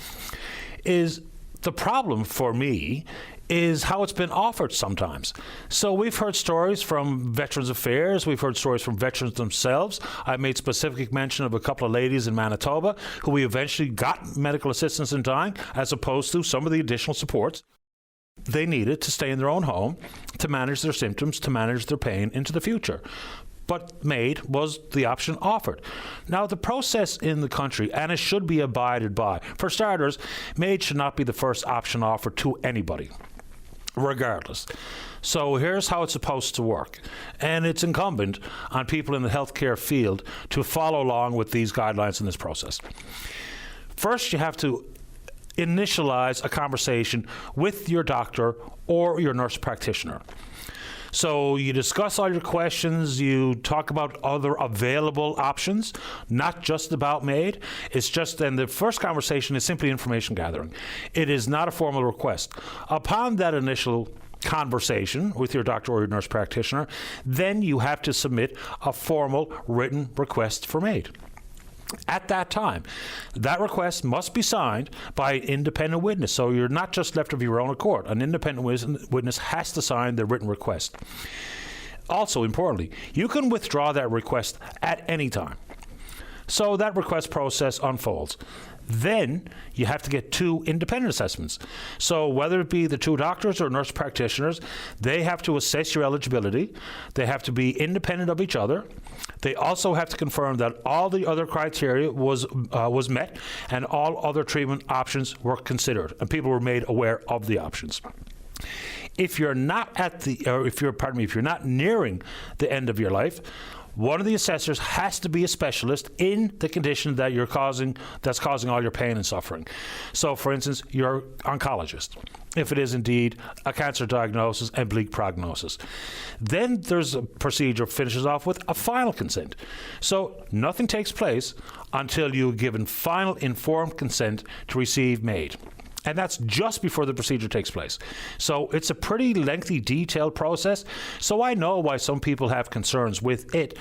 Speaker 2: is the problem for me is how it's been offered sometimes. So we've heard stories from Veterans Affairs, we've heard stories from veterans themselves. I made specific mention of a couple of ladies in Manitoba who we eventually got medical assistance in dying, as opposed to some of the additional supports they needed to stay in their own home, to manage their symptoms, to manage their pain into the future. But MAID was the option offered. Now, the process in the country, and it should be abided by. For starters, MAID should not be the first option offered to anybody, regardless. So here's how it's supposed to work. And it's incumbent on people in the healthcare field to follow along with these guidelines in this process. First, you have to initialize a conversation with your doctor or your nurse practitioner. So you discuss all your questions, you talk about other available options, not just about MAID. It's just, and the first conversation is simply information gathering. It is not a formal request. Upon that initial conversation with your doctor or your nurse practitioner, then you have to submit a formal written request for MAID. At that time, that request must be signed by an independent witness. So you're not just left of your own accord. An independent witness has to sign the written request. Also, importantly, you can withdraw that request at any time. So that request process unfolds. Then you have to get 2 independent assessments. So whether it be the 2 doctors or nurse practitioners, they have to assess your eligibility. They have to be independent of each other. They also have to confirm that all the other criteria was met and all other treatment options were considered and people were made aware of the options. If you're not if you're not nearing the end of your life, one of the assessors has to be a specialist in the condition that that's causing all your pain and suffering. So, for instance, your oncologist, if it is indeed a cancer diagnosis and bleak prognosis. Then there's a procedure finishes off with a final consent. So nothing takes place until you've given final informed consent to receive MAID. And that's just before the procedure takes place. So it's a pretty lengthy, detailed process. So I know why some people have concerns with it.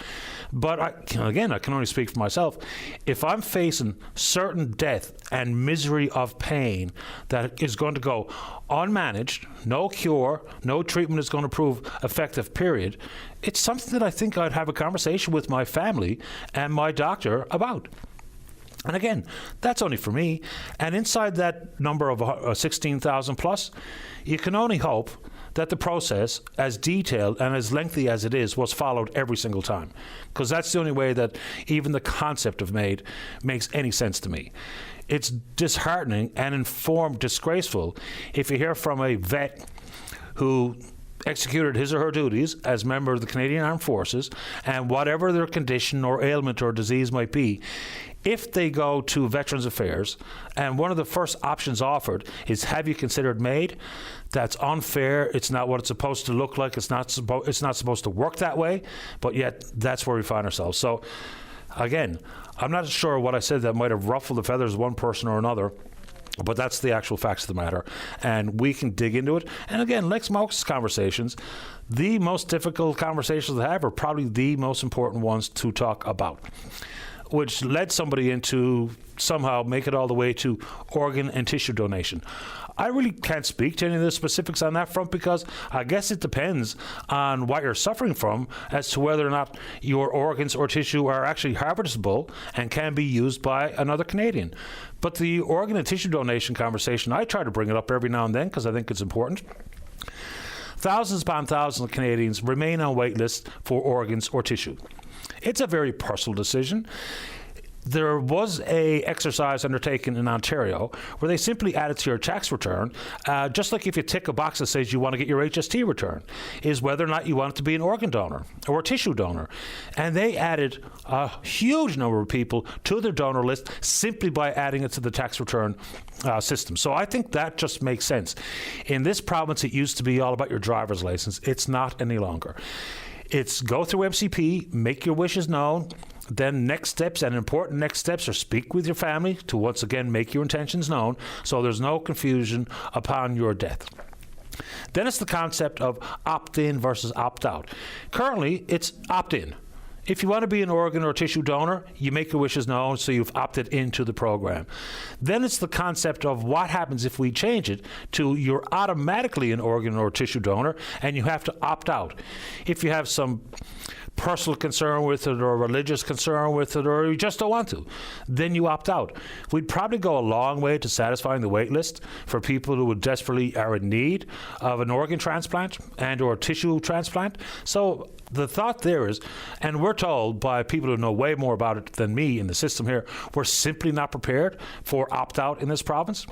Speaker 2: But I can only speak for myself. If I'm facing certain death and misery of pain that is going to go unmanaged, no cure, no treatment is going to prove effective, period, it's something that I think I'd have a conversation with my family and my doctor about. And again, that's only for me. And inside that number of 16,000 plus, you can only hope that the process, as detailed and as lengthy as it is, was followed every single time. Because that's the only way that even the concept of MAID makes any sense to me. It's disheartening and disgraceful if you hear from a vet who executed his or her duties as a member of the Canadian Armed Forces, and whatever their condition or ailment or disease might be, if they go to Veterans Affairs and one of the first options offered is, have you considered MAID? That's unfair. It's not what it's supposed to look like. It's not supposed to work that way, but yet that's where we find ourselves. So again, I'm not sure what I said that might have ruffled the feathers of one person or another, but that's the actual facts of the matter, and we can dig into it. And again, like most conversations, the most difficult conversations to have are probably the most important ones to talk about, which led somebody into somehow make it all the way to organ and tissue donation. I really can't speak to any of the specifics on that front because I guess it depends on what you're suffering from as to whether or not your organs or tissue are actually harvestable and can be used by another Canadian. But the organ and tissue donation conversation, I try to bring it up every now and then because I think it's important. Thousands upon thousands of Canadians remain on wait lists for organs or tissue. It's a very personal decision. There was a exercise undertaken in Ontario where they simply added to your tax return, just like if you tick a box that says you want to get your HST return, is whether or not you want to be an organ donor or a tissue donor. And they added a huge number of people to their donor list simply by adding it to the tax return system. So I think that just makes sense. In this province, it used to be all about your driver's license. It's not any longer. It's go through MCP, make your wishes known. Then next steps, and important next steps, are speak with your family to once again make your intentions known so there's no confusion upon your death. Then it's the concept of opt-in versus opt-out. Currently, it's opt-in. If you want to be an organ or tissue donor, you make your wishes known, so you've opted into the program. Then it's the concept of what happens if we change it to you're automatically an organ or tissue donor and you have to opt out. If you have some personal concern with it or religious concern with it, or you just don't want to, then you opt out. We'd probably go a long way to satisfying the wait list for people who would desperately are in need of an organ transplant and or tissue transplant. So the thought there is, and we're told by people who know way more about it than me in the system here, we're simply not prepared for opt-out in this province.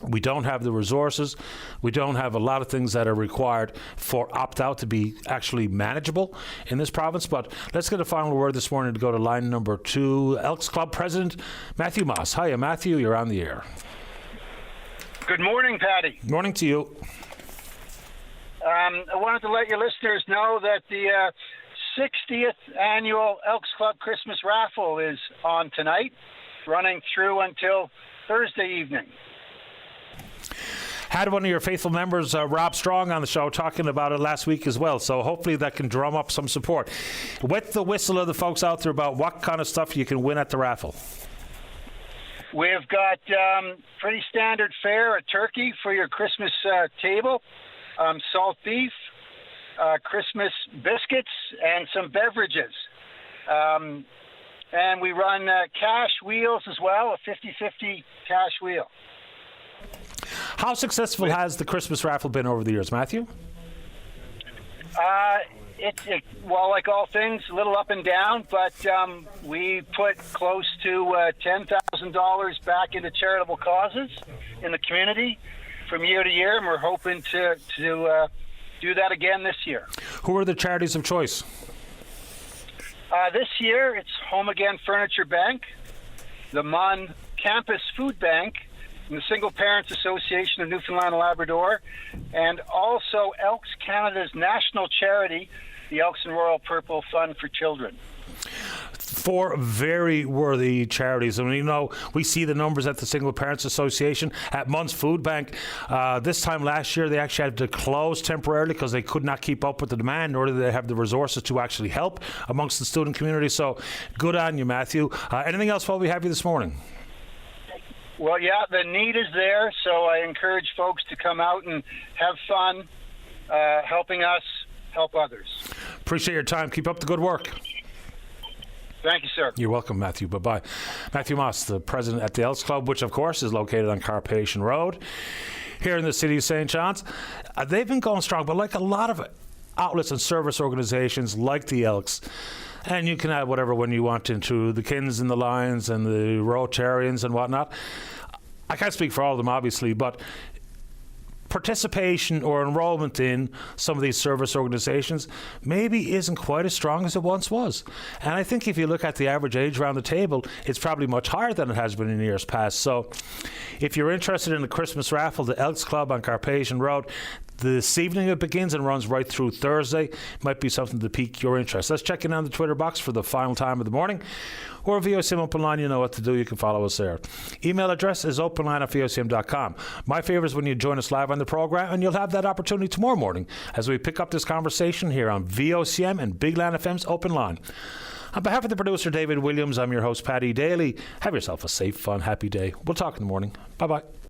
Speaker 2: We don't have the resources. We don't have a lot of things that are required for opt-out to be actually manageable in this province. But let's get a final word this morning to go to line number 2. Elks Club President Matthew Moss. Hiya, Matthew. You're on the air.
Speaker 11: Good morning, Patty.
Speaker 2: Morning to you.
Speaker 11: I wanted to let your listeners know that the 60th annual Elks Club Christmas raffle is on tonight, running through until Thursday evening.
Speaker 2: Had one of your faithful members, Rob Strong, on the show talking about it last week as well. So hopefully that can drum up some support. Wet the whistle of the folks out there about what kind of stuff you can win at the raffle.
Speaker 11: We've got pretty standard fare, a turkey for your Christmas table, salt beef, Christmas biscuits, and some beverages. And we run cash wheels as well, a 50-50 cash wheel.
Speaker 2: How successful has the Christmas raffle been over the years, Matthew?
Speaker 11: Well, like all things, a little up and down, but we put close to $10,000 back into charitable causes in the community from year to year, and we're hoping to do that again this year.
Speaker 2: Who are the charities of choice?
Speaker 11: This year, it's Home Again Furniture Bank, the Mon Campus Food Bank, and the Single Parents Association of Newfoundland and Labrador, and also Elks Canada's national charity, the Elks and Royal Purple Fund for Children.
Speaker 2: 4 very worthy charities. I mean, you know, we see the numbers at the Single Parents Association, at Munn's Food Bank. This time last year, they actually had to close temporarily because they could not keep up with the demand, nor did they have the resources to actually help amongst the student community. So good on you, Matthew. Anything else while we have you this morning?
Speaker 11: Well, yeah, the need is there, so I encourage folks to come out and have fun helping us help others.
Speaker 2: Appreciate your time. Keep up the good work.
Speaker 11: Thank you, sir.
Speaker 2: You're welcome, Matthew. Bye-bye. Matthew Moss, the president at the Elks Club, which, of course, is located on Carpathian Road here in the city of St. John's. They've been going strong, but like a lot of outlets and service organizations like the Elks, and you can add whatever one you want into the Kins and the Lions and the Rotarians and whatnot. I can't speak for all of them, obviously, but participation or enrollment in some of these service organizations maybe isn't quite as strong as it once was. And I think if you look at the average age around the table, it's probably much higher than it has been in years past. So if you're interested in the Christmas raffle, the Elks Club on Carpathian Road, this evening it begins and runs right through Thursday. Might be something to pique your interest. Let's check in on the Twitter box for the final time of the morning. Or VOCM Open Line, you know what to do. You can follow us there. Email address is openline@vocm.com. My favourite is when you join us live on the programme, and you'll have that opportunity tomorrow morning as we pick up this conversation here on VOCM and Big Land FM's Open Line. On behalf of the producer, David Williams, I'm your host, Paddy Daly. Have yourself a safe, fun, happy day. We'll talk in the morning. Bye-bye.